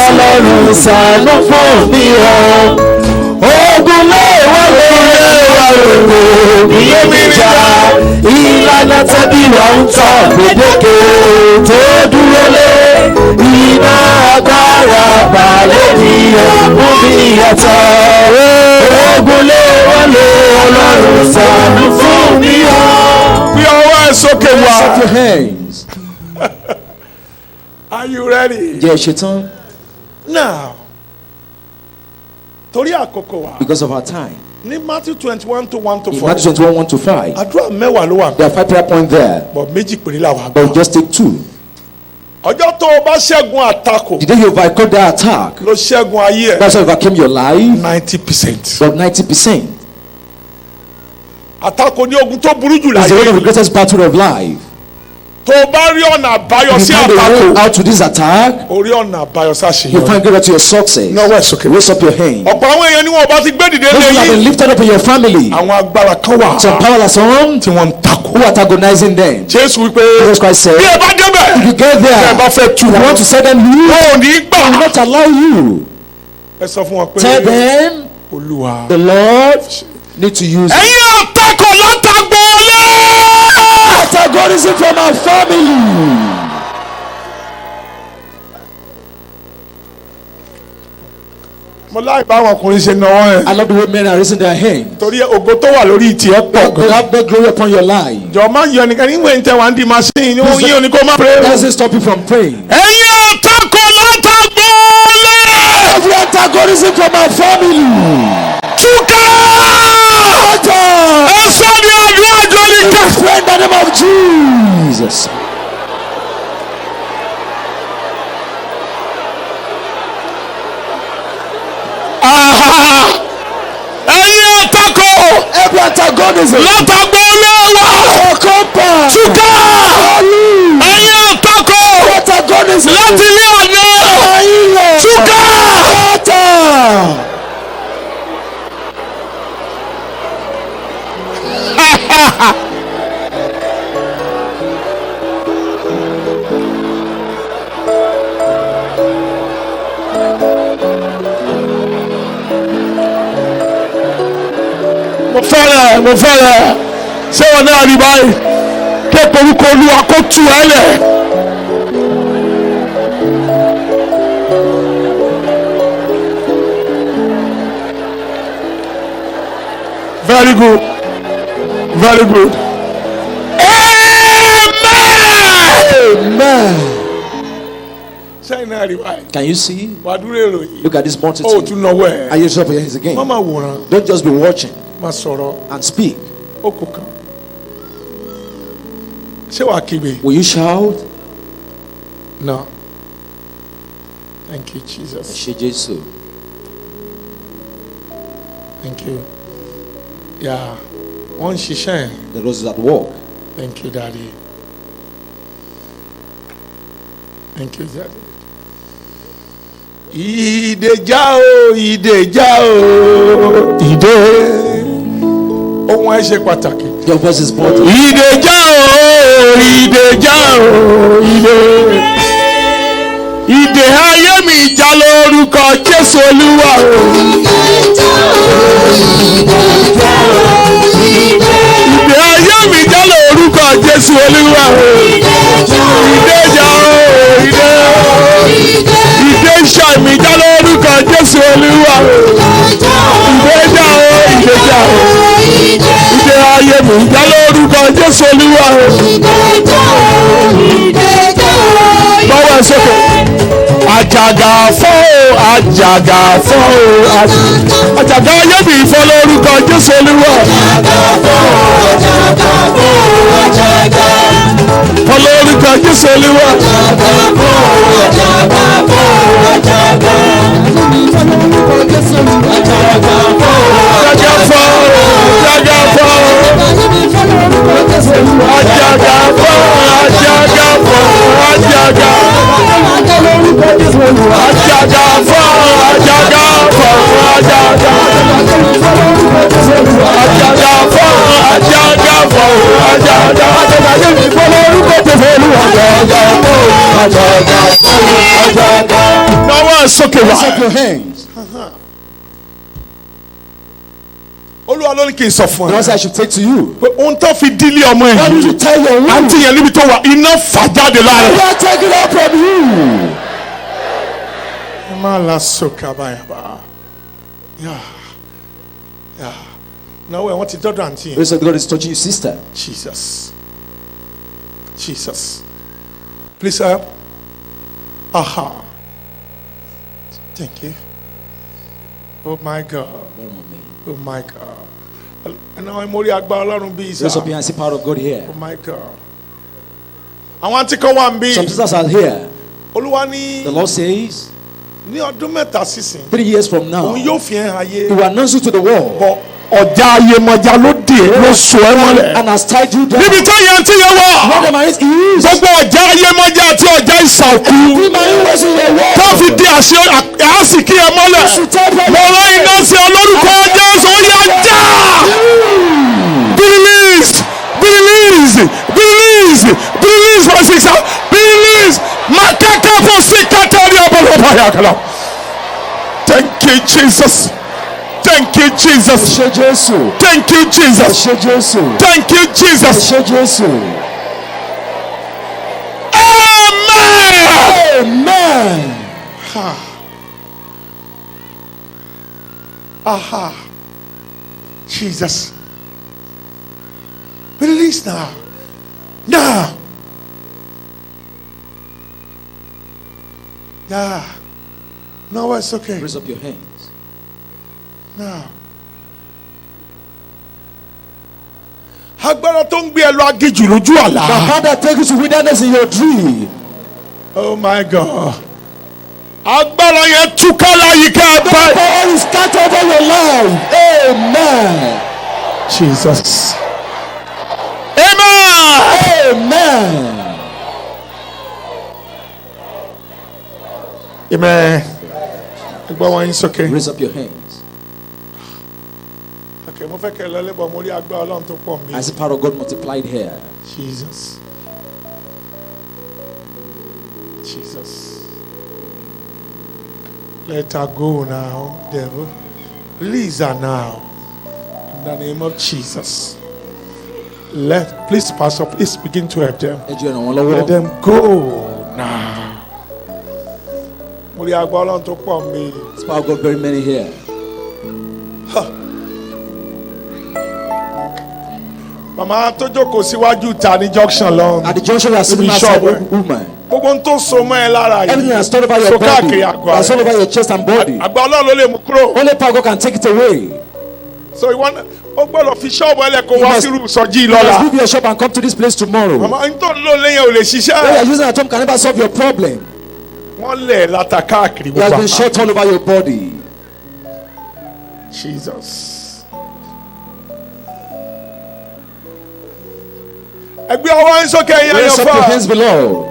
Speaker 3: Ọlọ́run ṣàánú fún mi o. Ògúnléwálé Ọlọ́run ní èmìjà. Ìlànà tẹ́bí wà ń tọ́ gbèdéke tó dúró lé. Iná agbára balẹ̀ ní ọ̀hún mi yàtọ̀. Ògúnléwálé Ọlọ́run ṣàánú fún mi o.
Speaker 2: Bí ọwọ́ ẹ̀ sókè wá.
Speaker 1: Lift your hands.
Speaker 2: Are you ready?
Speaker 1: Jẹ́ ṣetán
Speaker 2: Now, torí àkókò wa,
Speaker 1: because of our time.
Speaker 2: Ní Matthew 21:1-4.
Speaker 1: In Matthew 21:1-5.
Speaker 2: Àdúrà mẹ́wàá ló wà.
Speaker 1: There are 5 prayer points there.
Speaker 2: But méjì péré la wà.
Speaker 1: But just take 2.
Speaker 2: Ọjọ́ tó o bá ṣẹ́gun àtakò.
Speaker 1: The day you overcome that attack,
Speaker 2: Ló ṣẹ́gun ayé ẹ̀.
Speaker 1: that's how you overcame your life.
Speaker 2: 90%.
Speaker 1: But 90%
Speaker 2: Àtakò ní ogun tó burú jù
Speaker 1: is one of the
Speaker 2: láyé.
Speaker 1: greatest battle of life.
Speaker 2: Tó o bá rí ọ̀nà àbáyọ
Speaker 1: If
Speaker 2: sí
Speaker 1: you find a way
Speaker 2: àtakò.
Speaker 1: out to this attack,
Speaker 2: O rí ọ̀nà àbáyọ sí
Speaker 1: you
Speaker 2: àṣeyọrí.
Speaker 1: find greater to your success.
Speaker 2: Náwó ẹ̀ sókè.
Speaker 1: Raise up your hand.
Speaker 2: Ọ̀pọ̀ àwọn èèyàn ni wọn ò bá ti gbé dìde
Speaker 1: Those who have been
Speaker 2: lẹ́yìn.
Speaker 1: lifted up in your family,
Speaker 2: Àwọn agbára kan wà.
Speaker 1: some powerless on
Speaker 2: Tí wọ́n ń takò.
Speaker 1: who are antagonizing them.
Speaker 2: Jésù wípé
Speaker 1: Jesus Christ said,
Speaker 2: bí ẹ bá débẹ̀.
Speaker 1: if you get
Speaker 2: Bí ẹ bá
Speaker 1: there,
Speaker 2: fẹ́ tú
Speaker 1: you
Speaker 2: wọn.
Speaker 1: want to set them loose,
Speaker 2: Wọn ò ní
Speaker 1: I will
Speaker 2: gbà.
Speaker 1: not allow you.
Speaker 2: Ẹ sọ fún wọn pé.
Speaker 1: Tell them
Speaker 2: Olúwa.
Speaker 1: the Lord need to use
Speaker 2: Ẹ̀yin àtakò látàgbọ́ lé.
Speaker 1: antagonism from our family.
Speaker 2: Mo láì bá àwọn ọkùnrin ṣe náwó yẹn.
Speaker 1: I love the way men are raising their hands.
Speaker 2: Torí ògo tó wà lórí tiẹ̀ pọ̀
Speaker 1: They
Speaker 2: gan.
Speaker 1: have the glory upon your life.
Speaker 2: Jọ̀ọ́ má yọ nìkan níwèé ń tẹ wá ń di machine ní wọ́n yí òní kó má pray.
Speaker 1: Doesn't stop you from praying.
Speaker 2: Ẹ̀yin àtakò látàgbọ́ lé.
Speaker 1: Every antagonism from our family.
Speaker 2: Túká. Ẹ sọ ní ọdún àjọ ní ká.
Speaker 1: Pray in the name of Jesus.
Speaker 2: Ẹ̀yin àtakò
Speaker 1: Every antagonism.
Speaker 2: látàgbọ́ lé wa.
Speaker 1: Our compound.
Speaker 2: Túká.
Speaker 1: Hallelujah.
Speaker 2: Ẹ̀yin àtakò
Speaker 1: Antagonism.
Speaker 2: láti ilé àná.
Speaker 1: Hallelujah.
Speaker 2: Túká.
Speaker 1: Water.
Speaker 2: Mo fẹ́rẹ̀ ṣé wọn náà rí báyìí kí orúkọ Olúwa kó tú ẹ lẹ̀. Very good, very good.
Speaker 1: Amen.
Speaker 2: Ṣé náà rí báyìí?
Speaker 1: Can you see?
Speaker 2: Wàá dúró èrò yìí.
Speaker 1: Look at this
Speaker 2: Ó
Speaker 1: multitude.
Speaker 2: tún náwó ẹ̀.
Speaker 1: I use up your hands again.
Speaker 2: Má máa wòran,
Speaker 1: Don't just be watching
Speaker 2: má sọ̀rọ̀,
Speaker 1: and speak.
Speaker 2: ó kò kàn. Ṣé wàá kígbe?
Speaker 1: Will you shout?
Speaker 2: No. Thank you, Jesus.
Speaker 1: Ṣé Jésù.
Speaker 2: Thank you. Yeah. Wọ́n ń ṣiṣẹ́ yẹn.
Speaker 1: The roses at work.
Speaker 2: Thank you, Daddy. Thank you, Daddy. Ìdèjà o, ìdèjà o, ìdè. Ohun ẹ ṣe pàtàkì.
Speaker 1: Your voice is important.
Speaker 2: Ìdèjà o, ìdèjà o, ìdè. Ìdè ayé mi já lórúkọ Jésù Olúwa o. Ìdè ayé mi já lórúkọ Jésù Olúwa o. Ìdèjà o, ìdè. Ìdè iṣẹ́ mi já lórúkọ Jésù Olúwa o. Ìdèjà o, ìdèjà o. Ìdè ayé mi já lórúkọ Jésù Olúwa o. Bọ́wọ́ ẹ sókè. Àjàgà fọ́ o, àjàgà fọ́ o, àjàgà ayé mi fọ́ lórúkọ Jésù Olúwa. Fọ́ lórúkọ Jésù Olúwa. Àjàgà fọ́ o, àjàgà fọ́ o, àjàgà fọ́ o, àjàgà fọ́ o, àjàgà. Àjàgà fọ́, àjàgà fọ́, àjàgà. Àjàgà fọ́, àjàgà fọ́, àjàgà. Àjàgà yẹn fọ́ lórúkọ Jésù Olúwa. Àjàgà fọ́, àjàgà fọ́, àjàgà. Náwó ẹ̀ sókè wá.
Speaker 1: Raise up your hands.
Speaker 2: Olúwa ló ní kí n sọ fún
Speaker 1: The
Speaker 2: ẹ.
Speaker 1: answer I should take to you.
Speaker 2: Pé ohun tó fi dílé ọmọ ẹ̀
Speaker 1: Why did you
Speaker 2: yìí.
Speaker 1: tell your woman?
Speaker 2: Àǹtí yẹn níbi tó wà iná fà jáde lára.
Speaker 1: We are taking up from you.
Speaker 2: Mala soka bayaba. Yeah. Yeah. Now I want to do that.
Speaker 1: Praise God is touching you, sister.
Speaker 2: Jesus. Jesus. Please help. Aha. Thank you. Oh my God.
Speaker 1: One moment.
Speaker 2: Oh my God. And now I'm only agbára Ọlọ́run bí isa.
Speaker 1: Raise up your hands, see power of God here.
Speaker 2: Oh my God. Àwọn àti kan wà ń bí.
Speaker 1: Some sisters are here.
Speaker 2: Olúwa ní.
Speaker 1: The Lord says,
Speaker 2: ní ọdún mẹ́ta sísìn.
Speaker 1: 3 years from now,
Speaker 2: òun yóò fi hàn ayé.
Speaker 1: He will announce you to the world.
Speaker 2: But ọjà ayémọjà ló dé ló sọ ẹ mọ́lẹ̀.
Speaker 1: And has tied you down.
Speaker 2: níbi tó yẹn ti yẹ wọ.
Speaker 1: Where the man is,
Speaker 2: gbogbo ọjà ayémọjà àti ọjà ìsàkú. tó fi di àsìkí ẹ mọ́lẹ̀. mo rán iná sí olórúkọ Jésù ó yá já. Release for 6 hours. Release. Makaka for 6 hours. Thank you, Jesus. Thank you, Jesus. Thank you, Jesus. Thank you, Jesus.
Speaker 1: Amen.
Speaker 2: Aha. Jesus. Release now. Now. Yeah. No, it's okay.
Speaker 1: Raise up your hands.
Speaker 2: Now. Agbára tó ń gbé ẹ lọ aginjù lójú àlá.
Speaker 1: The hand that takes you to wilderness in your dream.
Speaker 2: Oh my God. Agbára yẹn túká láyìíká ẹ bá.
Speaker 1: The power is scattered over your life. Amen.
Speaker 2: Jesus. Amen.
Speaker 1: Amen.
Speaker 2: Amen. It's okay.
Speaker 1: Raise up your hands.
Speaker 2: Okay, mo fẹ́ kẹ́ lọ lébọ̀ mo rí agbára Ọlọ́run tó pọ̀ mi.
Speaker 1: As the power of God multiplied here.
Speaker 2: Jesus. Let her go now, devil. Release her now. In the name of Jesus. Please, Pastor, please begin to help them. Let them go now.
Speaker 1: This power got very many here.
Speaker 2: Mama tó jókòó síwájú ta ní junction long.
Speaker 1: At the junction, we are sitting outside woman.
Speaker 2: Everything
Speaker 1: that's stored over your body, that's all over your chest and body. Only power God can take it away.
Speaker 2: So you want fi ṣọ́ọ̀bù ẹlẹ́kọ̀ọ́ wá sírú ìsọjí
Speaker 1: lọ́la.
Speaker 2: lọ́la.
Speaker 1: You must leave your shop and come to this place tomorrow.
Speaker 2: Mama n tó lò lẹ́yìn ò lè ṣiṣẹ́.
Speaker 1: What you are using at home can never solve your problem.
Speaker 2: Wọ́n lẹ̀ láta káàkiri.
Speaker 1: It has been shot all over your body.
Speaker 2: Jesus. Ẹgbẹ́ ọwọ́ ń sókè yẹn yẹn fà.
Speaker 1: Raise up your hands below.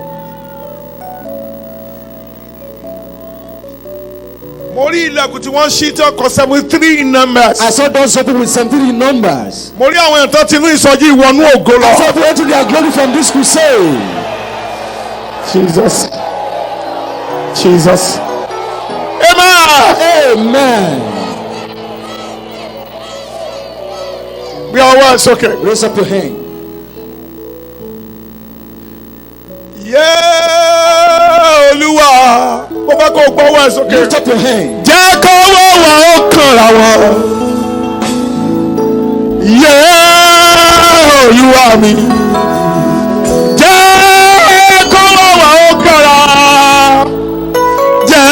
Speaker 2: Mo rí ilẹ̀kùn tí wọ́n ṣí tí wọ́n kọ 73 numbers.
Speaker 1: I saw those open with 73 numbers.
Speaker 2: Mo rí àwọn èèyàn tó ti inú ìsọjí ìwọ̀nú ògo lọ.
Speaker 1: I saw people enter their glory from this crusade.
Speaker 2: Jesus. Jesus. Amen.
Speaker 1: Amen.
Speaker 2: Gbé ọwọ́ ẹ̀ sókè.
Speaker 1: Raise up your hand.
Speaker 2: Olúwa, mo bá kó gbọ́wọ́ ẹ̀ sókè.
Speaker 1: Lift up your hand.
Speaker 2: Jẹ́ kó wọ́wọ́ ó kànra wọn. Olúwa mi. Jẹ́ kó wọ́wọ́ ó kànra. Jẹ́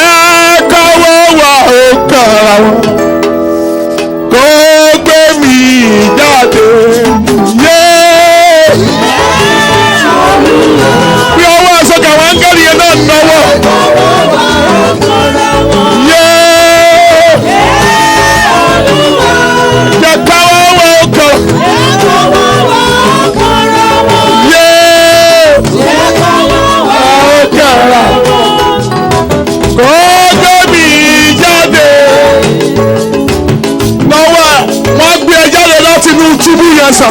Speaker 2: kó wọ́wọ́ ó kànra wọn. Kó gbé mi jáde. Bí ọwọ́ ẹ̀ sókè àwọn áńgẹ́lì yẹn náà náwó. Túbú yẹn sà.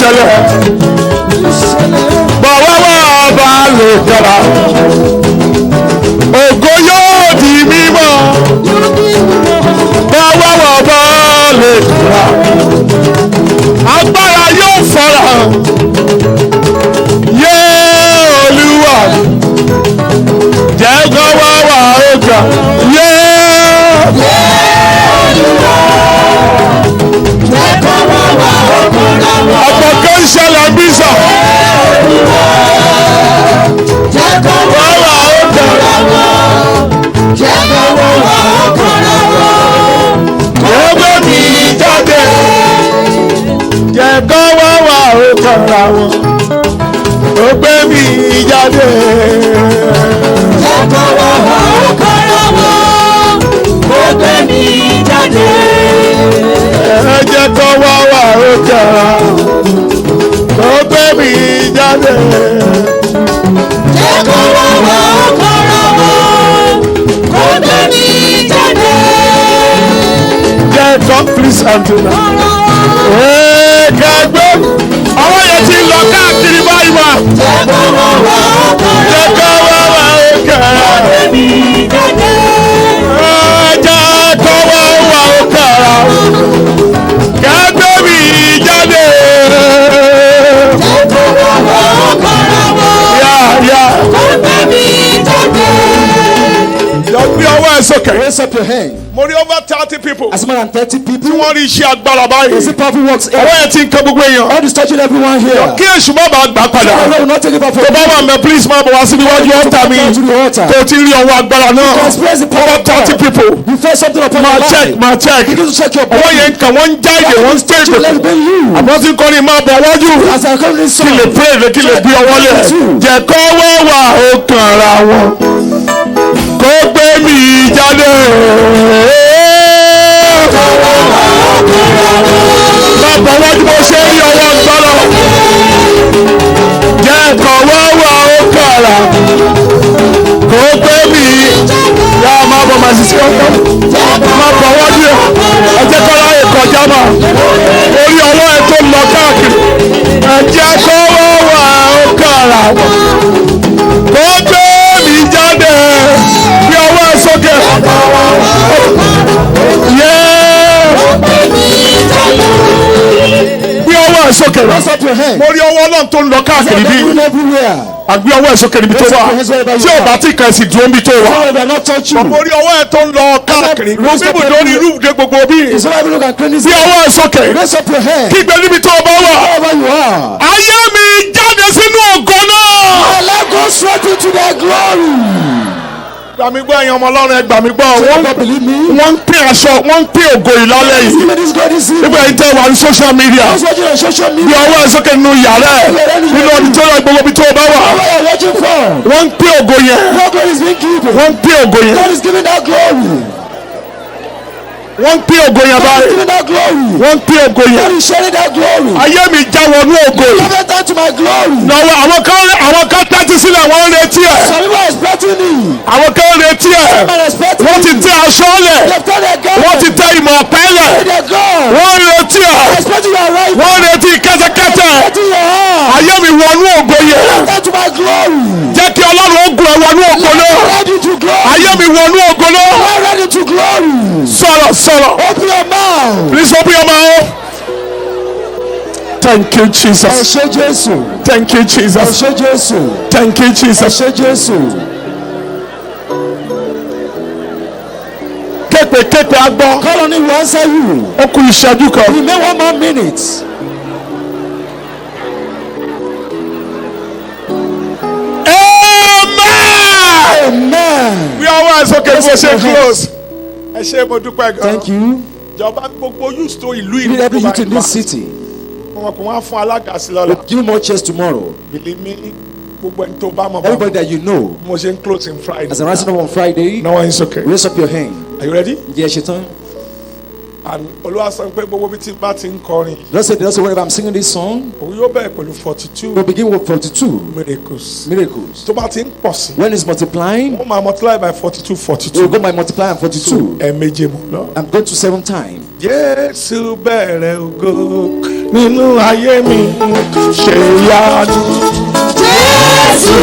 Speaker 2: ṣẹlẹ̀. Bọ̀wọ́ wà ọba lè jọba. Ògo yóò di mímọ́. Bọ̀wọ́ wà ọba lè jọba. Agbára yóò fara. Yé Olúwa. Jẹ́ kó wá wà ọjà. Yé Olúwa. Jẹ́ kó wá wà ọjà. Ọ̀pọ̀ kan ń ṣẹlẹ̀ bí sọ. Jẹ́ kó wá wà ọjà. Jẹ́ kó wá wà ọjà. Ọgbẹ́ mi jáde. Jẹ́ kó wá wà ọjà. Ọgbẹ́ mi jáde. Jẹ́ kó wá wà ọjà. Ọgbẹ́ mi jáde. Jẹ́ kó wá wà ọjà. Ọgbẹ́ mi jáde. Jẹ́ kó wá wà ọjà. Ọgbẹ́ mi jáde. Jẹ́ kó please Anthony. Kẹgbẹ́ ọwọ́ yẹn ti lọ káàkiri báyìí wá. Jẹ́ kó wá wà ọjà. Jẹ́ kó wá wà ọjà. Ọgbẹ́ mi jáde. Jẹ́ kó wá wà ọjà. Kẹgbẹ́ mi jáde. Jẹ́ kó wá wà ọjà. Ọgbẹ́ mi jáde. Yọ gbé ọwọ́ ẹ sókè.
Speaker 1: Raise up your hand.
Speaker 2: Mo rí over 30 people.
Speaker 1: As more than 30 people.
Speaker 2: Tí wọ́n rí iṣẹ́ agbára
Speaker 1: You
Speaker 2: báyìí.
Speaker 1: see powerful works.
Speaker 2: Ọwọ́ yẹn ti ń kẹ́ gbogbo èèyàn.
Speaker 1: God is touching everyone here.
Speaker 2: Kí èṣù má bàa gbà padà.
Speaker 1: God will not take it back from
Speaker 2: Tó bá wà mẹ́ please máa bọ̀ wá síbi iwájú ọ̀tá mi.
Speaker 1: to the altar.
Speaker 2: Tó ti rí ọwọ́ agbára náà.
Speaker 1: Express the power
Speaker 2: Over
Speaker 1: of God.
Speaker 2: 30 people.
Speaker 1: You feel something upon your
Speaker 2: Máa
Speaker 1: life.
Speaker 2: check, máa check.
Speaker 1: Begin to check your body.
Speaker 2: Ọwọ́ yẹn ń kàn wọ́n ń já ìdè wọ́n ń stay
Speaker 1: To let it be you.
Speaker 2: àbọ̀sí kọ́ni máa bọ̀ wájú.
Speaker 1: As I come this
Speaker 2: Kí lè
Speaker 1: song.
Speaker 2: pray lè kí lè bí ọwọ́ lẹ̀. Jẹ́ kọ́ wọ́ wà ó kàn ra wọn. Kó gbé mi jáde. Bàbá wájú bó ṣe rí ọwọ́ gbọ́dọ̀. Jẹ́ kọ́ wọ́ wà ó kàn ra. Kó gbé mi. Yá máa bọ̀ máa ṣiṣẹ́ ọkọ̀. Máa bọ̀ wájú ẹ̀. Ẹ jẹ́ kọ́ láyè kọjá máa. Orí ọwọ́ ẹ tó lọ káàkiri. Ẹ jẹ́ kọ́ wọ́ wà ó kàn ra. Kó gbé mi jáde. Bí ọwọ́ ẹ sókè. Bí ọwọ́ ẹ sókè.
Speaker 1: Raise up your hand.
Speaker 2: Mo rí ọwọ́ náà tó ń lọ káàkiri bí.
Speaker 1: Everyone everywhere.
Speaker 2: Àgbé ọwọ́ ẹ̀ sókè níbi tó wà. Tí ò bá tí kan sì dúró níbi tó wà.
Speaker 1: God will not touch you.
Speaker 2: Mo rí ọwọ́ ẹ̀ tó ń lọ káàkiri. Bíbù lórí irú ìdè gbogbo bí.
Speaker 1: It's not everyone can clean this.
Speaker 2: Bí ọwọ́ ẹ̀ sókè.
Speaker 1: Raise up your hand.
Speaker 2: Kígbe níbi tó bá wà.
Speaker 1: Wherever you are.
Speaker 2: Ayé mi jáde sínú ògo náà.
Speaker 1: Let go straight into their glory.
Speaker 2: Gbà mí gbọ́ ẹ̀yin ọmọ Ọlọ́run ẹ gbà mí gbọ́.
Speaker 1: God believe me.
Speaker 2: Wọ́n ń pín aṣọ, wọ́n ń pín ògo ìlálẹ́ yìí.
Speaker 1: Give me this God this evening.
Speaker 2: Nígbà yìí tẹ́ wà ní social media.
Speaker 1: I was watching on social
Speaker 2: Bí
Speaker 1: media.
Speaker 2: ọwọ́ ẹ̀ sókè nínú yàrá ẹ̀. Nínú ọdún tó lọ gbogbo bí tó bá wà.
Speaker 1: Where you are watching from?
Speaker 2: Wọ́n ń pín ògo yẹn.
Speaker 1: No God is being given.
Speaker 2: Wọ́n ń pín ògo yẹn.
Speaker 1: God is giving that glory.
Speaker 2: Wọ́n ń pín ògo yẹn
Speaker 1: God is
Speaker 2: báyìí.
Speaker 1: giving that glory.
Speaker 2: Wọ́n ń pín ògo
Speaker 1: God
Speaker 2: yẹn.
Speaker 1: is sharing that glory.
Speaker 2: Ayé mi já wọnú ògo yìí.
Speaker 1: Give it to my glory.
Speaker 2: Lọ́wọ́ àwọn kan tẹ́tí sílẹ̀ wọ́n ń retí ẹ̀.
Speaker 1: Some people are expecting me.
Speaker 2: Àwọn kan ń retí ẹ̀.
Speaker 1: Some are expecting
Speaker 2: Wọ́n ti
Speaker 1: me.
Speaker 2: tẹ aṣọ lẹ̀.
Speaker 1: They've done their God.
Speaker 2: Wọ́n ti tẹ ìmọ̀ ọ̀pẹ lẹ̀.
Speaker 1: Their God.
Speaker 2: Wọ́n ń retí ẹ̀.
Speaker 1: Expecting your right.
Speaker 2: Wọ́n ń retí kẹ́tẹ́kẹ́tẹ́.
Speaker 1: Expecting your heart.
Speaker 2: Ayé mi wọnú ògo yẹn.
Speaker 1: Give to my glory.
Speaker 2: Jẹ́ kí Ọlọ́run ó gun ẹ wọnú ògo náà.
Speaker 1: Ready to glory.
Speaker 2: Ayé mi wọnú ògo náà.
Speaker 1: Ready to glory.
Speaker 2: Sọ̀rọ̀.
Speaker 1: Open your mouth.
Speaker 2: Please open your mouth. Thank you, Jesus.
Speaker 1: Ẹ ṣé Jésù.
Speaker 2: Thank you,
Speaker 1: Ẹ
Speaker 2: Jesus.
Speaker 1: ṣé Jésù.
Speaker 2: Thank you,
Speaker 1: Ẹ
Speaker 2: Jesus.
Speaker 1: ṣé Jésù.
Speaker 2: Képe agbọ́.
Speaker 1: Call on him to answer you.
Speaker 2: Ó kù ìṣẹ́jú kan.
Speaker 1: Remain 1 more minute. Amen.
Speaker 2: Bí ọwọ́ ẹ̀ sókè bó ṣe close. Ẹ ṣé mo dúpẹ́ gan.
Speaker 1: Thank you.
Speaker 2: Ìjọba gbogbo youth tó ìlú
Speaker 1: You need every youth in this city.
Speaker 2: Wọn kò wá fún alága sí lọ́la.
Speaker 1: Give me more chairs tomorrow.
Speaker 2: Bìlí mi gbogbo ẹni tó bá mọ̀ bá
Speaker 1: Everybody that you know.
Speaker 2: mo ṣe ń closing Friday.
Speaker 1: As I'm rising up on Friday,
Speaker 2: Náwó yín sókè.
Speaker 1: raise up your hand.
Speaker 2: Are you ready?
Speaker 1: Ǹjẹ́ ẹ ṣe tán?
Speaker 2: And Olúwa sọ pé gbogbo bí tí bá ti ń kọrin.
Speaker 1: Don't say whenever I'm singing this song,
Speaker 2: Òun yóò bẹ̀rẹ̀ pẹ̀lú 42
Speaker 1: we'll begin with 42
Speaker 2: miracles.
Speaker 1: miracles.
Speaker 2: Tó bá ti ń pọ̀ sí.
Speaker 1: When it's multiplying,
Speaker 2: Wọ́n máa multiply by 42
Speaker 1: we'll
Speaker 2: 42.
Speaker 1: go by multiplying 42.
Speaker 2: Ẹ̀ẹ̀méje mọ̀ lọ.
Speaker 1: I'm going to 7 times.
Speaker 2: Jésù bẹ̀rẹ̀ ògo nínú ayé mi ṣe ìyanu.
Speaker 3: Jésù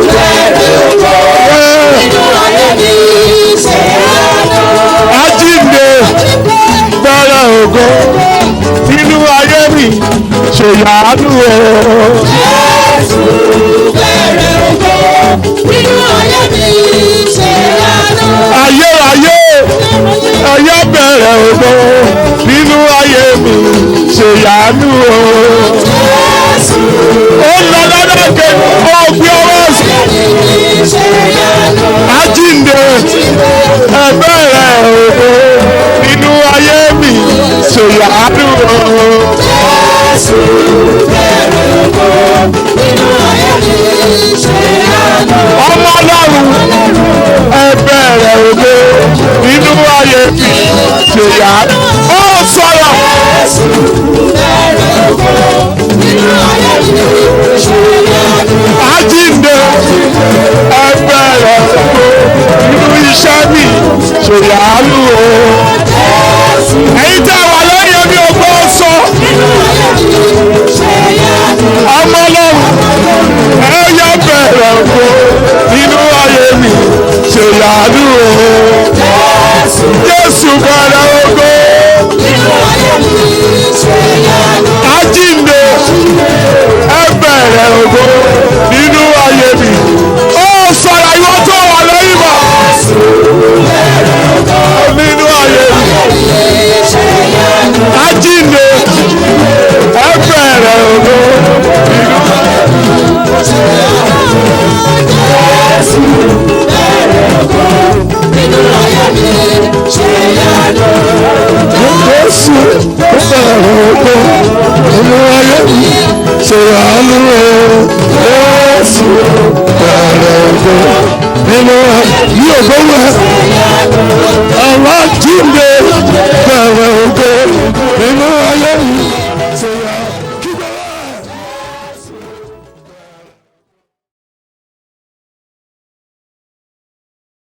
Speaker 3: bẹ̀rẹ̀ ògo nínú ayé mi ṣe ìyanu.
Speaker 2: Àjíǹde bẹ̀rẹ̀ ògo nínú ayé mi ṣe ìyanu o.
Speaker 3: Jésù bẹ̀rẹ̀ ògo nínú ayé mi ṣe ìyanu.
Speaker 2: Ayérayé ẹyẹ bẹ̀rẹ̀ ògo nínú ayé mi ṣe ìyanu o.
Speaker 3: Jésù
Speaker 2: Ó lọ lọ́dọ̀ kẹ́ ó gbé ọwọ́ sí. Àjíǹde ẹ̀bẹ̀rẹ̀ ògo nínú ayé mi ṣe ìyanu o.
Speaker 3: Jésù bẹ̀rẹ̀ ògo nínú ayé mi ṣe ìyanu.
Speaker 2: Ọmọ Ọlọ́run ẹ̀bẹ̀rẹ̀ ògo nínú ayé mi ṣe ìyanu. Ó sọ̀rọ̀.
Speaker 3: Jésù bẹ̀rẹ̀ ògo nínú ayé mi ṣe ìyanu.
Speaker 2: Àjíǹde ẹ̀bẹ̀rẹ̀ ògo nínú iṣẹ́ mi ṣe ìyanu o. Ẹ̀yin tẹ́ wà lórí omi ògbó sọ. Ọmọ Ọlọ́run ẹ̀yẹ bẹ̀rẹ̀ ògo nínú ayé mi ṣe ìyanu o. Jésù bẹ̀rẹ̀ ògo. Àjíǹde ẹ̀bẹ̀rẹ̀ ògo nínú ayé mi. Ó sọ̀rọ̀ ìwọ tó wà lórí mọ̀. Nínú ayé mi. Àjíǹde ẹ̀bẹ̀rẹ̀ ògo nínú ayé mi. Jésù bẹ̀rẹ̀ ògo nínú ayé mi ṣe ìyanu o. Jésù bẹ̀rẹ̀ ògo nínú ayé mi. Ní ògbó wẹ̀.